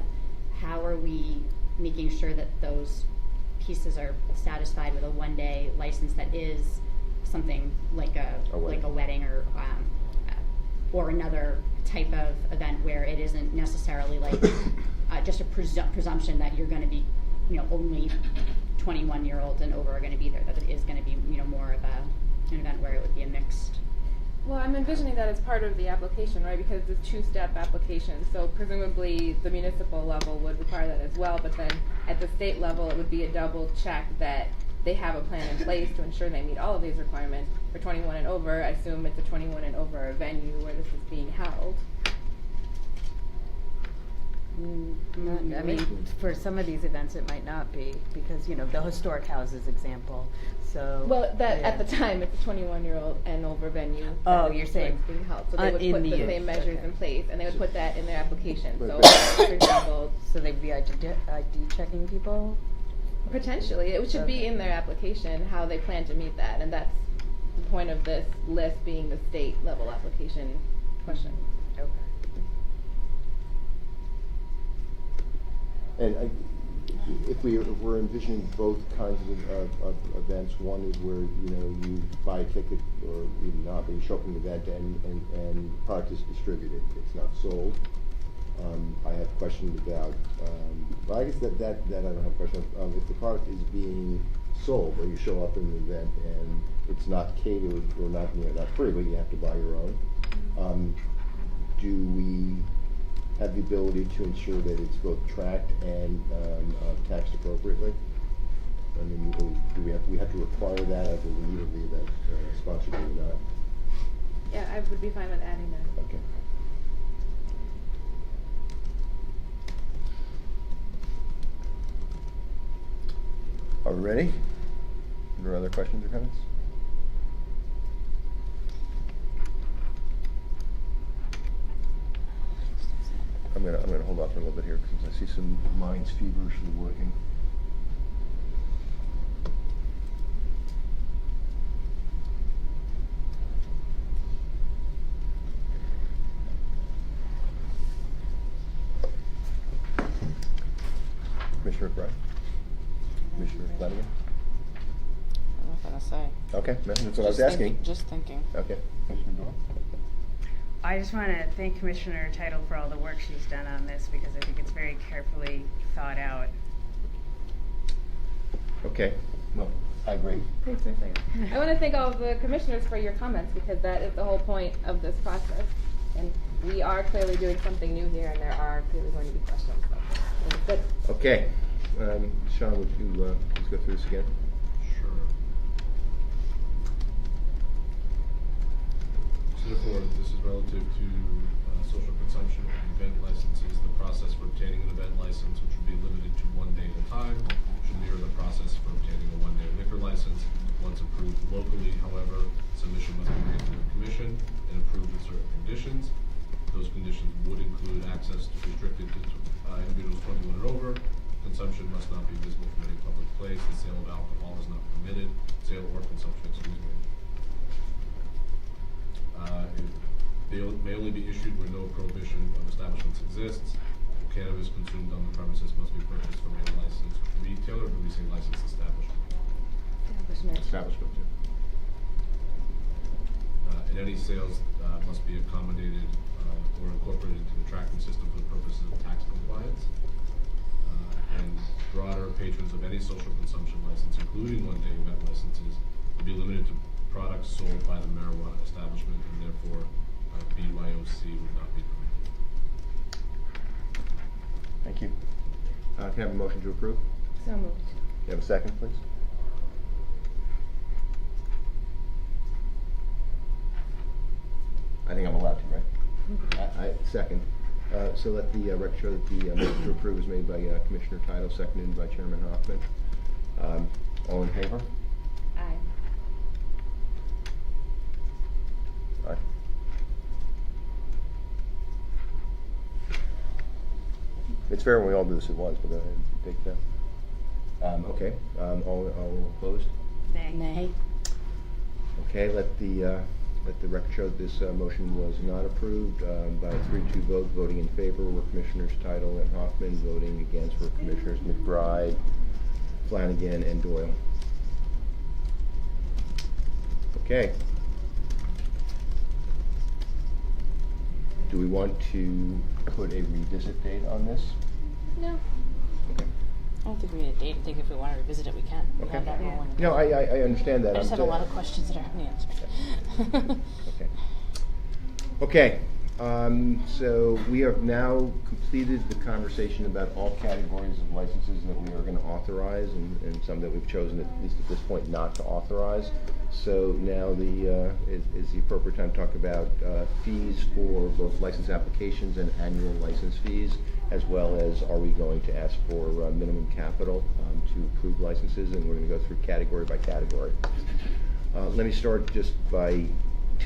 How are we making sure that those pieces are satisfied with a 1-day license that is something like a wedding or another type of event where it isn't necessarily like just a presumption that you're going to be, only 21-year-olds and over are going to be there. That it is going to be, more of an event where it would be a mixed. Well, I'm envisioning that as part of the application, right? Because it's a 2-step application, so presumably the municipal level would require that as well. But then at the state level, it would be a double check that they have a plan in place to ensure they meet all of these requirements. For 21 and over, I assume it's a 21 and over venue where this is being held. I mean, for some of these events, it might not be because the historic houses example. So Well, that yeah. at the time, it's a 21-year-old and over venue. Oh, that you're is saying being held. So they would in put the the- same measures okay. in place, and they would put that in their application. So, But- for example, So they'd be ID checking people. potentially, it should be in their application how they plan to meet that, and that's the point of this list being the state level application question. Okay. And if we're envisioning both kinds of events, one is where you buy a ticket or even not, but you show up at an event and product is distributed, it's not sold. I have questions about. Well, I guess that I don't have a question of if the product is being sold, or you show up at an event and it's not catered or not free, but you have to buy your own. Do we have the ability to ensure that it's both tracked and taxed appropriately? I mean, do we have to require that as a lead of the event sponsored or not? Yeah, I would be fine with adding that. Okay. we ready? Are there other questions or comments? I'm gonna hold off for a little bit here because I see some minds feverishly working. Commissioner McBride? Commissioner Flanagan? I don't know what I say. Okay, no, that's what I was Just asking. thinking- Just thinking. Okay. Commissioner Doyle? I just want to thank Commissioner Title for all the work she's done on this because I think it's very carefully thought out. Okay, well, I agree. Thanks for saying that. I want to thank all of the commissioners for your comments because that is the whole point of this process. And we are clearly doing something new here and there are clearly going to be questions. So it's good. Okay, Sean, would you please go through this again? Sure. So therefore, this is relative to social consumption and event licenses. The process for obtaining an event license, which would be limited to 1 day at a time, should mirror the process for obtaining a 1-day liquor license. Once approved locally, however, submission must be made to the commission and approved with certain conditions. Those conditions would include access to restricted to individuals 21 and over. Consumption must not be visible from any public place. The sale of alcohol is not permitted. Sale or consumption, excuse me. They may only be issued where no prohibition of establishments exists. Cannabis consumed on the premises must be purchased from a licensed retailer or releasing licensed establishment. Establishment, And any sales must be accommodated or incorporated into the tracking system for the purposes of tax compliance. And broader patrons of any social consumption license, including 1-day event licenses, will be limited to products sold by the marijuana establishment, and therefore BYOC would not be permitted. Thank you. Can I have a motion to approve? So moved. Can you have a second, please? I think I'm allowed to, right? I second. So let the record show that the motion to approve is made by Commissioner Title, seconded by Chairman Hoffman. All in favor? Aye. Aye. It's fair when we all do this at once, but go ahead and take it down. Okay, all opposed? Nay. Okay, let the record show that this motion was not approved by a 3-2 vote. Voting in favor were Commissioners Title and Hoffman. Voting against were Commissioners McBride, Flanagan, and Doyle. Okay. Do we want to put a revisit date on this? No. Okay. I don't think we need a date. I think if we want to revisit it, we can. We Okay. have that role in- No, I understand that. I just I'm have a sa- lot of questions that are unanswered. Okay. So we have now completed the conversation about all categories of licenses that we are going to authorize and some that we've chosen, at least at this point, not to authorize. So now is the appropriate time to talk about fees for both license applications and annual license fees, as well as are we going to ask for minimum capital to approve licenses, and we're going to go through category by category. Let me start just by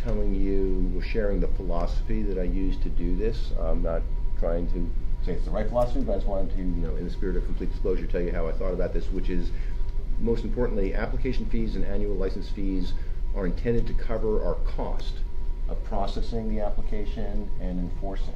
telling you, we're sharing the philosophy that I use to do this. I'm not trying to say it's the right philosophy, but I just wanted to, in the spirit of complete disclosure, tell you how I thought about this, which is, most importantly, application fees and annual license fees are intended to cover our cost of processing the application and enforcing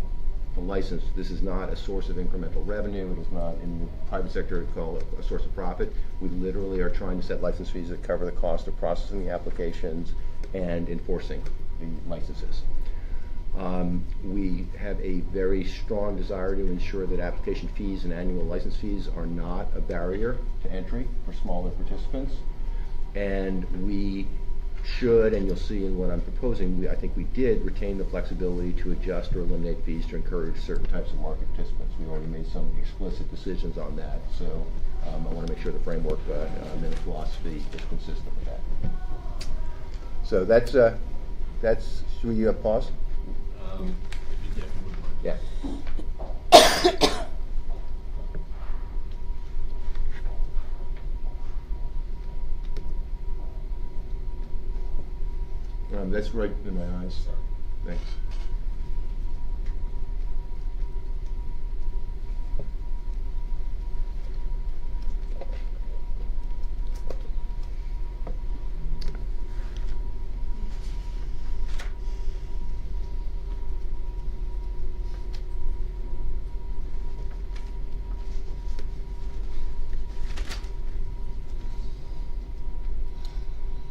the license. This is not a source of incremental revenue. It is not, in the private sector, called a source of profit. We literally are trying to set license fees that cover the cost of processing the applications and enforcing the licenses. We have a very strong desire to ensure that application fees and annual license fees are not a barrier to entry for smaller participants. And we should, and you'll see in what I'm proposing, I think we did retain the flexibility to adjust or eliminate fees to encourage certain types of market participants. We already made some explicit decisions on that. So I want to make sure the framework and the philosophy is consistent with that. So that's should we pause? If you wouldn't mind. Yeah. That's right in my eyes. Thanks.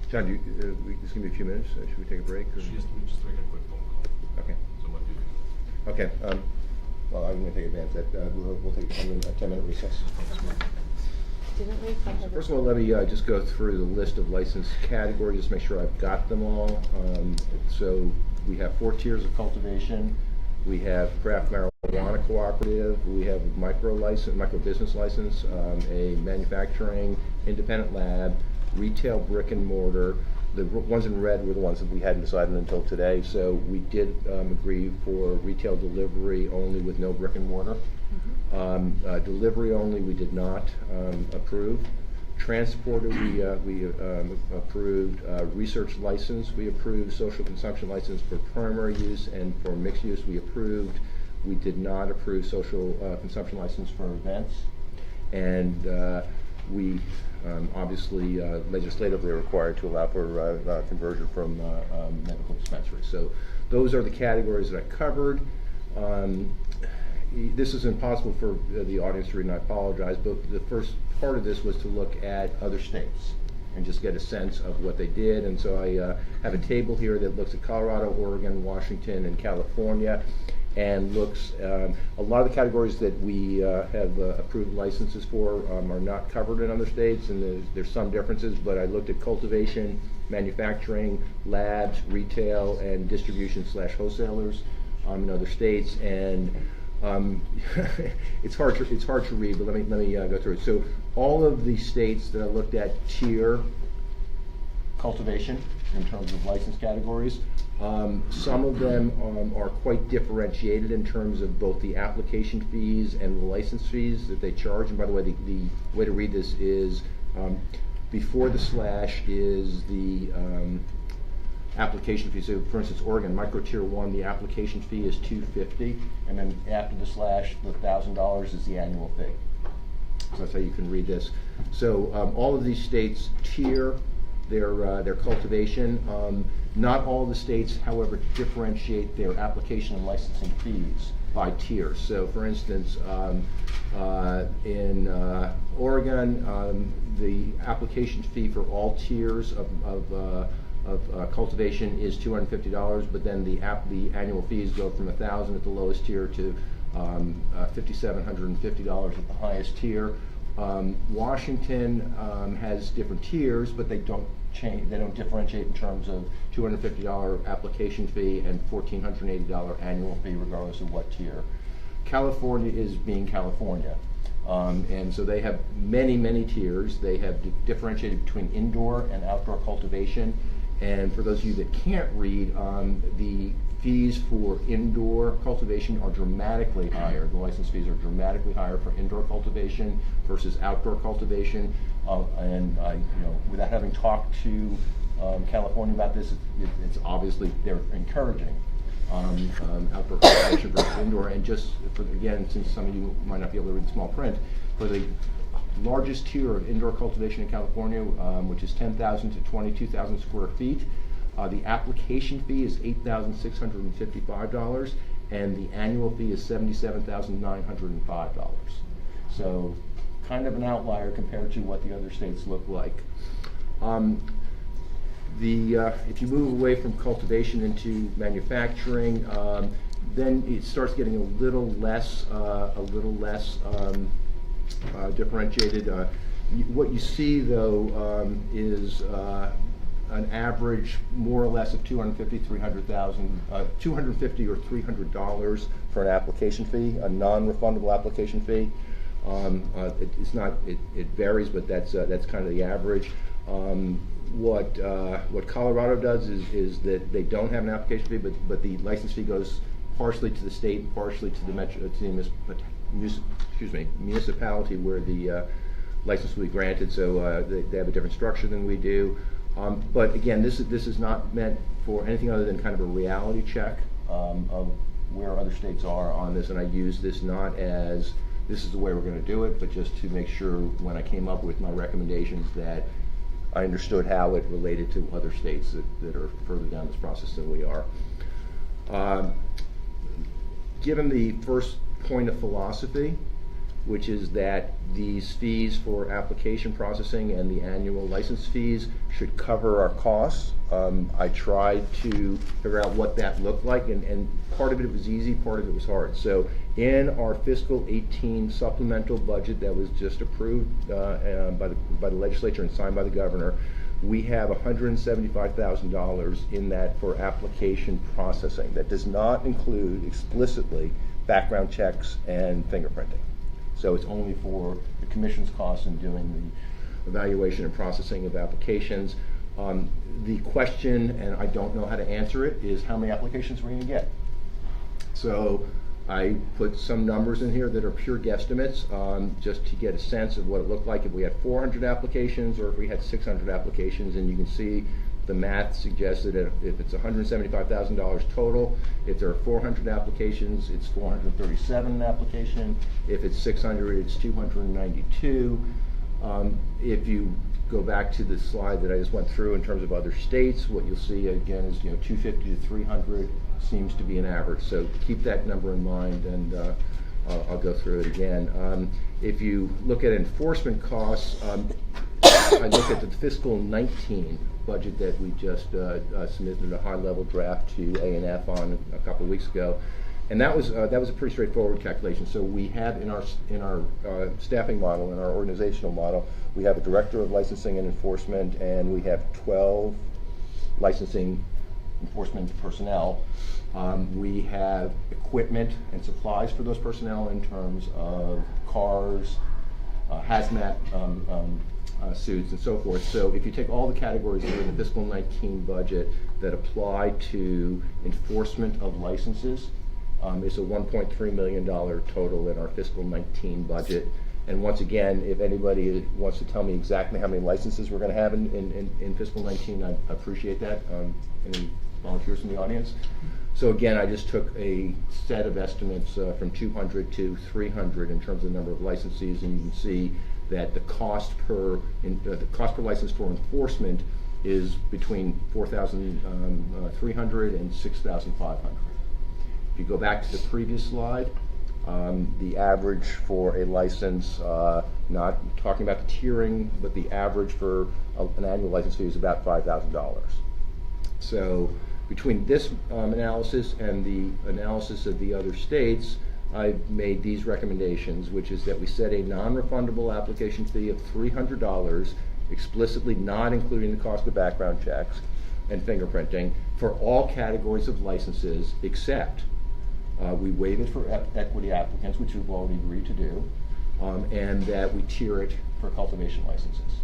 John, just give me a few minutes. Should we take a break? Or? She has to just make a quick phone call. Okay. So what do you Okay. Well, I'm going to take advantage of that. We'll take a 10-minute recess. Didn't we? First of all, let me just go through the list of license categories, just make sure I've got them all. So we have 4 tiers of cultivation. We have craft marijuana cooperative. We have micro business license, a manufacturing independent lab, retail brick and mortar. The ones in red were the ones that we hadn't decided until today. So we did agree for retail delivery only with no brick and mortar. Delivery only we did not approve. Transporter we approved. Research license we approved. Social consumption license for primary use and for mixed use we approved. We did not approve social consumption license for events. And we obviously legislatively are required to allow for conversion from medical dispensaries. So those are the categories that I covered. This is impossible for the audience to read, and I apologize, but the first part of this was to look at other states and just get a sense of what they did. And so I have a table here that looks at Colorado, Oregon, Washington, and California, and looks, a lot of the categories that we have approved licenses for are not covered in other states, and there's some differences, but I looked at cultivation, manufacturing, labs, retail, and distribution/wholesalers in other states. And it's hard to read, but let me go through it. So all of the states that I looked at tier cultivation in terms of license categories. Some of them are quite differentiated in terms of both the application fees and the license fees that they charge. And by the way, the way to read this is before the slash is the application fee. So for instance, Oregon, micro tier 1, the application fee is $250, and then after the slash, the $1,000 is the annual fee. So that's how you can read this. So all of these states tier their cultivation. Not all the states, however, differentiate their application and licensing fees by tiers. So for instance, in Oregon, the application fee for all tiers of cultivation is $250, but then the annual fees go from $1,000 at the lowest tier to $5,750 at the highest tier. Washington has different tiers, but they don't differentiate in terms of $250 application fee and $1,480 annual fee, regardless of what tier. California is being California. And so they have many tiers. They have differentiated between indoor and outdoor cultivation. And for those of you that can't read, the fees for indoor cultivation are dramatically higher. The license fees are dramatically higher for indoor cultivation versus outdoor cultivation. Without having talked to California about this, it's obviously they're encouraging outdoor cultivation versus indoor. And just for, again, since some of you might not be able to read the small print, for the largest tier of indoor cultivation in California, which is 10,000 to 22,000 square feet, the application fee is $8,655, and the annual fee is $77,905. So, kind of an outlier compared to what the other states look like. If you move away from cultivation into manufacturing, then it starts getting a little less differentiated. What you see though is an average more or less of $250 or $300 for an application fee, a non-refundable application fee. It varies, but that's kind of the average. What Colorado does is that they don't have an application fee, but the license fee goes partially to the state and partially to the municipality where the license will be granted. So they have a different structure than we do. But again, this is not meant for anything other than kind of a reality check of where other states are on this, and I use this not as this is the way we're going to do it, but just to make sure when I came up with my recommendations that I understood how it related to other states that are further down this process than we are. Given the first point of philosophy, which is that these fees for application processing and the annual license fees should cover our costs, I tried to figure out what that looked like, and part of it was easy, part of it was hard. So in our fiscal 18 supplemental budget that was just approved by the legislature and signed by the governor, we have $175,000 in that for application processing. That does not include explicitly background checks and fingerprinting. So it's only for the commission's costs in doing the evaluation and processing of applications. The question, and I don't know how to answer it, is how many applications we're going to get. So I put some numbers in here that are pure guesstimates, just to get a sense of what it looked like if we had 400 applications or if we had 600 applications, and you can see the math suggests that if it's $175,000 total, if there are 400 applications, it's 437 an application. If it's 600, it's 292. If you go back to the slide that I just went through in terms of other states, what you'll see again is 250 to 300 seems to be an average. So keep that number in mind, and I'll go through it again. If you look at enforcement costs, I look at the fiscal 19 budget that we just submitted a high-level draft to A&F on a couple of weeks ago, and that was a pretty straightforward calculation. So we have in our staffing model, in our organizational model, we have a director of licensing and enforcement, and we have 12 licensing enforcement personnel. We have equipment and supplies for those personnel in terms of cars, hazmat suits, and so forth. So if you take all the categories that are in the fiscal 19 budget that apply to enforcement of licenses, it's a $1.3 million total in our fiscal 19 budget. And once again, if anybody wants to tell me exactly how many licenses we're going to have in fiscal 19, I appreciate that. Any volunteers from the audience? So again, I just took a set of estimates from 200 to 300 in terms of the number of licensees, and you can see that the cost per license for enforcement is between $4,300 and $6,500. If you go back to the previous slide, the average for a license, not talking about the tiering, but the average for an annual license fee is about $5,000. So between this analysis and the analysis of the other states, I've made these recommendations, which is that we set a non-refundable application fee of $300, explicitly not including the cost of background checks and fingerprinting, for all categories of licenses except we waive it for equity applicants, which we've already agreed to do, and that we tier it for cultivation licenses.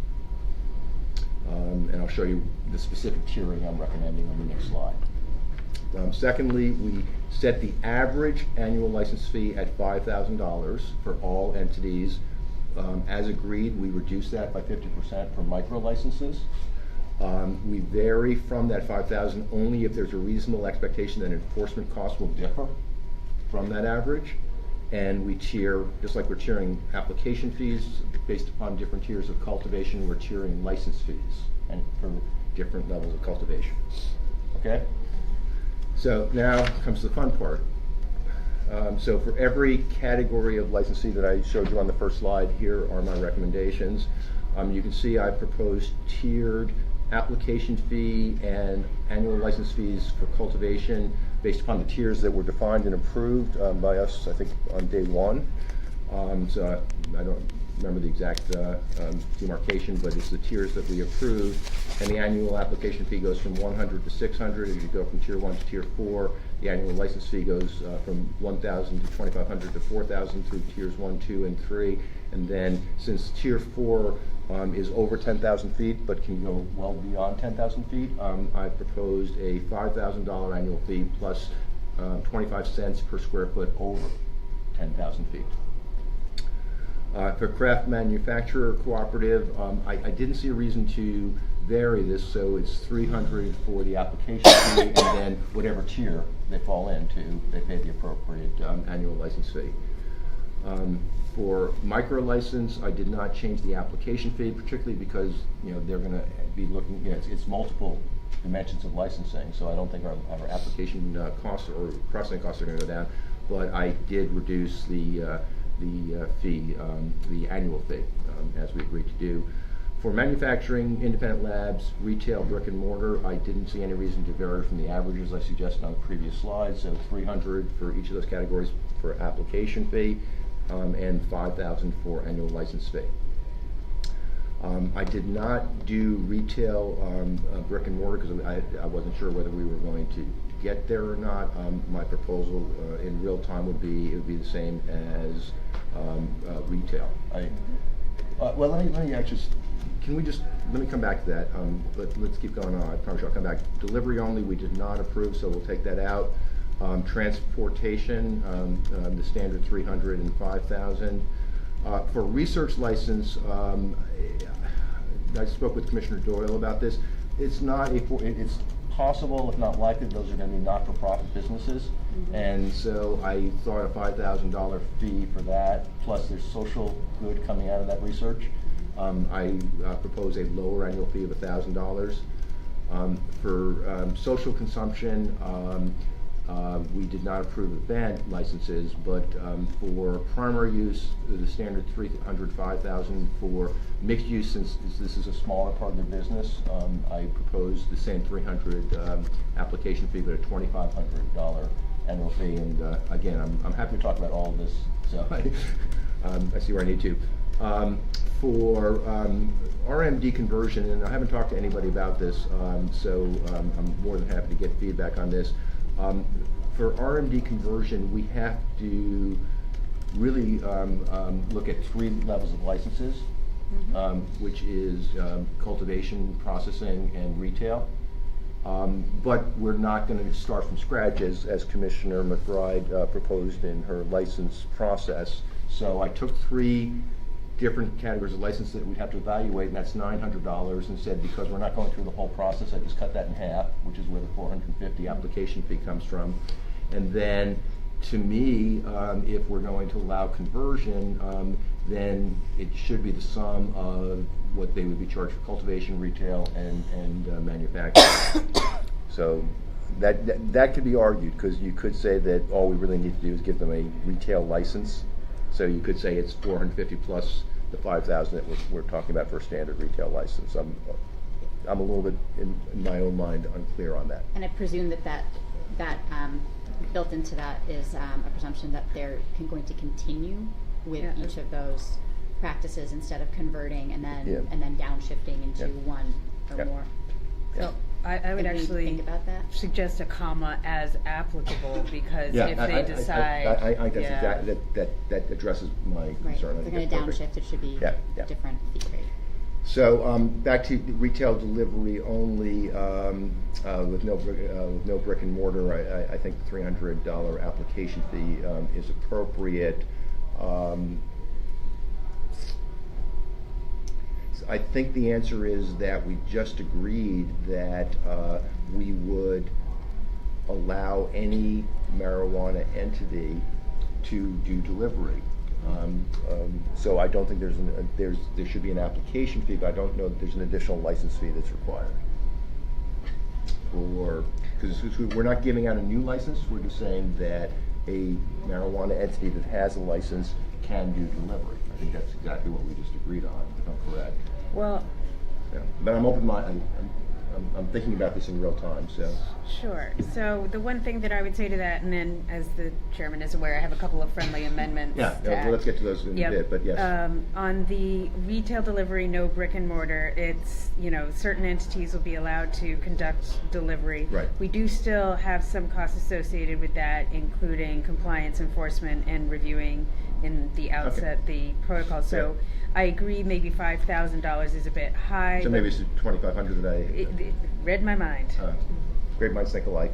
And I'll show you the specific tiering I'm recommending on the next slide. Secondly, we set the average annual license fee at $5,000 for all entities. As agreed, we reduce that by 50% for micro licenses. We vary from that $5,000 only if there's a reasonable expectation that enforcement costs will differ from that average. And we tier, just like we're tiering application fees based upon different tiers of cultivation, we're tiering license fees and for different levels of cultivation. Okay? So now comes the fun part. So for every category of licensee that I showed you on the first slide, here are my recommendations. You can see I proposed tiered application fee and annual license fees for cultivation based upon the tiers that were defined and approved by us, I think, on day one. So I don't remember the exact demarcation, but it's the tiers that we approved. And the annual application fee goes from 100 to 600. As you go from tier 1 to tier 4, the annual license fee goes from 1,000 to 2,500 to 4,000 through tiers 1, 2, and 3. And then since tier 4 is over 10,000 feet but can go well beyond 10,000 feet, I proposed a $5,000 annual fee plus 25 cents per square foot over 10,000 feet. For craft manufacturer cooperative, I didn't see a reason to vary this, so it's $300 for the application fee, and then whatever tier they fall into, they pay the appropriate annual license fee. For micro license, I did not change the application fee, particularly because, you know, they're gonna be looking, you know, it's multiple dimensions of licensing, so I don't think our application costs or processing costs are gonna go down, but I did reduce the fee, the annual fee, as we agreed to do. For manufacturing, independent labs, retail, brick and mortar, I didn't see any reason to vary from the averages I suggested on the previous slide, so $300 for each of those categories for application fee, and $5,000 for annual license fee. I did not do retail brick and mortar because I wasn't sure whether we were going to get there or not. My proposal in real time would be the same as retail. Well, let me actually. Let me come back to that, but let's keep going on. I promise you I'll come back. Delivery only, we did not approve, so we'll take that out. Transportation, the standard $300 and $5,000. For research license, I spoke with Commissioner Doyle about this. It's possible, if not likely, those are going to be not-for-profit businesses. And so I thought a $5,000 fee for that, plus there's social good coming out of that research. I propose a lower annual fee of $1,000. For social consumption, we did not approve event licenses, but for primary use, the standard $300, $5,000. For mixed use, since this is a smaller part of the business, I propose the same $300 application fee, but a $2,500 annual fee. And again, I'm happy to talk about all of this, so I see where I need to. For RMD conversion, and I haven't talked to anybody about this, so I'm more than happy to get feedback on this. For RMD conversion, we have to really look at 3 levels of licenses, which is cultivation, processing, and retail. But we're not going to start from scratch as Commissioner McBride proposed in her license process. So I took 3 different categories of license that we'd have to evaluate, and that's $900, and said because we're not going through the whole process, I just cut that in half, which is where the $450 application fee comes from. And then, to me, if we're going to allow conversion, then it should be the sum of what they would be charged for cultivation, retail, and manufacturing. So that could be argued, because you could say that all we really need to do is give them a retail license. So you could say it's $450 plus the $5,000 that we're talking about for a standard retail license. I'm a little bit, in my own mind, unclear on that. And I presume that built into that is a presumption that they're going to continue with each of those practices instead of converting and then downshifting into one or more. So I would actually think about that. suggest a comma as applicable, because if they decide, I think that addresses my Right. concern. If they're going to downshift, it should be different fee rate. So back to retail delivery only, with no brick and mortar. I think the $300 application fee is appropriate. I think the answer is that we just agreed that we would allow any marijuana entity to do delivery. So I don't think there should be an application fee, but I don't know that there's an additional license fee that's required. Because we're not giving out a new license, we're just saying that a marijuana entity that has a license can do delivery. I think that's exactly what we just agreed on, if I'm correct. well, Yeah. But I'm open-minded. I'm thinking about this in real time, so. sure. So the one thing that I would say to that, and then as the chairman is aware, I have a couple of friendly amendments. Yeah, to well, add. let's get to those in a bit, but yes. On the retail delivery, no brick and mortar, it's, certain entities will be allowed to conduct delivery. Right. We do still have some costs associated with that, including compliance enforcement and reviewing in the outset the protocol. So I agree, maybe $5,000 is a bit high. So maybe it's $2,500 that It read my mind. great minds think alike.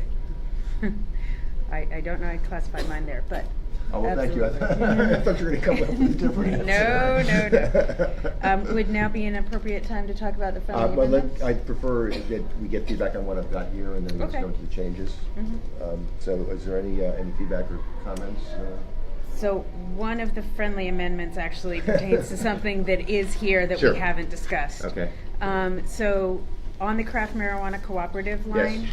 I don't know, I classified mine there, but Oh, well, thank you. I Absolutely. thought you were going to come up with a different No, answer. no. Would now be an appropriate time to talk about the friendly Well, amendments? I prefer that we get feedback on what I've got here, and then let's Okay. go into the changes. So is there any feedback or comments? So one of the friendly amendments actually pertains to something that is here that Sure. we haven't discussed. Okay. So on the craft marijuana cooperative line,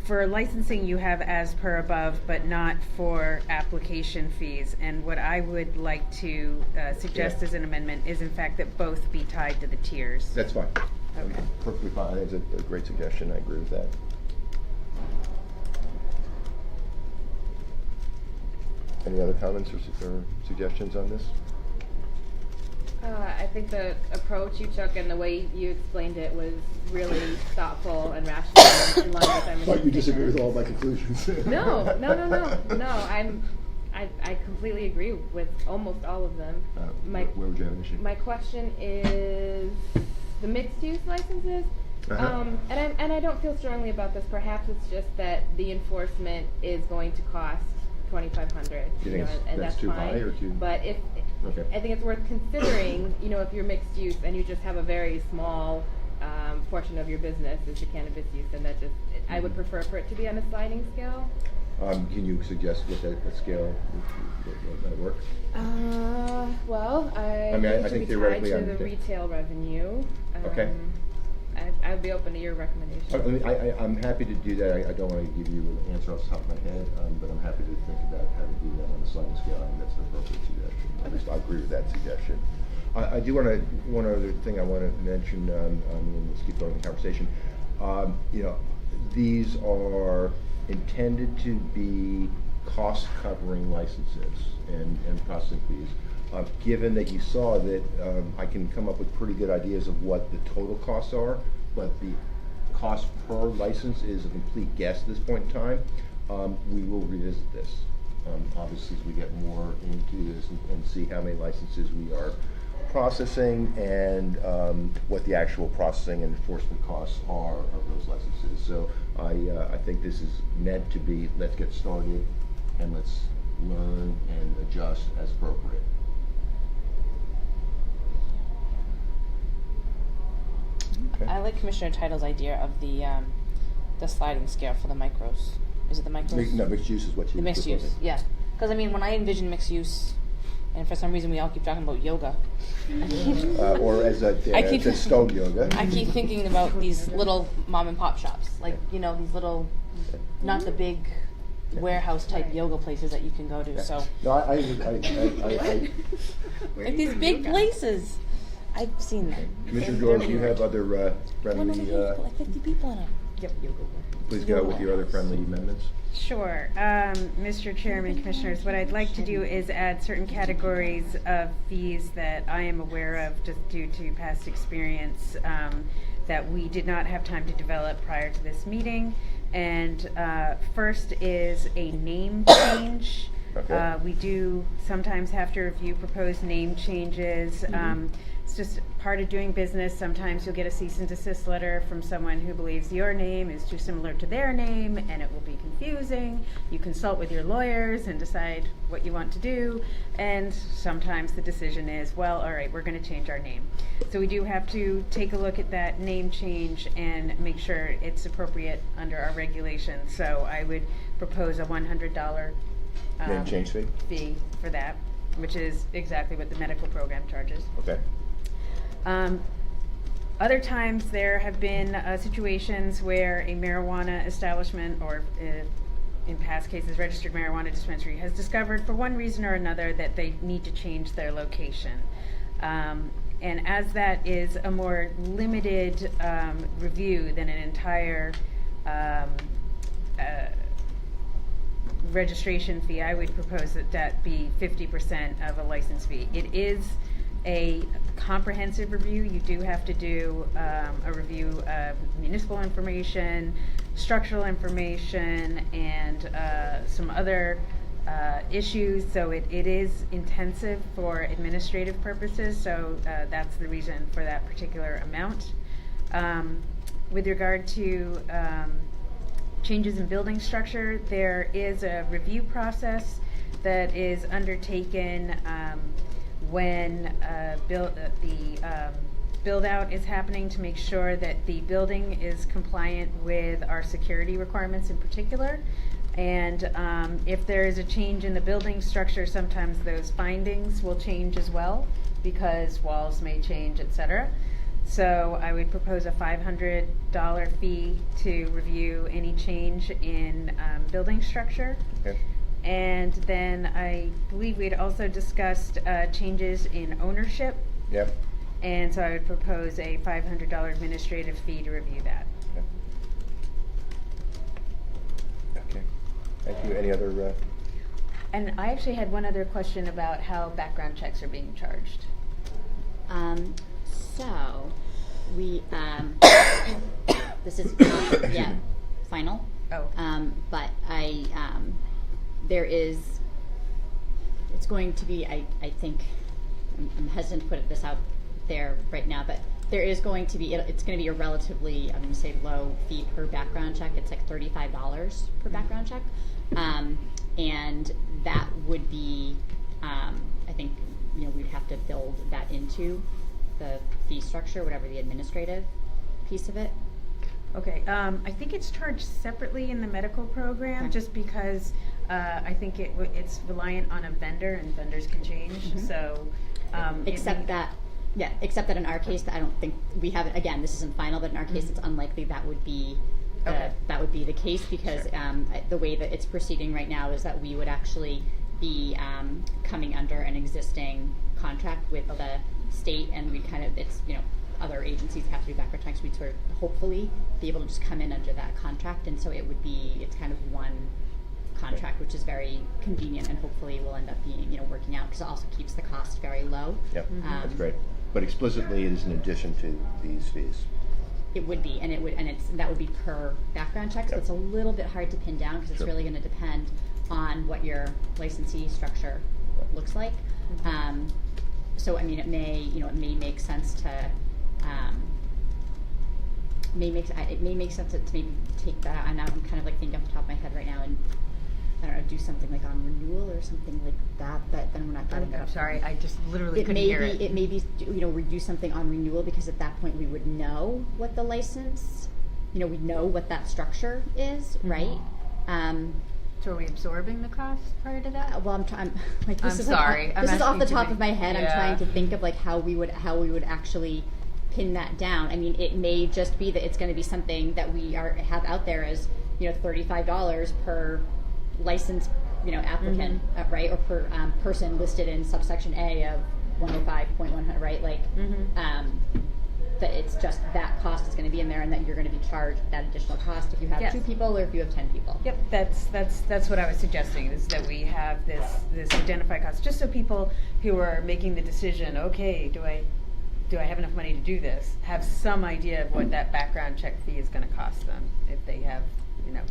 for licensing you have as per above, but not for application fees. And what I would like to suggest Yeah. as an amendment is in fact that both be tied to the tiers. That's fine. Okay. Perfectly fine. It's a great suggestion. I agree with that. Any other comments or suggestions on this? I think the approach you took and the way you explained it was really thoughtful and rational and in line with our Thought you disagree with mission all my conclusions. statement. No. I completely agree with almost all of them. Where would you have an issue? My question is the mixed use licenses. Uh-huh. And I don't feel strongly about this. Perhaps it's just that the enforcement is going to cost $2,500. You think and that's that's too fine. high or too? But if Okay. I think it's worth considering, if you're mixed use and you just have a very small portion of your business is the cannabis use, and that just I would prefer for it to be on a sliding scale. Can you suggest what that scale might work? Well, I mean, I it should think be tied theoretically to I'm the okay. retail revenue. Okay. I'd be open to your recommendation. I'm happy to do that. I don't want to give you an answer off the top of my head, but I'm happy to think about how to do that on a sliding scale. I think that's an appropriate suggestion. At least I agree with that suggestion. I do want to, one other thing I want to mention, and let's keep going in the conversation. These are intended to be cost-covering licenses and processing fees. Given that you saw that I can come up with pretty good ideas of what the total costs are, but the cost per license is a complete guess at this point in time, we will revisit this. Obviously, as we get more into this and see how many licenses we are processing and what the actual processing and enforcement costs are of those licenses. So I think this is meant to be, let's get started and let's learn and adjust as appropriate. Okay. I like Commissioner Title's idea of the sliding scale for the micros. Is it the micros? No, mixed use is what you. The mixed use, yeah. Because I mean, when I envision mixed use, and for some reason we all keep talking about yoga. Or as a stone yoga. I keep thinking about these little mom and pop shops, like these little, not the big warehouse type yoga places that you can go to. So No, I like these big places, I've seen them. Commissioner George, do you have other One friendly, of them, like 50 people in them. Yep. please go with your other friendly amendments? Sure. Mr. Chairman, Commissioners, what I'd like to do is add certain categories of fees that I am aware of just due to past experience that we did not have time to develop prior to this meeting. And first is a name change. Okay. We do sometimes have to review proposed name changes. It's just part of doing business. Sometimes you'll get a cease and desist letter from someone who believes your name is too similar to their name, and it will be confusing. You consult with your lawyers and decide what you want to do, and sometimes the decision is, well, all right, we're going to change our name. So we do have to take a look at that name change and make sure it's appropriate under our regulations. So I would propose a $100 Name change fee? fee for that, which is exactly what the medical program charges. Okay. Other times there have been situations where a marijuana establishment or in past cases registered marijuana dispensary has discovered for one reason or another that they need to change their location. And as that is a more limited review than an entire registration fee, I would propose that that be 50% of a license fee. It is a comprehensive review. You do have to do a review of municipal information, structural information, and some other issues. So it is intensive for administrative purposes. So that's the reason for that particular amount. With regard to changes in building structure, there is a review process that is undertaken when build out is happening to make sure that the building is compliant with our security requirements in particular. And if there is a change in the building structure, sometimes those findings will change as well because walls may change, etc. So I would propose a $500 fee to review any change in building structure. Okay. And then I believe we'd also discussed changes in ownership. Yep. And so I would propose a $500 administrative fee to review that. Okay. Thank you. Any other? And I actually had one other question about how background checks are being charged. So, we, this is not yet final. Oh. But there is, it's going to be, I think, I'm hesitant to put this out there right now, but there is going to be, it's going to be a relatively, I'm going to say low fee per background check. It's like $35 per background check. And that would be, I think, we'd have to build that into the fee structure, whatever the administrative piece of it. Okay, I think it's charged separately in the medical program, Okay. just because I think it's reliant on a vendor, and vendors can change. Mhm. So, Except that in our case, I don't think we have it. Again, this isn't final, but in our case, it's unlikely that would be Okay. the case because the way that it's proceeding right now is that we would actually be coming under an existing contract with the state, and we kind of other agencies have to do background checks. We'd sort of hopefully be able to just come in under that contract, and so it's kind of one contract, which is very convenient and hopefully will end up being working out because it also keeps the cost very low. Yep. That's great. But explicitly, it is in addition to these fees. It would be, and that would be per background check. So Yep. it's a little bit hard to pin down because it's Sure. really going to depend on what your licensee structure looks like. So I mean, it may make sense to it may make sense to maybe take that out. And I'm kind of like thinking off the top of my head right now, and I don't know, do something like on renewal or something like that. But then we're not getting. I'm sorry, I just literally It couldn't may hear be. It may be. We do something on renewal because at that point we would know what the license. We know what that structure is, right? So are we absorbing the cost prior to that? Well, I'm like this I'm is sorry. Like, I'm this is off asking the too top many- of my head. Yeah. I'm trying to think of like how we would actually pin that down. I mean, it may just be that it's going to be something that we have out there as $35 per licensed applicant, right, or per person listed in subsection A of 105.100, right? Like that it's just that cost is going to be in there, and that you're going to be charged that additional cost if you have Yes. 2 people or if you have 10 people. Yep, that's what I was suggesting, is that we have this identified cost, just so people who are making the decision, okay, do I have enough money to do this, have some idea of what that background check fee is going to cost them if they have,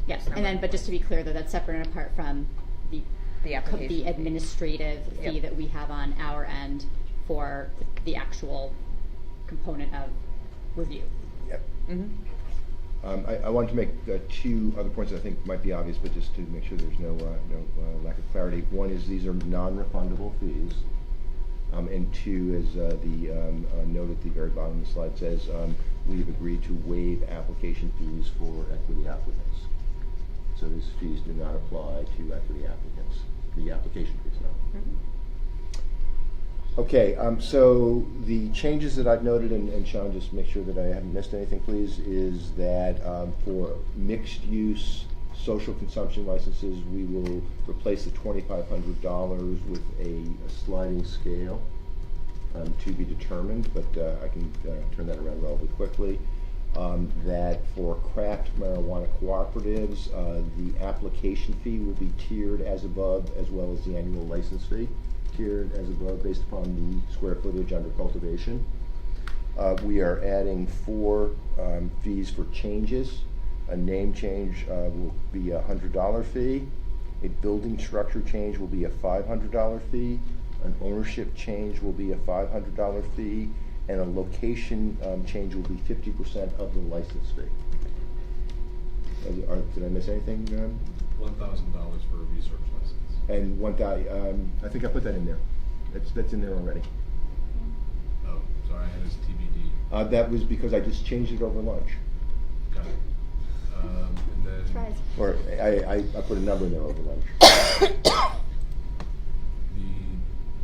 Yes, X and number then, of but just to be clear though, that's separate and apart from the application the fee. administrative fee Yep. that we have on our end for the actual component of review. Yep. Mhm. I wanted to make 2 other points that I think might be obvious, but just to make sure there's no lack of clarity. One is these are non-refundable fees, and 2 is the note at the very bottom of the slide says we have agreed to waive application fees for equity applicants. So these fees do not apply to equity applicants. The application fees, no. Okay, so the changes that I've noted, and Sean, just make sure that I haven't missed anything, please, is that for mixed-use social consumption licenses, we will replace the $2,500 with a sliding scale to be determined, but I can turn that around relatively quickly. That for craft marijuana cooperatives, the application fee will be tiered as above, as well as the annual license fee. Tiered as above based upon the square footage under cultivation. We are adding 4 fees for changes. A name change will be a $100 fee. A building structure change will be a $500 fee. An ownership change will be a $500 fee. And a location change will be 50% of the license fee. Did I miss anything? $1,000 for a research license. And I think I put that in there. That's in there already. Oh, sorry, I had this TBD. That was because I just changed it over lunch. Got it. And then Tries. Or I put a number in there over lunch. the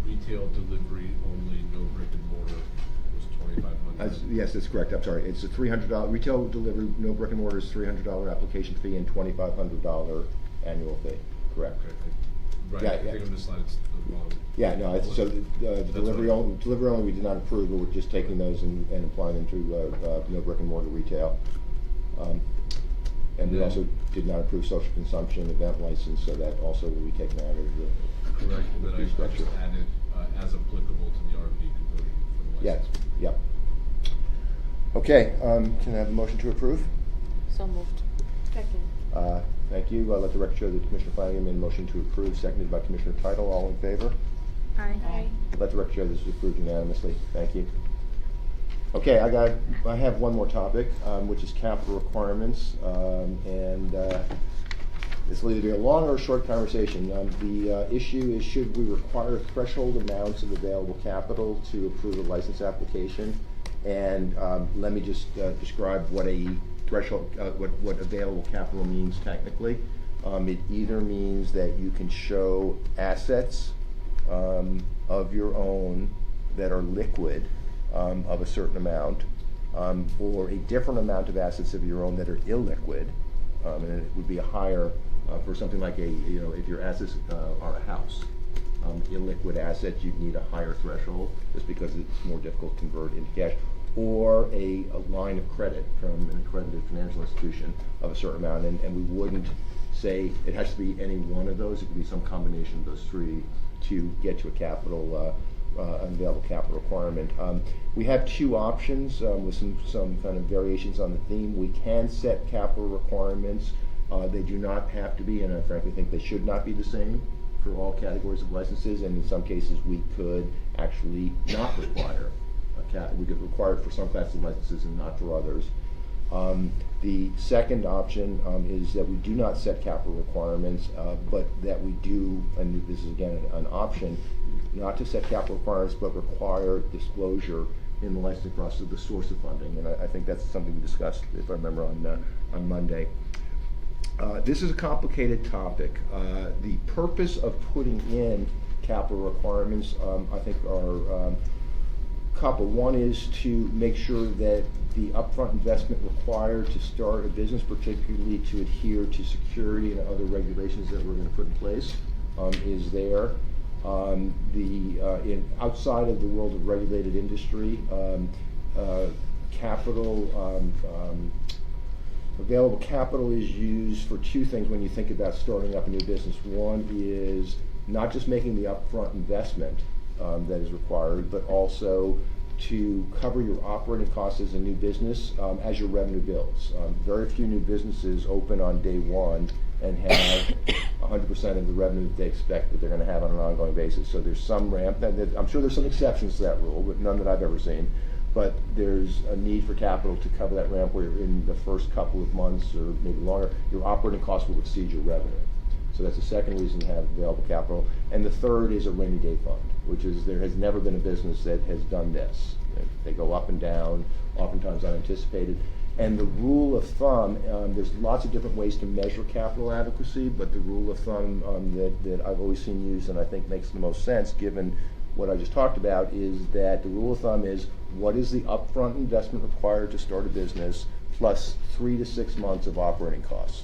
retail delivery only, no brick and mortar was $2,500. Yes, that's correct. I'm sorry. It's a $300 retail delivery, no brick and mortar is $300 application fee and $2,500 annual fee. Correct. Okay. Right, Yeah, I yeah. think on this slide it's the wrong. Yeah, no, so the That's delivery fine. only, we did not approve, but we're just taking those and applying them to no brick and mortar retail. And we Yeah. also did not approve social consumption event license, so that also will be taken out of the. Correct, and then I fee just structure. added, as applicable to the RMD conversion for the Yes, license. yep. Okay, can I have a motion to approve? So moved. Second. Thank you. Let the record show that Commissioner Flanagan made a motion to approve, seconded by Commissioner Title. All in favor? Aye. Let the record show this is approved unanimously. Thank you. Okay, I have one more topic, which is capital requirements, and this will either be a long or a short conversation. The issue is, should we require threshold amounts of available capital to approve a license application? And let me just describe what a threshold, what available capital means technically. It either means that you can show assets of your own that are liquid of a certain amount, or a different amount of assets of your own that are illiquid, and it would be a higher for something like if your assets are a house, illiquid assets, you'd need a higher threshold just because it's more difficult to convert into cash, or a line of credit from an accredited financial institution of a certain amount, and we wouldn't say it has to be any one of those. It could be some combination of those three to get to a capital available capital requirement. We have two options with some kind of variations on the theme. We can set capital requirements. They do not have to be, and I frankly think they should not be the same for all categories of licenses, and in some cases we could actually not require we could require it for some classes of licenses and not for others. The second option is that we do not set capital requirements, but that we do, and this is again an option, not to set capital requirements, but require disclosure in the licensing process of the source of funding. And I think that's something we discussed, if I remember, on Monday. This is a complicated topic. The purpose of putting in capital requirements, I think, are couple. One is to make sure that the upfront investment required to start a business, particularly to adhere to security and other regulations that we're going to put in place, is there. Outside of the world of regulated industry, available capital is used for two things when you think about starting up a new business. One is not just making the upfront investment that is required, but also to cover your operating costs as a new business as your revenue builds. Very few new businesses open on day one and have 100% of the revenue that they expect that they're going to have on an ongoing basis. So there's some ramp, and I'm sure there's some exceptions to that rule, but none that I've ever seen. But there's a need for capital to cover that ramp where in the first couple of months or maybe longer, your operating costs will exceed your revenue. So that's the second reason to have available capital. And the third is a rainy day fund, which is there has never been a business that has done this. They go up and down, oftentimes unanticipated. And the rule of thumb, there's lots of different ways to measure capital adequacy, but the rule of thumb that I've always seen used and I think makes the most sense given what I just talked about is that the rule of thumb is what is the upfront investment required to start a business plus 3 to 6 months of operating costs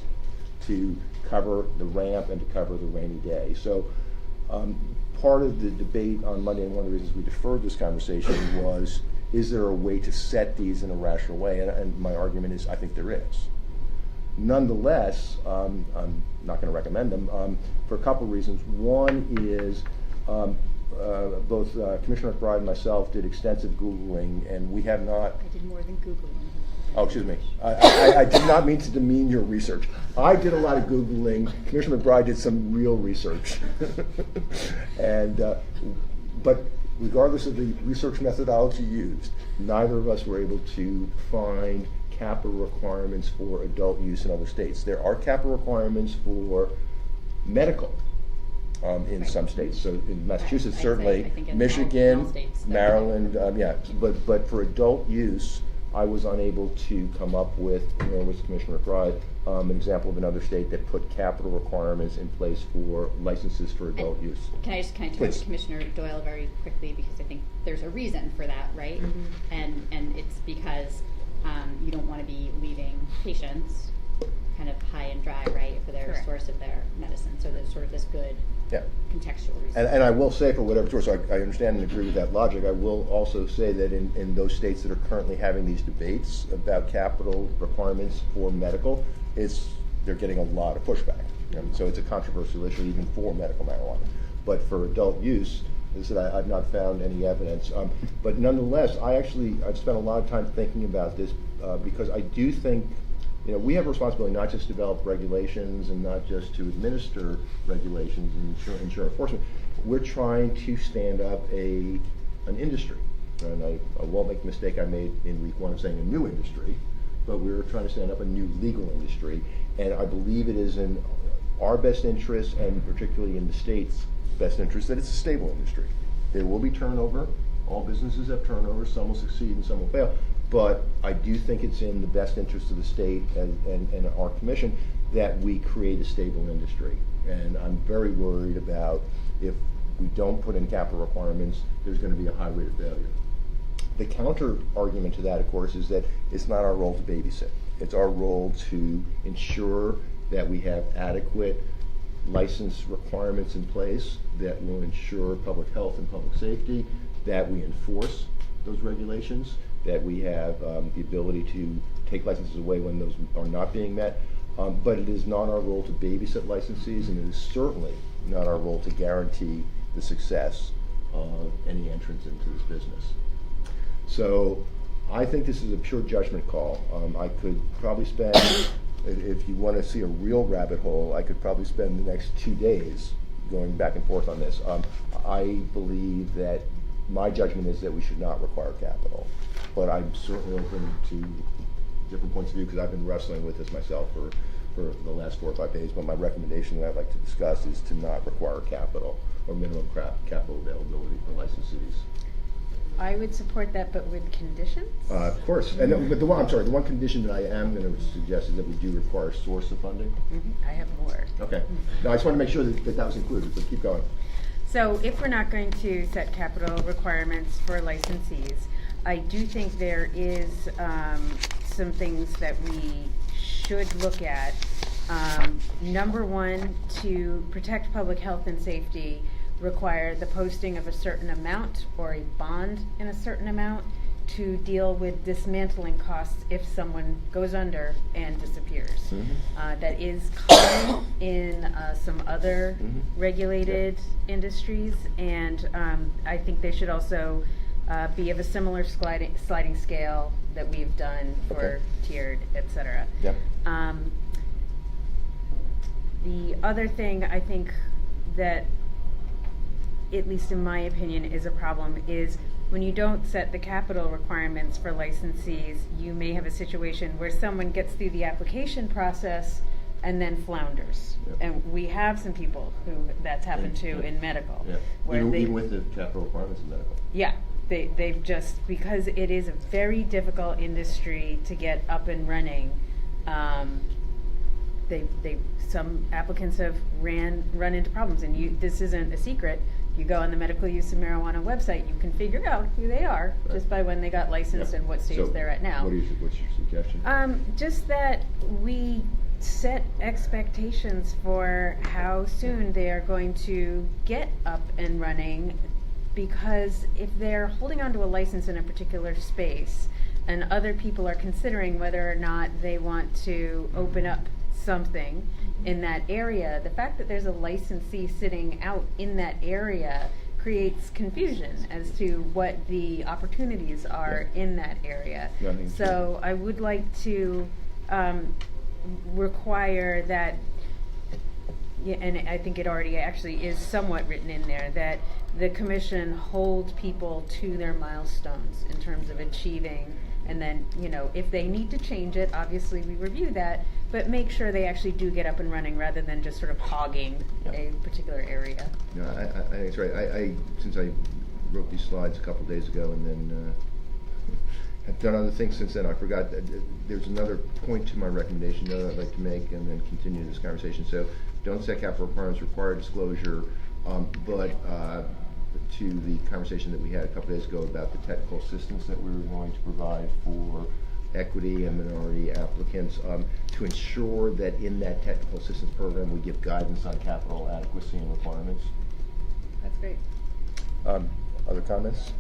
to cover the ramp and to cover the rainy day. So part of the debate on Monday, and one of the reasons we deferred this conversation was, is there a way to set these in a rational way? And my argument is I think there is. Nonetheless, I'm not going to recommend them for a couple of reasons. One is both Commissioner McBride and myself did extensive Googling, and we have not. I did more than Googling. Oh, excuse me. I did not mean to demean your research. I did a lot of Googling. Commissioner McBride did some real research. But regardless of the research methodology used, neither of us were able to find capital requirements for adult use in other states. There are capital requirements for medical in Right. some states. So in Massachusetts, I'd say, certainly, I think in all Michigan, states, they're Maryland, yeah. But for adult use, I was unable to come up with, nor was Commissioner McBride, an example of another state that put capital requirements in place for licenses for adult use. Can I turn Please. to Commissioner Doyle very quickly, because I think there's a reason for that, right? And it's because you don't want to be leaving patients kind of high and dry, right, for their Correct. source of their medicine. So there's sort of this good Yeah. contextual reason. And I will say, for whatever it's worth, so I understand and agree with that logic, I will also say that in those states that are currently having these debates about capital requirements for medical, they're getting a lot of pushback. So it's a controversial issue even for medical marijuana. But for adult use, as I said, I've not found any evidence. But nonetheless, I've spent a lot of time thinking about this because I do think, we have a responsibility not just to develop regulations and not just to administer regulations and ensure enforcement. We're trying to stand up an industry. And I won't make the mistake I made in week one of saying a new industry, but we're trying to stand up a new legal industry. And I believe it is in our best interest, and particularly in the state's best interest, that it's a stable industry. There will be turnover. All businesses have turnover. Some will succeed and some will fail. But I do think it's in the best interest of the state and our commission that we create a stable industry. And I'm very worried about if we don't put in capital requirements, there's going to be a high rate of failure. The counter argument to that, of course, is that it's not our role to babysit. It's our role to ensure that we have adequate license requirements in place that will ensure public health and public safety, that we enforce those regulations, that we have the ability to take licenses away when those are not being met. But it is not our role to babysit licensees, and it is certainly not our role to guarantee the success of any entrance into this business. So I think this is a pure judgment call. I could probably spend, if you want to see a real rabbit hole, I could probably spend the next 2 days going back and forth on this. I believe that my judgment is that we should not require capital, but I'm certainly open to different points of view because I've been wrestling with this myself for the last 4 or 5 days. But my recommendation that I'd like to discuss is to not require capital or minimum capital availability for licensees. I would support that, but with conditions. Of course, and but the one condition that I am going to suggest is that we do require a source of funding. I have more. Okay. No, I just want to make sure that was included. But keep going. So if we're not going to set capital requirements for licensees, I do think there is some things that we should look at. Number one, to protect public health and safety, require the posting of a certain amount or a bond in a certain amount to deal with dismantling costs if someone goes under and disappears. That is common in some other regulated industries, and I think they should also be of a similar sliding scale that we've done for tiered, et cetera. Yep. The other thing I think that, at least in my opinion, is a problem is when you don't set the capital requirements for licensees, you may have a situation where someone gets through the application process and then flounders. Yep. And we have some people who that's happened to Yep. in medical. Yeah. Where Even with the capital requirements in medical. Yeah, they've just, because it is a very difficult industry to get up and running, some applicants have run into problems, and this isn't a secret. You go on the medical use of marijuana website, you can figure out who they are just by when they got licensed and what stage So they're at now. What's your suggestion? Just that we set expectations for how soon they are going to get up and running, because if they're holding on to a license in a particular space and other people are considering whether or not they want to open up something in that area, the fact that there's a licensee sitting out in that area creates confusion as to what the opportunities are in that area. Yeah, I think it's So I would like to require that, and I think it already actually is somewhat written in there, that the commission hold people to their milestones in terms of achieving And then, if they need to change it, obviously we review that, but make sure they actually do get up and running rather than just sort of hogging a particular area. No, I think it's right. Since I wrote these slides a couple days ago and then have done other things since then, I forgot that there's another point to my recommendation that I'd like to make and then continue this conversation. So don't set capital requirements, require disclosure, but to the conversation that we had a couple days ago about the technical assistance that we were going to provide for equity and minority applicants, to ensure that in that technical assistance program we give guidance on capital adequacy and requirements. That's great. Other comments?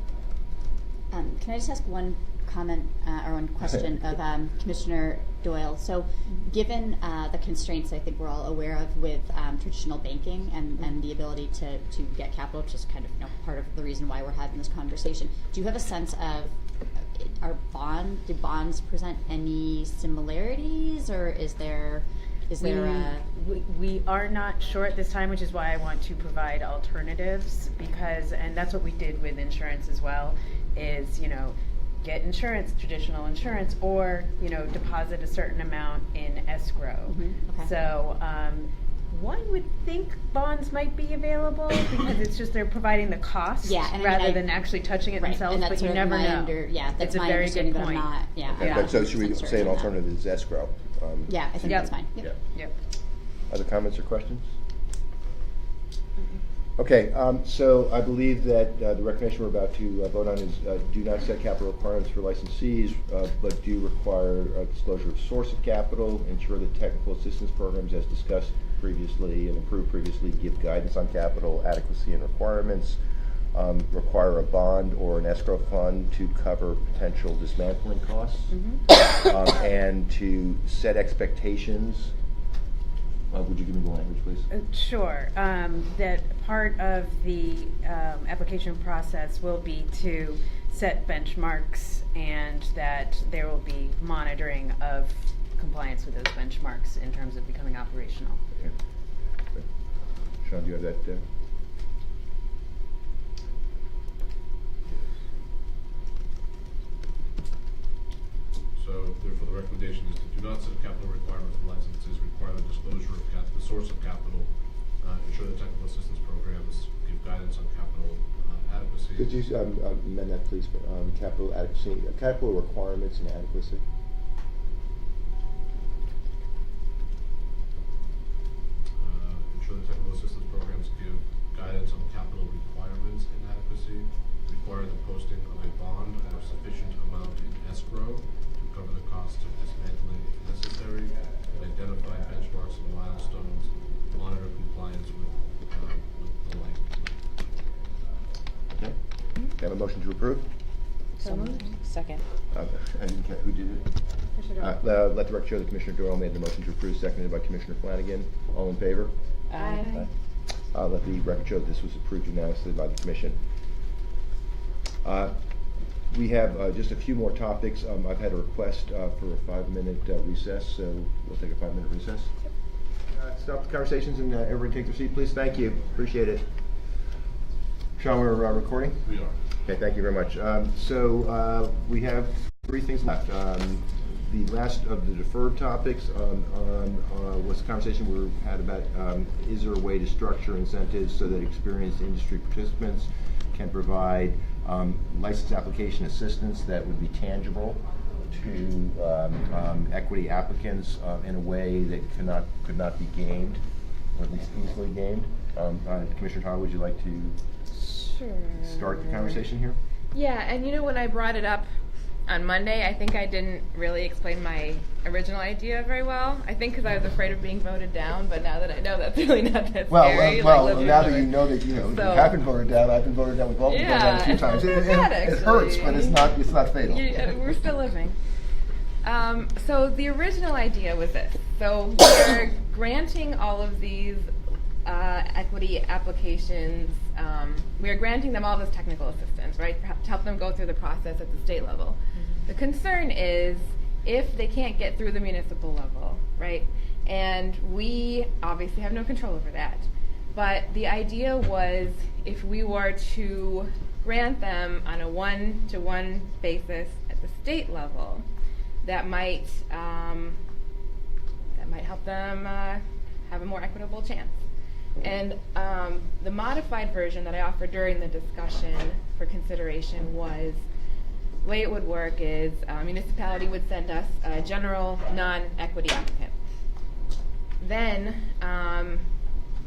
Can I just ask one comment or one question of Commissioner Doyle? So, given the constraints I think we're all aware of with traditional banking and the ability to get capital, which is kind of part of the reason why we're having this conversation, do you have a sense of do bonds present any similarities, or is there we are not sure at this time, which is why I want to provide alternatives, and that's what we did with insurance as well, is, get insurance, traditional insurance, or, deposit a certain amount in escrow. Okay. So, one would think bonds might be available because it's just they're providing the cost rather than actually touching it right. themselves, And that's but sort you of never my know. that's it's a my very good understanding, but I'm point. not, But so should we certain say an on that. alternative is escrow? Yeah, I think Yep. that's fine. Yeah. Yep. Other comments or questions? Okay, so I believe that the recommendation we're about to vote on is do not set capital requirements for licensees, but do require a disclosure of source of capital, ensure that technical assistance programs as discussed previously and approved previously give guidance on capital adequacy and requirements, require a bond or an escrow fund to cover potential dismantling costs, and to set expectations. Would you give me the language, please? Sure. That part of the application process will be to set benchmarks, and that there will be monitoring of compliance with those benchmarks in terms of becoming operational. Okay. Good. Sean, do you have that? So therefore the recommendation is to do not set capital requirements for licenses, require the disclosure of the source of capital, ensure that technical assistance programs give guidance on capital adequacy. Could you amend that, please? Capital adequacy, capital requirements and adequacy. Ensure that technical assistance programs give guidance on capital requirements and adequacy, require the posting of a bond or sufficient amount in escrow to cover the costs of dismantling if necessary, and identify benchmarks and milestones, monitor compliance with the like. Okay. Can I have a motion to approve? So moved. Second. I didn't catch who did it. Let the record show that Commissioner Doyle made the motion to approve, seconded by Commissioner Flanagan. All in favor? Aye. Let the record show that this was approved unanimously by the Commission. We have just a few more topics. I've had a request for a 5-minute recess, so we'll take a 5-minute recess. Stop the conversations and everyone take their seat, please. Thank you. Appreciate it. Sean, we're recording? We are. Okay, thank you very much. So we have 3 things left. The last of the deferred topics was a conversation we had about is there a way to structure incentives so that experienced industry participants can provide license application assistance that would be tangible to equity applicants in a way that could not be gamed, or at least easily gamed. Commissioner Todd, would you like to start the conversation here? Yeah, and when I brought it up on Monday, I think I didn't really explain my original idea very well. I think because I was afraid of being voted down, but now that I know that's really not that scary. Well, living now through that it. you know that you So- have been voted down, I've been voted down. We've all been voted down a few times. it's not bad, It hurts, but actually. it's not fatal. We're still living. So the original idea was this. So we're granting all of these equity applications, we are granting them all this technical assistance, right, to help them go through the process at the state level. The concern is if they can't get through the municipal level, right, and we obviously have no control over that. But the idea was if we were to grant them on a one-to-one basis at the state level that might help them have a more equitable chance. And the modified version that I offered during the discussion for consideration was, the way it would work is a municipality would send us a general non-equity applicant. Then,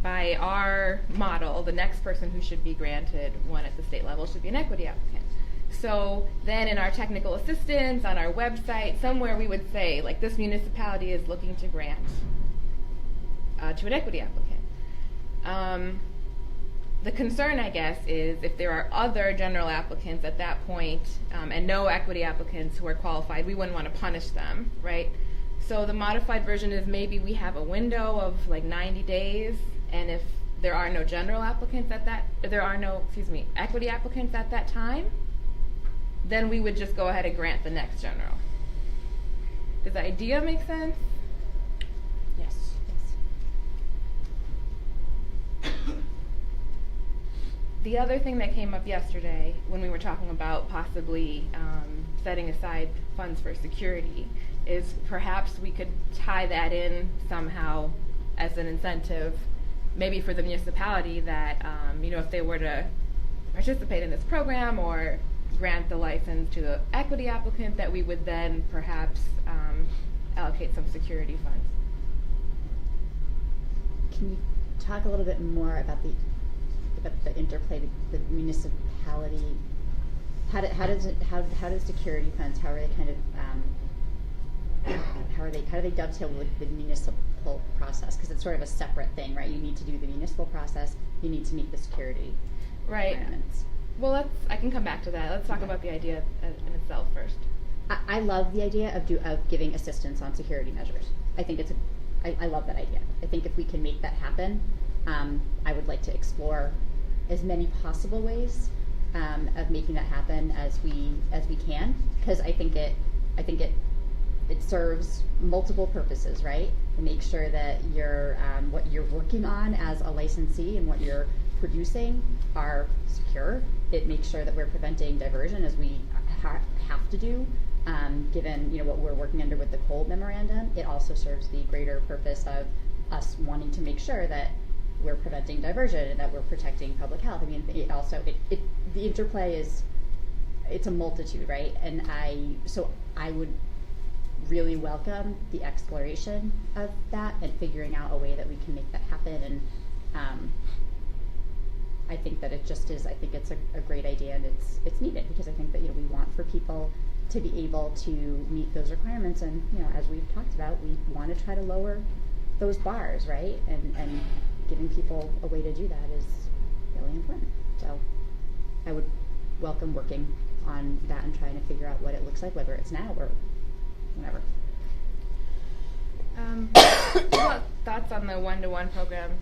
by our model, the next person who should be granted one at the state level should be an equity applicant. So then in our technical assistance, on our website, somewhere we would say, like, this municipality is looking to grant to an equity applicant. The concern, I guess, is if there are other general applicants at that point and no equity applicants who are qualified, we wouldn't want to punish them, right? So the modified version is maybe we have a window of like 90 days, and if there are no general applicants equity applicants at that time, then we would just go ahead and grant the next general. Does the idea make sense? Yes. The other thing that came up yesterday when we were talking about possibly setting aside funds for security is perhaps we could tie that in somehow as an incentive, maybe for the municipality that, if they were to participate in this program or grant the license to the equity applicant, that we would then perhaps allocate some security funds. Can you talk a little bit more about the interplay, the municipality? How does security funds, how do they dovetail with the municipal process? Because it's sort of a separate thing, right? You need to do the municipal process. You need to meet the security requirements. Well, I can come back to that. Let's talk about the idea in itself first. I love the idea of giving assistance on security measures. I think I love that idea. I think if we can make that happen, I would like to explore as many possible ways of making that happen as we can, because I think it serves multiple purposes, right? It makes sure that what you're working on as a licensee and what you're producing are secure. It makes sure that we're preventing diversion, as we have to do, given what we're working under with the Cole memorandum. It also serves the greater purpose of us wanting to make sure that we're preventing diversion and that we're protecting public health. I mean, the interplay it's a multitude, right? And I would really welcome the exploration of that and figuring out a way that we can make that happen. And I think that it just is. I think it's a great idea, and it's needed, because I think that we want for people to be able to meet those requirements, and as we've talked about, we want to try to lower those bars, right? And giving people a way to do that is really important. So I would welcome working on that and trying to figure out what it looks like, whether it's now or whenever. What thoughts on the one-to-one program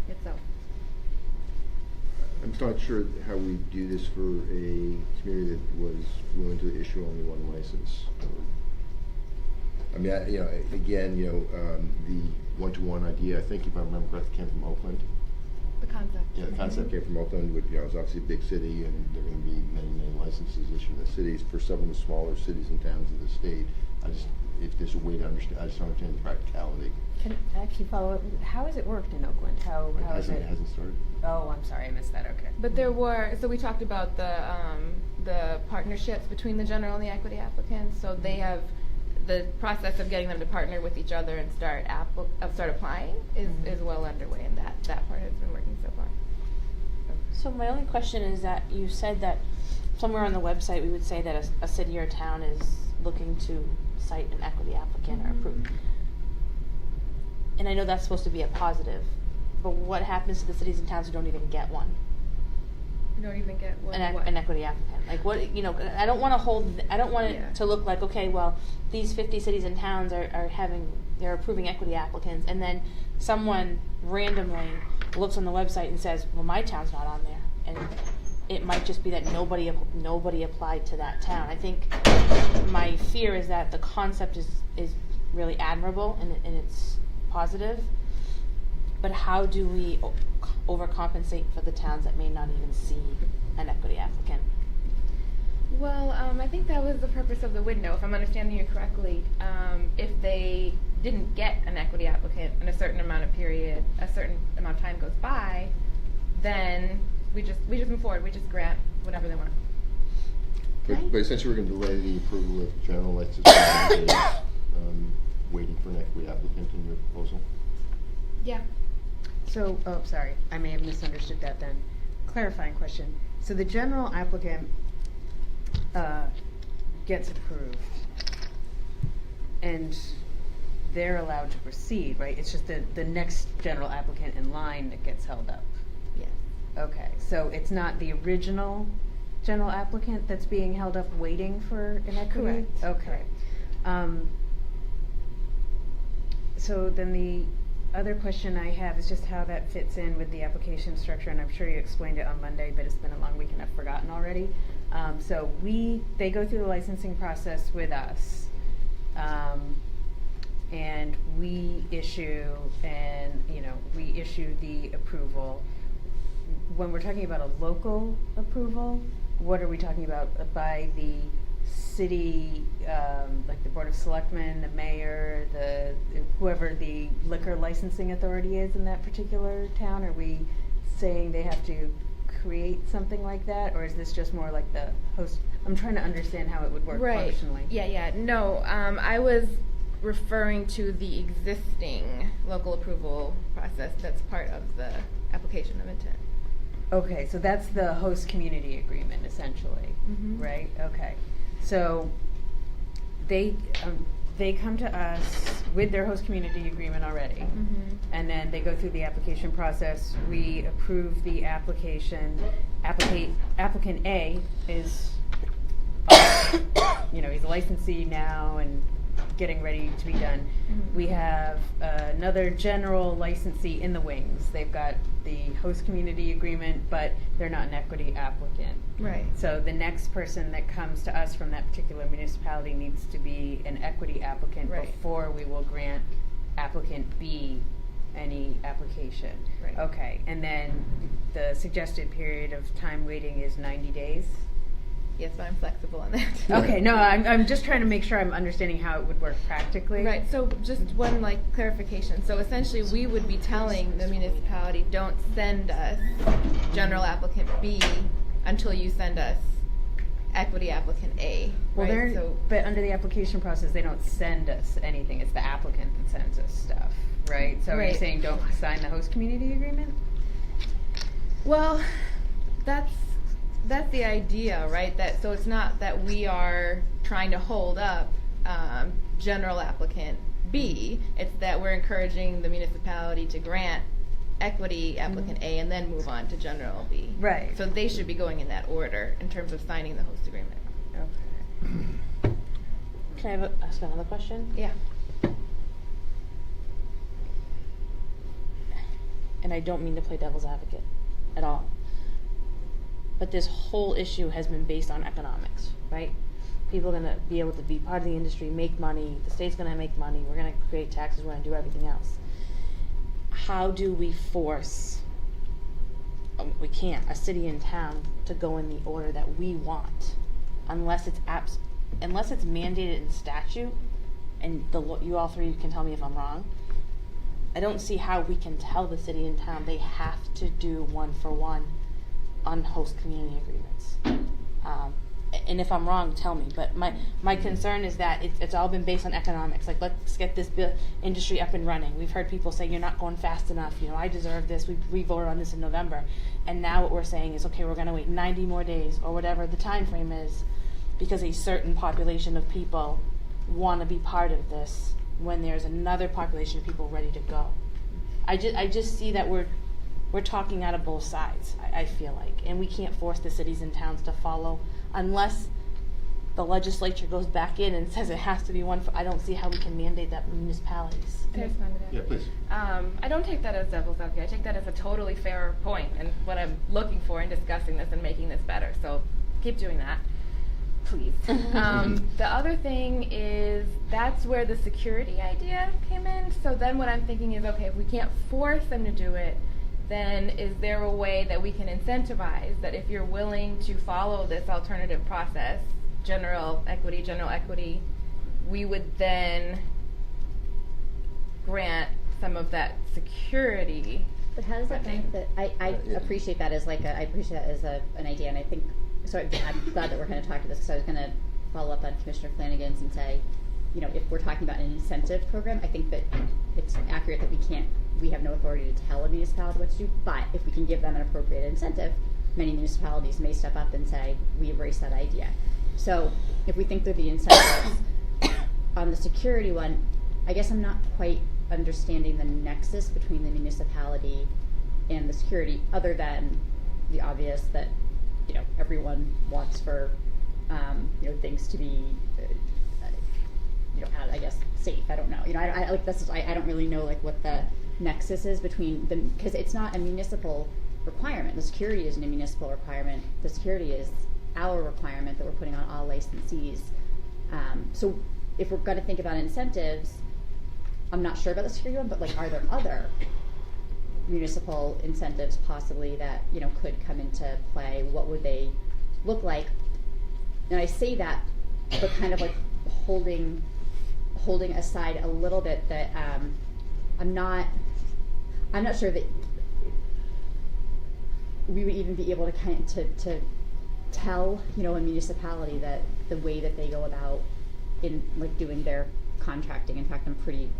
itself? I'm not sure how we do this for a community that was willing to issue only one license. I mean, the one-to-one idea, I think if I remember correctly, came from Oakland. The concept. Yeah, the concept came from Oakland. It's obviously a big city, and there are going to be many, many licenses issued in the cities. For some of the smaller cities and towns of the state, if there's a way to understand, I just don't understand the practicality. Can I actually follow up? How has it worked in Oakland? How is it? It hasn't started. Oh, I'm sorry, I missed that. Okay. But we talked about the partnerships between the general and the equity applicants. So they have the process of getting them to partner with each other and start applying is well underway, and that part has been working so far. So my only question is that you said that somewhere on the website we would say that a city or town is looking to cite an equity applicant or approve. And I know that's supposed to be a positive, but what happens to the cities and towns who don't even get one? You don't even get what? An equity applicant. Like what, I don't want it to look like, okay, well, these 50 cities and towns they're approving equity applicants, and then someone randomly looks on the website and says, well, my town's not on there. And it might just be that nobody applied to that town. I think my fear is that the concept is really admirable and it's positive, but how do we overcompensate for the towns that may not even see an equity applicant? Well, I I think that was the purpose of the window, if I'm understanding you correctly. If they didn't get an equity applicant in a certain amount of period, a certain amount of time goes by, then we just move forward. We just grant whatever they want. But essentially, we're going to delay the approval of general license for 90 days, waiting for an equity applicant in your proposal. Yeah. So, oh, sorry, I may have misunderstood that then. Clarifying question. So the general applicant gets approved, and they're allowed to proceed, right? It's just the next general applicant in line that gets held up. Yes. Okay, so it's not the original general applicant that's being held up waiting for an equity? Correct. Okay. So then the other question I have is just how that fits in with the application structure, and I'm sure you explained it on Monday, but it's been a long week and I've forgotten already. So they go through the licensing process with us, and we issue the approval. When we're talking about a local approval, what are we talking about? By the city, like the Board of Selectmen, the mayor, whoever the liquor licensing authority is in that particular town? Are we saying they have to create something like that, or is this just more like the host? I'm trying to understand how it would work Right. functionally. Yeah. No, I was referring to the existing local approval process that's part of the application of intent. Okay, so that's the host community agreement, essentially, Mhm. right? Okay, so they come to us with their host community agreement already, and then they go through the application process. We approve the application. Applicant A is, he's a licensee now and getting ready to be done. We have another general licensee in the wings. They've got the host community agreement, but they're not an equity applicant. Right. So the next person that comes to us from that particular municipality needs to be an equity applicant Right. before we will grant applicant B any application. Right. Okay, and then the suggested period of time waiting is 90 days? Yes, but I'm flexible on that. Okay, no, I'm just trying to make sure I'm understanding how it would work practically. Right, so just one clarification. So essentially we would be telling the municipality, don't send us general applicant B until you send us equity applicant A. Well, right? but under the application process, they don't send us anything. It's the applicant that sends us stuff, right? So are you Right. saying don't sign the host community agreement? Well, that's the idea, right? So it's not that we are trying to hold up general applicant B. It's that we're encouraging the municipality to grant equity applicant A and then move on to general B. Right. So they should be going in that order in terms of signing the host agreement. Okay. Can I ask another question? Yeah. And I don't mean to play devil's advocate at all. But this whole issue has been based on economics, right? People are going to be able to be part of the industry, make money, the state's going to make money, we're going to create taxes, we're going to do everything else. How do we force, we can't, a city and town to go in the order that we want unless it's mandated in statute, and you all three can tell me if I'm wrong. I don't see how we can tell the city and town they have to do one for one on host community agreements. And if I'm wrong, tell me. But my concern is that it's all been based on economics. Like, let's get this industry up and running. We've heard people say, you're not going fast enough. I deserve this. We voted on this in November. And now what we're saying is, okay, we're going to wait 90 more days or whatever the time frame is because a certain population of people want to be part of this when there's another population of people ready to go. I just see that we're talking out of both sides, I feel like. And we can't force the cities and towns to follow unless the legislature goes back in and says it has to be one for, I don't see how we can mandate that municipalities. Can I respond to that? Yeah, please. I don't take that as devil's advocate. I take that as a totally fair point and what I'm looking for in discussing this and making this better. So keep doing that, please. The other thing is that's where the security idea came in. So then what I'm thinking is, okay, if we can't force them to do it, then is there a way that we can incentivize that if you're willing to follow this alternative process general equity, we would then grant some of that security. But how does that funding. benefit? I Yeah. appreciate that as I appreciate that as an idea, and I think, so I'm glad that we're going to talk to this, because I was going to follow up on Commissioner Flanagan's and say, you know, if we're talking about an incentive program, I think that it's accurate that we have no authority to tell a municipality what to do, but if we can give them an appropriate incentive, many municipalities may step up and say, we embrace that idea. So if we think through the incentives, on the security one, I guess I'm not quite understanding the nexus between the municipality and the security, other than the obvious that, you know, everyone wants for, you know, things to be, you know, I guess safe. I don't know. You know, I like this. I don't really know like what the nexus is between them, because it's not a municipal requirement. The security isn't a municipal requirement. The security is our requirement that we're putting on all licensees. So if we're going to think about incentives, I'm not sure about the security one, but like, are there other municipal incentives possibly that, you know, could come into play? What would they look like? And I say that, but kind of like holding aside a little bit that I'm not sure that we would even be able to kind of to tell, you know, a municipality that the way that they go about in like doing their contracting. In fact, I'm pretty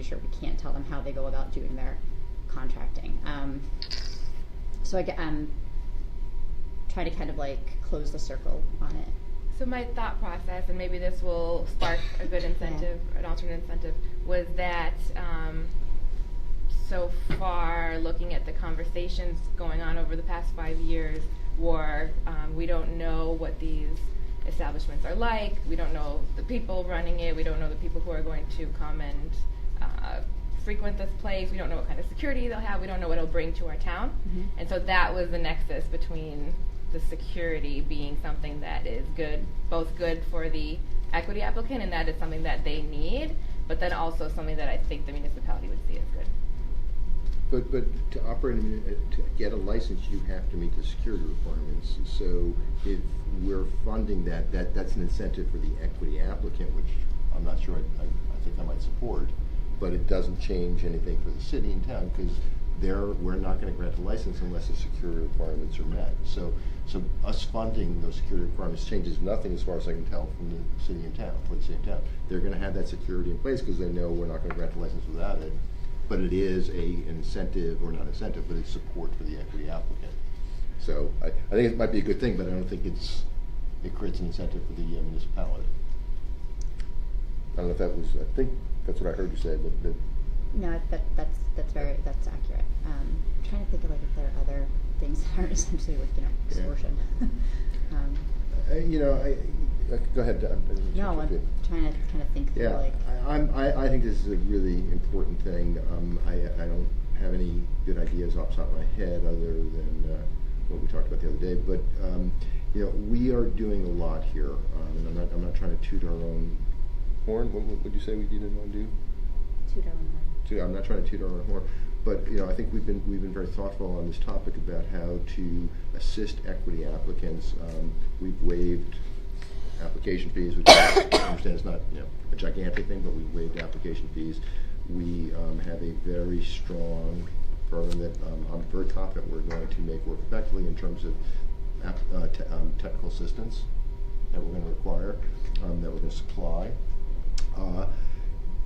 sure we can't tell them how they go about doing their contracting. So I'm trying to kind of like close the circle on it. So my thought process, and maybe this will spark a good incentive, an alternate incentive, was that so far, looking at the conversations going on over the past 5 years, we don't know what these establishments are like. We don't know the people running it. We don't know the people who are going to come and frequent this place. We don't know what kind of security they'll have. We don't know what it'll bring to our town. Mm-hmm. And so that was the nexus between the security being something that is good, both good for the equity applicant, and that is something that they need, but then also something that I think the municipality would see as good. But to operate, to get a license, you have to meet the security requirements. So if we're funding that's an incentive for the equity applicant, which I'm not sure I think I might support, but it doesn't change anything for the city and town, because we're not going to grant a license unless the security requirements are met. So us funding those security requirements changes nothing as far as I can tell from the city and town, for the city and town. They're going to have that security in place because they know we're not going to grant a license without it. But it is an incentive, or not incentive, but it's support for the equity applicant. So I think it might be a good thing, but I don't think it creates an incentive for the municipality. I don't know if that was, I think that's what I heard you say, but No, that's accurate. I'm trying to think of like if there are other things that are essentially like, you know, extortion. you know, go ahead. No, I'm trying to kind of think through Yeah, like. I think this is a really important thing. I don't have any good ideas off the top of my head other than what we talked about the other day. But you know, we are doing a lot here, and I'm not trying to toot our own horn. What would you say we didn't want to do? I'm not trying to toot our own horn, but you know, I think we've been very thoughtful on this topic about how to assist equity applicants. We've waived application fees, which I understand is not, you know, a gigantic thing, but we've waived application fees. We have a very strong program that I'm very confident we're going to make work effectively in terms of technical assistance that we're going to require, that we're going to supply.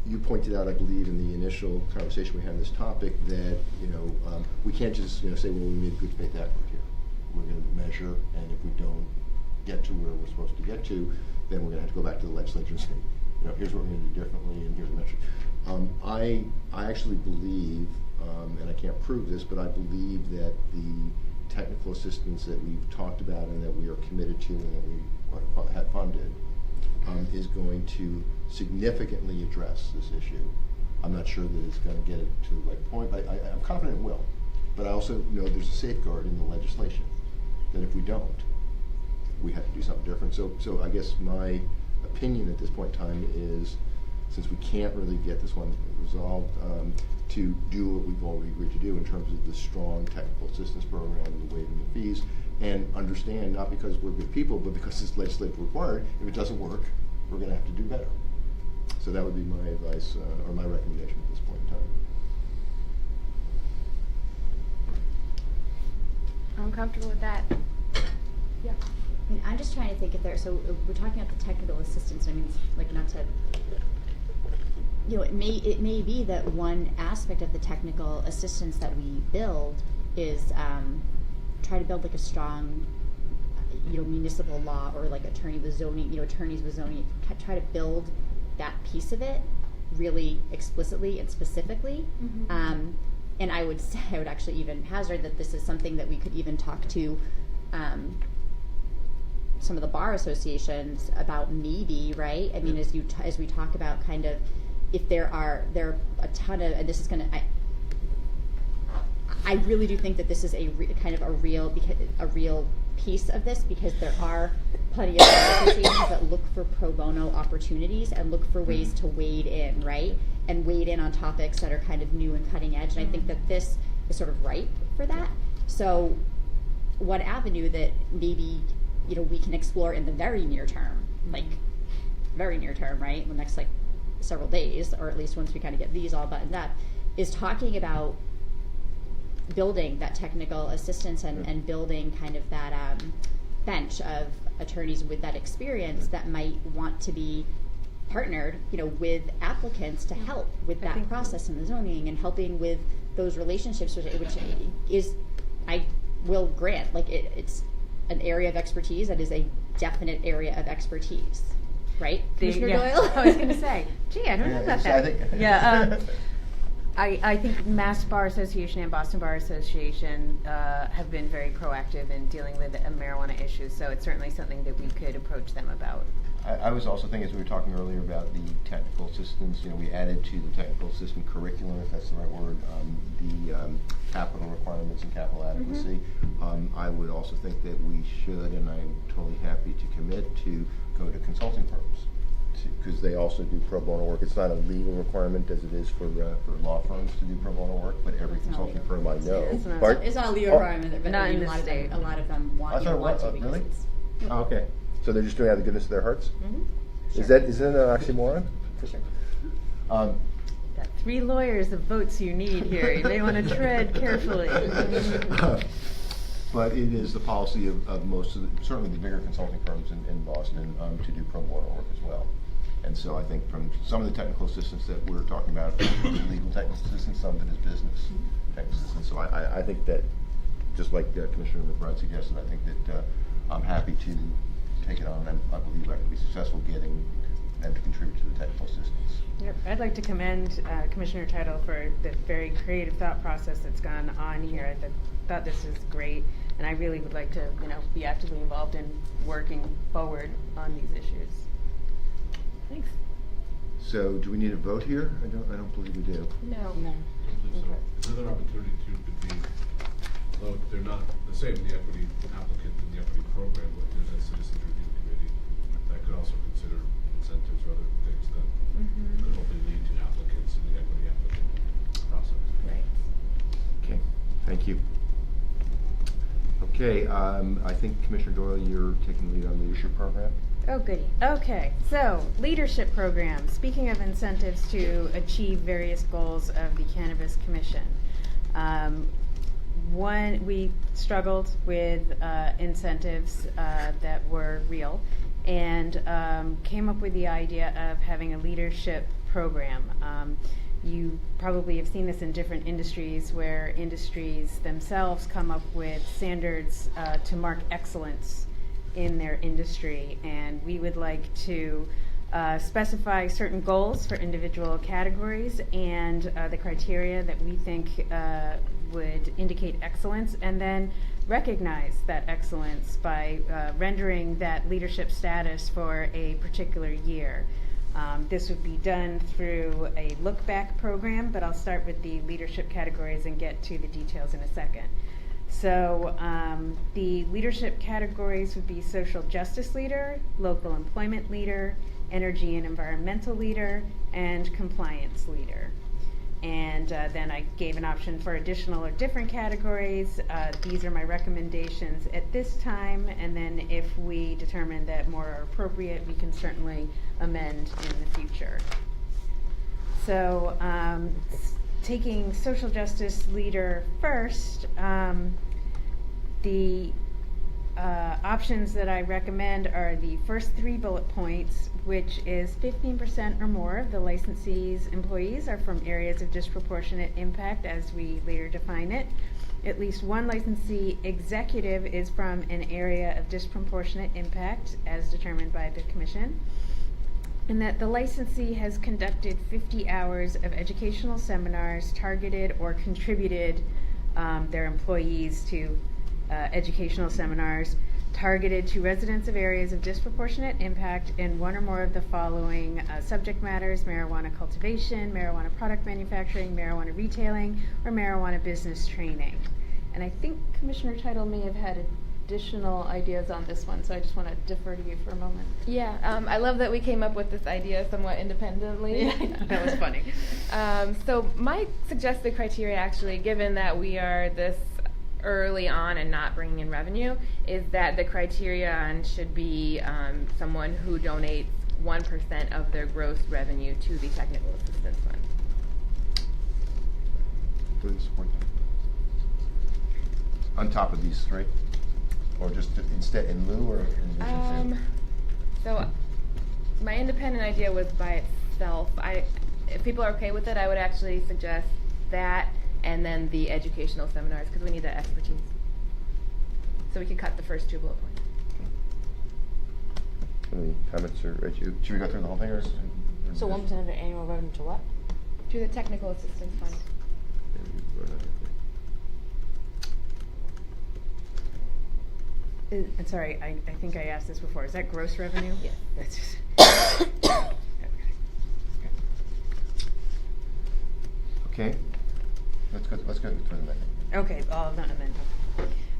You pointed out, I believe, in the initial conversation we had on this topic that, you know, we can't just, you know, say, well, we made good faith effort here. We're going to measure, and if we don't get to where we're supposed to get to, then we're going to have to go back to the legislature and say, you know, here's what we're going to do differently, and here's the metric. I actually believe, and I can't prove this, but I believe that the technical assistance that we've talked about and that we are committed to and that we have funded is going to significantly address this issue. I'm not sure that it's going to get it to the right point, but I'm confident it will. But I also know there's a safeguard in the legislation that if we don't, we have to do something different. So I guess my opinion at this point in time is, since we can't really get this one resolved, to do what we've already agreed to do in terms of the strong technical assistance program and the waiving of fees, and understand, not because we're good people, but because it's legislatively required, if it doesn't work, we're gonna have to do better. So that would be my advice, or my recommendation at this point in time. I'm comfortable with that. Yeah. I mean, I'm just trying to think if there, so we're talking about the technical assistance, I mean, like, not to, you know, it may be that one aspect of the technical assistance that we build is, try to build like a strong, you know, municipal law, or like attorneys with zoning, try to build that piece of it really explicitly and specifically. And I would say, I would actually even hazard that this is something that we could even talk to some of the bar associations about, maybe, right? I mean, as we talk about kind of, if there are a ton of, and this is gonna, I really do think that this is a real piece of this, because there are plenty of bar associations that look for pro bono opportunities and look for ways to wade in, right? And wade in on topics that are kind of new and cutting edge. And I think that this is sort of ripe for that. So one avenue that maybe, you know, we can explore in the very near term, like very near term, right? In the next like several days, or at least once we kind of get these all buttoned up, is talking about building that technical assistance and building kind of that bench of attorneys with that experience that might want to be partnered, you know, with applicants to help with that process and the zoning, and helping with those relationships, which is, I will grant, like it's an area of expertise that is a definite area of expertise, right, Commissioner Doyle? I was going to say, gee, I don't know about that. Yeah. I think Mass Bar Association and Boston Bar Association have been very proactive in dealing with marijuana issues, so it's certainly something that we could approach them about. I was also thinking, as we were talking earlier about the technical assistance, you know, we added to the technical assistant curriculum, if that's the right word, the capital requirements and capital adequacy. I would also think that we should, and I'm totally happy to commit to, go to consulting firms, because they also do pro bono work. It's not a legal requirement as it is for law firms to do pro bono work, but every consulting firm I know. It's not. Bart? It's not a legal requirement, but Not I mean, in a this state. lot of them want, I thought, want to, what, because really? it's. Oh, okay. So they're just doing it out of the goodness of their hearts? Sure. Is that an oxymoron? Sure. Got 3 lawyers of votes you need here. You may want to tread carefully. But it is the policy of most of certainly the bigger consulting firms in Boston to do pro bono work as well. And so I think from some of the technical assistance that we're talking about, legal technical assistance, some of it is business technical assistance. So I think that, just like Commissioner McBride suggested, I think that I'm happy to take it on, and I believe I can be successful getting them to contribute to the technical assistance. Yep. I'd like to commend Commissioner Tittle for the very creative thought process that's gone on here. I thought this is great, and I really would like to, you know, be actively involved in working forward on these issues. Thanks. So do we need a vote here? I don't believe we do. No. No. So another opportunity too could be, although they're not the same, the equity applicant and the equity program, but there's a citizens review committee that could also consider incentives or other things that could hopefully lead to applicants in the equity applicant process. Right. Okay, thank you. Okay, I think Commissioner Doyle, you're taking the lead on the leadership program. Oh, goody. Okay, so leadership program. Speaking of incentives to achieve various goals of the Cannabis Commission. One, we struggled with incentives that were real, and came up with the idea of having a leadership program. You probably have seen this in different industries, where industries themselves come up with standards to mark excellence in their industry, and we would like to specify certain goals for individual categories and the criteria that we think would indicate excellence, and then recognize that excellence by rendering that leadership status for a particular year. This would be done through a look-back program, but I'll start with the leadership categories and get to the details in a second. So the leadership categories would be social justice leader, local employment leader, energy and environmental leader, and compliance leader. And then I gave an option for additional or different categories. These are my recommendations at this time, and then if we determine that more are appropriate, we can certainly amend in the future. So, taking social justice leader first, the options that I recommend are the first 3 bullet points, which is 15% or more of the licensee's employees are from areas of disproportionate impact, as we later define it. At least one licensee executive is from an area of disproportionate impact, as determined by the commission. And that the licensee has conducted 50 hours of educational seminars, targeted or contributed their employees to educational seminars targeted to residents of areas of disproportionate impact in one or more of the following subject matters: marijuana cultivation, marijuana product manufacturing, marijuana retailing, or marijuana business training. And I think Commissioner Title may have had additional ideas on this one, so I just want to defer to you for a moment. Yeah, I love that we came up with this idea somewhat independently. Yeah, that was funny. So my suggested criteria, actually, given that we are this early on and not bringing in revenue, is that the criterion should be someone who donates 1% of their gross revenue to the technical assistance fund. Fully support that. On top of these 3? Or just instead, in lieu, or in addition to? So my independent idea was by itself. If people are okay with it, I would actually suggest that, and then the educational seminars, because we need that expertise. So we can cut the first 2 bullet points. Any comments, or should we go through the whole thing, or? So 1% of their annual revenue to what? To the technical assistance fund. I'm sorry, I think I asked this before. Is that gross revenue? Yes. That's just Okay, let's go to the next. okay, all of them amended.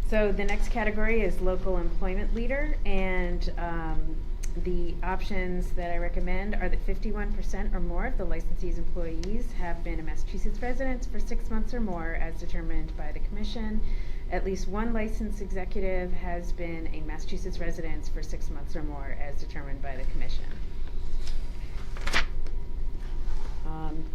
So the next category is local employment leader, and the options that I recommend are that 51% or more of the licensee's employees have been a Massachusetts resident for 6 months or more, as determined by the commission. At least one licensed executive has been a Massachusetts resident for 6 months or more, as determined by the commission.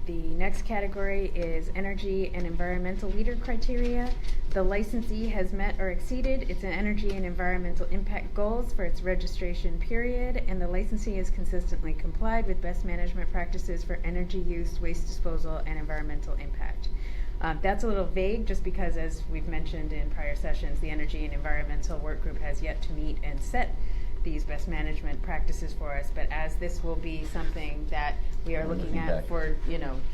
The next category is energy and environmental leader criteria. The licensee has met or exceeded its energy and environmental impact goals for its registration period, and the licensee has consistently complied with best management practices for energy use, waste disposal, and environmental impact. That's a little vague, just because, as we've mentioned in prior sessions, the Energy and Environmental Work Group has yet to meet and set these best management practices for us. But as this will be something that we are looking at for,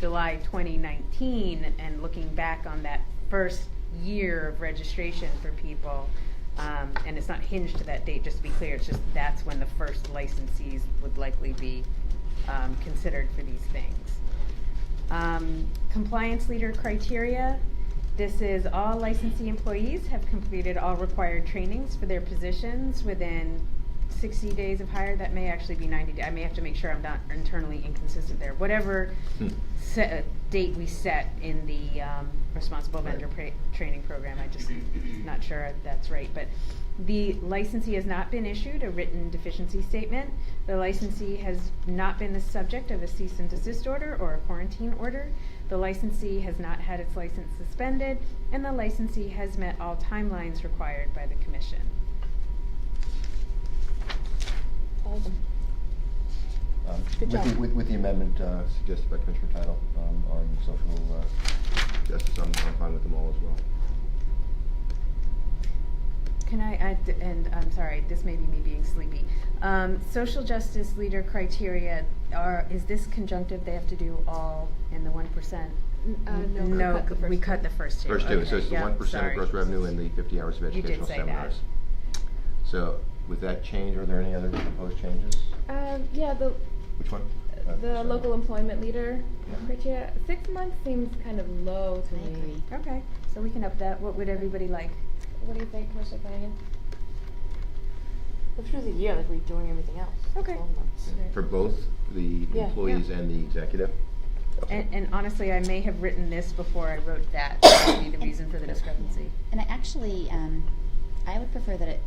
July 2019, and looking back on that first year of registration for people, and it's not hinged to that date, just to be clear, it's just that's when the first licensees would likely be considered for these things. Compliance leader criteria. This is all licensee employees have completed all required trainings for their positions within 60 days of hire. That may actually be 90 days. I may have to make sure I'm not internally inconsistent there. Whatever date we set in the responsible vendor training program, I just not sure that's right. But the licensee has not been issued a written deficiency statement. The licensee has not been the subject of a cease and desist order or a quarantine order. The licensee has not had its license suspended, and the licensee has met all timelines required by the commission. I like them. Good job. With the amendment suggested by Commissioner Title on social justice, I'm fine with them all as well. Can I add, and I'm sorry, this may be me being sleepy. Social justice leader criteria is this conjunctive? They have to do all in the 1%? No, we cut the first 2. First 2, Okay, so it's the 1% of gross revenue and the 50 hours of You did educational say that. seminars. So with that change, are there any other proposed changes? Yeah, Which one? the Sorry. local employment leader criteria. 6 months seems kind of low to I me. agree. Okay, so we can up that. What would everybody like? What do you think, Commissioner Flanagan? Go through the year like we're doing everything else. Okay. 12 months. For both the Yeah. employees and the executive? And honestly, I may have written this before I wrote that. That would be the reason for the discrepancy. And I actually, I would prefer that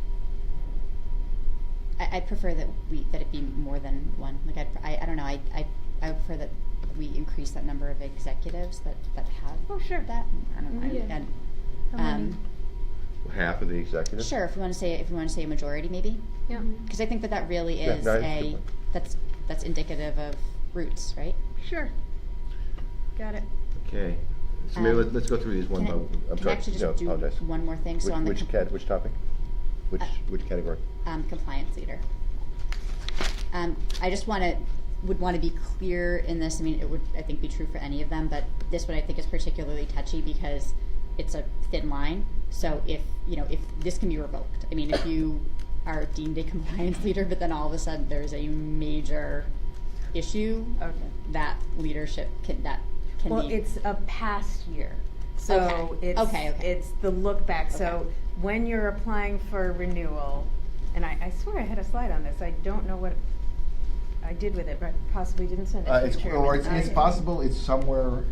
I'd prefer that it be more than one. Like I don't know. I would prefer that we increase that number of executives that have. Oh, sure. That I don't know. Yeah. And, How many? Half of the executives? sure, if we want to say a majority, maybe. Yeah. Because I think that really Yeah, is no, that's a good point. that's indicative of roots, right? Sure. Got it. Okay. So maybe let's go through these one by Can one. I'm I sorry. actually No, just do apologize. one more thing? So on the Which topic? Which category? Compliance leader. I just would want to be clear in this. I mean, it would, I think, be true for any of them, but this one I think is particularly touchy because it's a thin line. So if this can be revoked. I mean, if you are deemed a compliance leader, but then all of a sudden there's a major issue, Okay. that leadership can Well, be. it's a past year. So Okay. it's Okay. it's the look back. So Okay. when you're applying for renewal, and I swear I had a slide on this. I don't know what I did with it, but possibly didn't send it to the chairman. It's possible it's somewhere.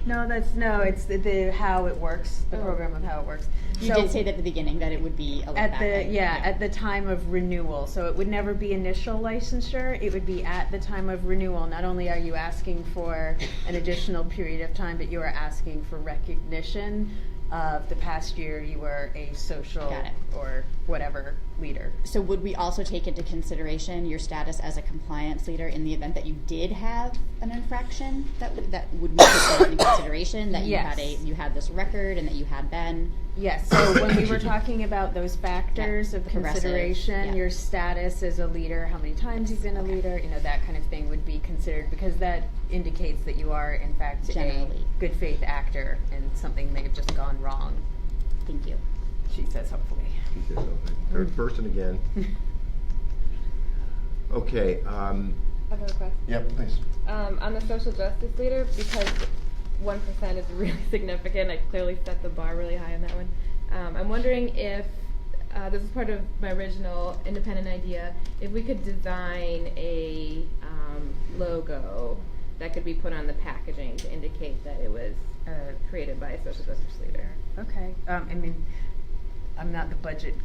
It's the how it works, the program of how it works. You did say that at the beginning that it would be a look at back, the right? at the time of renewal. So it would never be initial licensure. It would be at the time of renewal. Not only are you asking for an additional period of time, but you are asking for recognition of the past year you were a social Got it. or whatever leader. So would we also take into consideration your status as a compliance leader in the event that you did have an infraction? That would we take that into consideration, that Yes. you had this record and that you had been? Yes, so when we were talking about those factors Yeah, of progressive, consideration, yeah. your status as a leader, how many times you've been a leader, that kind of thing would be considered, because that indicates that you are, in fact, Generally. a good faith actor and something may have just gone wrong, Thank you. she says hopefully. He says so. Third person again. Okay. I have a request. Yep, please. On the social justice leader, because 1% is really significant, I clearly set the bar really high on that one. I'm wondering if, this is part of my original independent idea, if we could design a logo that could be put on the packaging to indicate that it was created by a social justice leader. Okay, I'm not the budget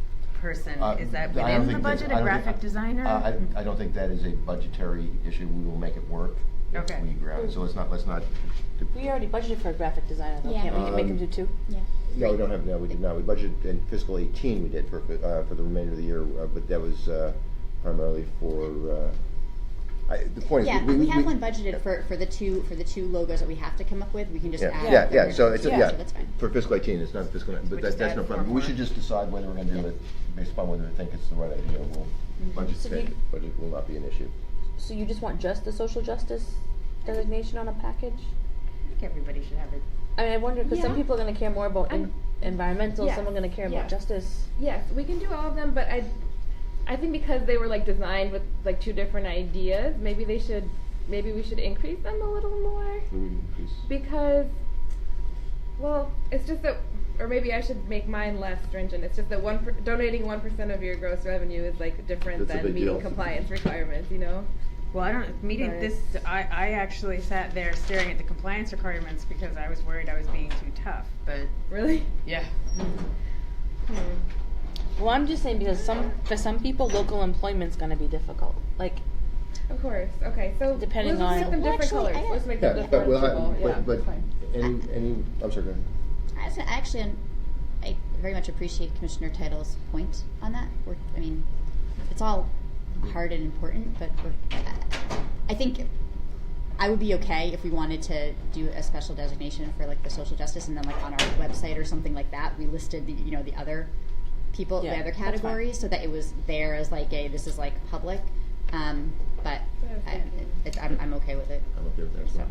person, is that I don't within the think budget, that's- a I don't graphic think- designer? I don't think that is a budgetary issue. We will make it work. if Okay. we agree on it. So let's not. We already budgeted for a graphic designer, though. Yeah. Can't we make him do two? Yeah. No, we don't have. No, we did not. We budgeted in fiscal 18. We did for the remainder of the year, but that was primarily for. The point Yeah, is, we have one budgeted for the two logos that we have to come up with. We can just Yeah, add. yeah. So it's Yeah. So that's fine. for fiscal 18. It's not fiscal, but We just that's add no four problem. We more. should just decide whether we're going to do Yeah. it based upon whether we think it's the right idea. We'll budget So do fit. you- Budget will not be an issue. So you just want just the social justice designation on a package? I think everybody should have it. I mean, I wonder, because some Yeah. people are going to care more about environmental, Yes, some are going to care yes. about justice. Yes, we can do all of them, but I think because they were designed with two different ideas, maybe we should increase them a little more, because, well, it's just that, or maybe I should make mine less stringent. It's just that donating 1% of your gross revenue is different That's a than big meeting deal. compliance requirements, Well, I don't, meeting Right. this, I actually sat there staring at the compliance requirements because I was worried I was being too tough, but. Really? Yeah. Well, I'm just saying because for some people, local employment's going to be difficult. Like, Of course. Okay, so Depending let's make on- them Well, different actually, colors. I- Let's make Yeah, them but we'll differentiable. Yeah, but fine. any. I'm sorry. Go ahead. I very much appreciate Commissioner Title's point on that. It's all hard and important, but I think I would be okay if we wanted to do a special designation for the social justice, and then on our website or something like that, we listed the other people, Yeah, the other that's fine. categories, so that it was there as this is public. But I'm okay with it. I'm okay with that as well.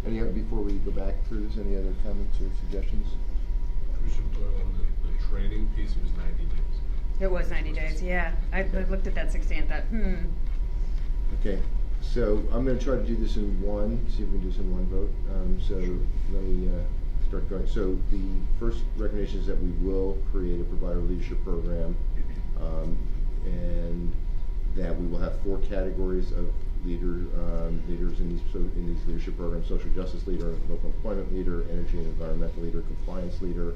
Any other, before we go back through this, any other comments or suggestions? Commissioner Doyle, on the training piece, it was 90 days. It was 90 days, yeah. I looked at that 60 and thought, Okay, so I'm going to try to do this in one, see if we can do this in one vote. So let me start going. So the first recommendation is that we will create a provider leadership program, and that we will have 4 categories of leaders in these leadership programs: social justice leader, local employment leader, energy and environmental leader, compliance leader.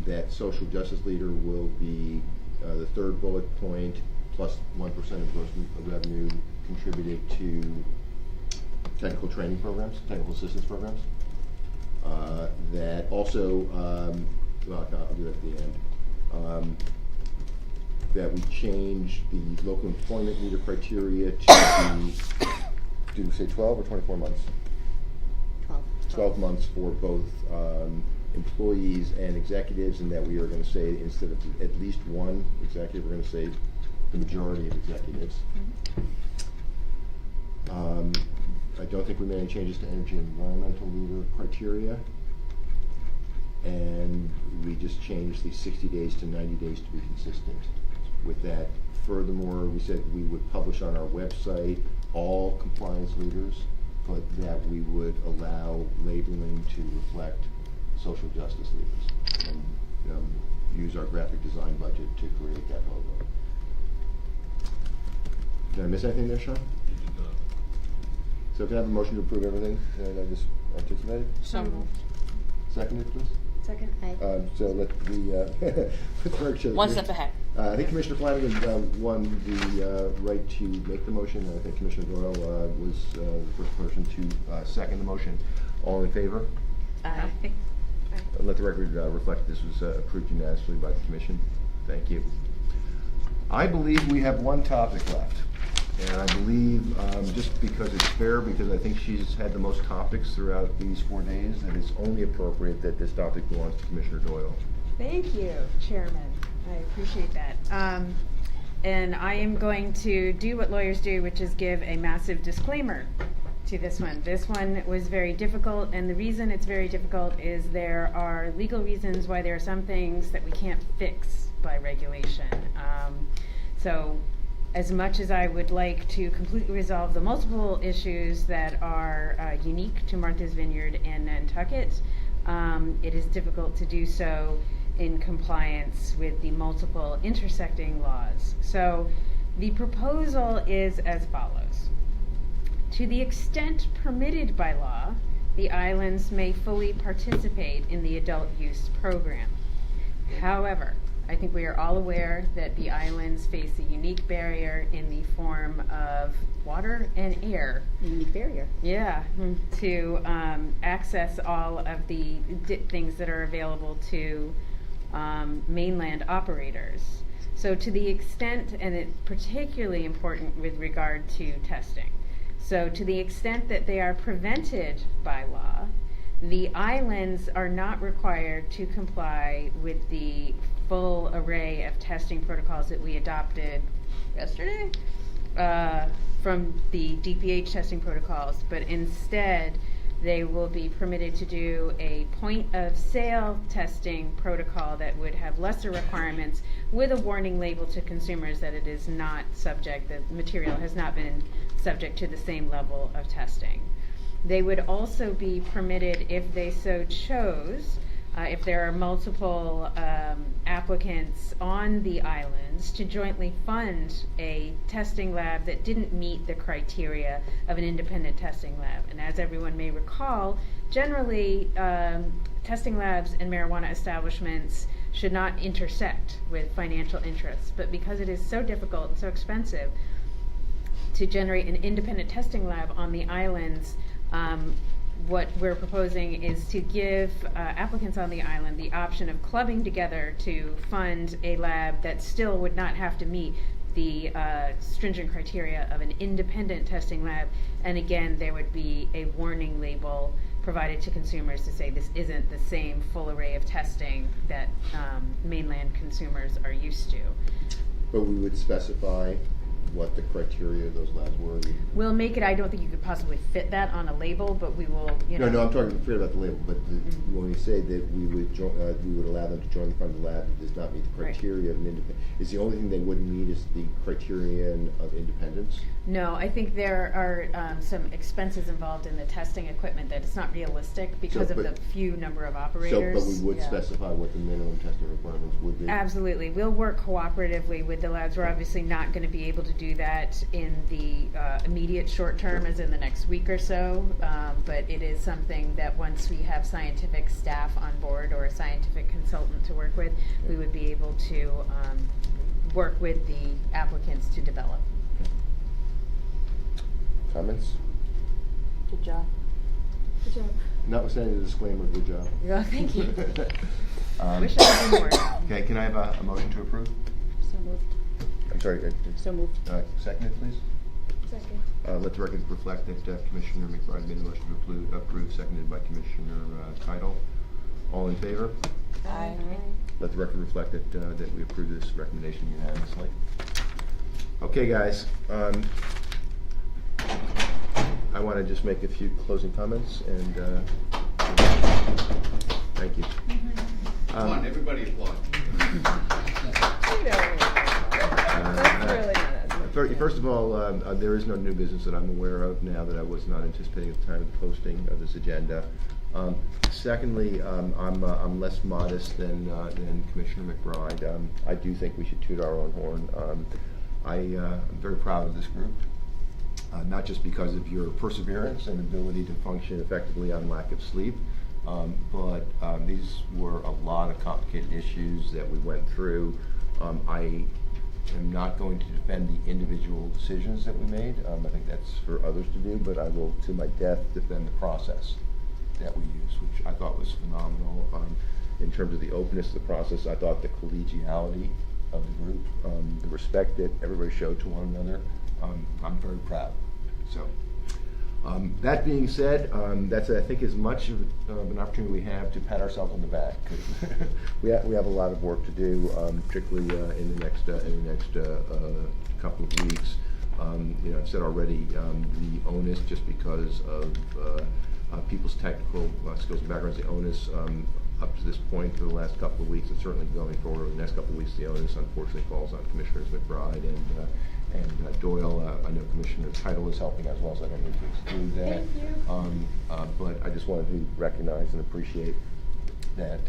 That social justice leader will be the third bullet point, plus 1% of gross revenue contributed to technical training programs, technical assistance programs. That also, well, I'll do that at the end. That we change the local employment leader criteria to be, did we say 12 or 24 months? 12 months for both employees and executives, and that we are going to say, instead of at least one executive, we're going to say the majority of executives. I don't think we made any changes to energy and environmental leader criteria. And we just changed the 60 days to 90 days to be consistent with that. Furthermore, we said we would publish on our website all compliance leaders, but that we would allow labeling to reflect social justice leaders, and use our graphic design budget to create that logo. Did I miss anything there, Sean? You did not. So can I have a motion to approve everything that I just articulated? So moved. Seconded, please? Second. So let the clerk show. One step ahead. I think Commissioner Flanagan won the right to make the motion, and I think Commissioner Doyle was the first person to second the motion. All in favor? Aye. Let the record reflect this was approved unanimously by the Commission. Thank you. I believe we have one topic left. And I believe, just because it's fair, because I think she's had the most topics throughout these 4 days, that it's only appropriate that this topic belongs to Commissioner Doyle. Thank you, Chairman. I appreciate that. And I am going to do what lawyers do, which is give a massive disclaimer to this one. This one was very difficult, and the reason it's very difficult is there are legal reasons why there are some things that we can't fix by regulation. So as much as I would like to completely resolve the multiple issues that are unique to Martha's Vineyard and Nantucket, it is difficult to do so in compliance with the multiple intersecting laws. So the proposal is as follows. To the extent permitted by law, the islands may fully participate in the adult use program. However, I think we are all aware that the islands face a unique barrier in the form of water and air. Unique barrier. Yeah, to access all of the things that are available to mainland operators. So to the extent, and it's particularly important with regard to testing, so to the extent that they are prevented by law, the islands are not required to comply with the full array of testing protocols that we adopted yesterday from the DPH testing protocols, but instead they will be permitted to do a point of sale testing protocol that would have lesser requirements with a warning label to consumers that it is not subject, the material has not been subject to the same level of testing. They would also be permitted, if they so chose, if there are multiple applicants on the islands, to jointly fund a testing lab that didn't meet the criteria of an independent testing lab. And as everyone may recall, generally testing labs and marijuana establishments should not intersect with financial interests. But because it is so difficult and so expensive to generate an independent testing lab on the islands, what we're proposing is to give applicants on the island the option of clubbing together to fund a lab that still would not have to meet the stringent criteria of an independent testing lab. And again, there would be a warning label provided to consumers to say this isn't the same full array of testing that mainland consumers are used to. But we would specify what the criteria of those labs were. We'll make it, I don't think you could possibly fit that on a label, but we will, you know. No, I'm talking forget about the label, but when we say that we would allow them to join the fund of the lab that does not meet the criteria of an independent, is the only thing they wouldn't meet is the criterion of independence? No, I think there are some expenses involved in the testing equipment that it's not realistic because of the few number of operators. But we would specify what the minimum testing requirements would be? Absolutely. We'll work cooperatively with the labs. We're obviously not going to be able to do that in the immediate short term, as in the next week or so. But it is something that once we have scientific staff on board or a scientific consultant to work with, we would be able to work with the applicants to develop. Comments? Good job. Good job. Notwithstanding the disclaimer, good job. Well, thank you. Um, Wish I could do more. Okay, can I have a motion to approve? So moved. I'm sorry. So moved. Seconded, please. Second. Let the record reflect that Commissioner McBride made the motion to approve, seconded by Commissioner Keidel. All in favor? Aye. Let the record reflect that we approve this recommendation unanimously. Okay, guys. I want to just make a few closing comments and thank you. Come on, everybody applaud. That's really not First of all, there is no new business that I'm aware of now that I was not anticipating at the time of the posting of this agenda. Secondly, I'm less modest than Commissioner McBride. I do think we should toot our own horn. I'm very proud of this group, not just because of your perseverance and ability to function effectively on lack of sleep, but these were a lot of complicated issues that we went through. I am not going to defend the individual decisions that we made. I think that's for others to do, but I will, to my death, defend the process that we used, which I thought was phenomenal. In terms of the openness of the process, I thought the collegiality of the group, the respect that everybody showed to one another, I'm very proud. So, that being said, that's, I think, as much of an opportunity we have to pat ourselves on the back, because we have a lot of work to do, particularly in the next couple of weeks. I've said already, the onus, just because of people's technical skills and backgrounds, the onus up to this point for the last couple of weeks, and certainly going forward over the next couple of weeks, the onus unfortunately falls on Commissioners McBride and Doyle. I know Commissioner Keidel is helping as well, so I don't need to exclude that. Thank you. But I just wanted to recognize and appreciate that.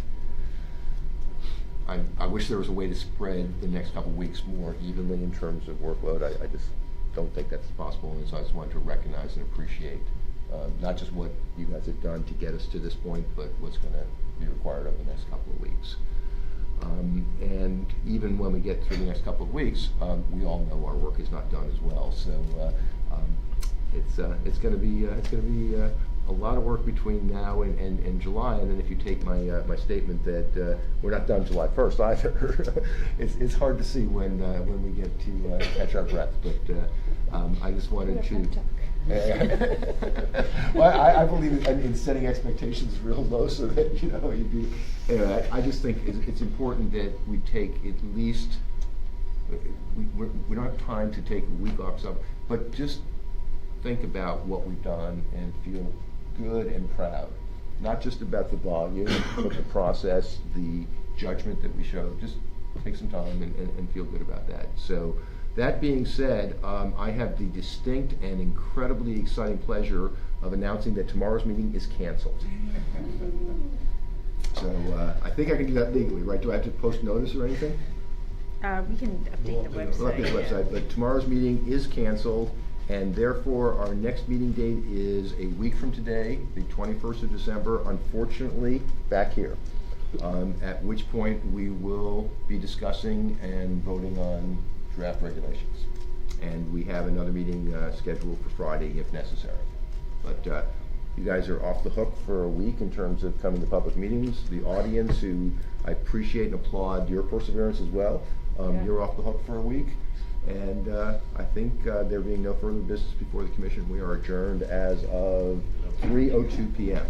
I wish there was a way to spread the next couple of weeks more evenly in terms of workload. I just don't think that's possible, and so I just wanted to recognize and appreciate not just what you guys have done to get us to this point, but what's going to be required over the next couple of weeks. And even when we get through the next couple of weeks, we all know our work is not done as well. So it's going to be a lot of work between now and July. And then if you take my statement that we're not done July 1st either, it's hard to see when we get to catch our breath. But I just wanted to. Well, I believe in setting expectations real low so that you'd be. Anyway, I just think it's important that we take at least. We don't have time to take a week off, but just think about what we've done and feel good and proud. Not just about the volume, but the process, the judgment that we showed. Just take some time and feel good about that. So. That being said, I have the distinct and incredibly exciting pleasure of announcing that tomorrow's meeting is canceled. So I think I can do that legally, right? Do I have to post notice or anything? We can update the website. We'll update the website, but tomorrow's meeting is canceled, and therefore our next meeting date is a week from today, the 21st of December, unfortunately, back here. At which point we will be discussing and voting on draft regulations, and we have another meeting scheduled for Friday if necessary. But you guys are off the hook for a week in terms of coming to public meetings. The audience, who I appreciate and applaud your perseverance as well, you're off the hook for a week. And I think there being no further business before the commission, we are adjourned as of 3:02 p.m.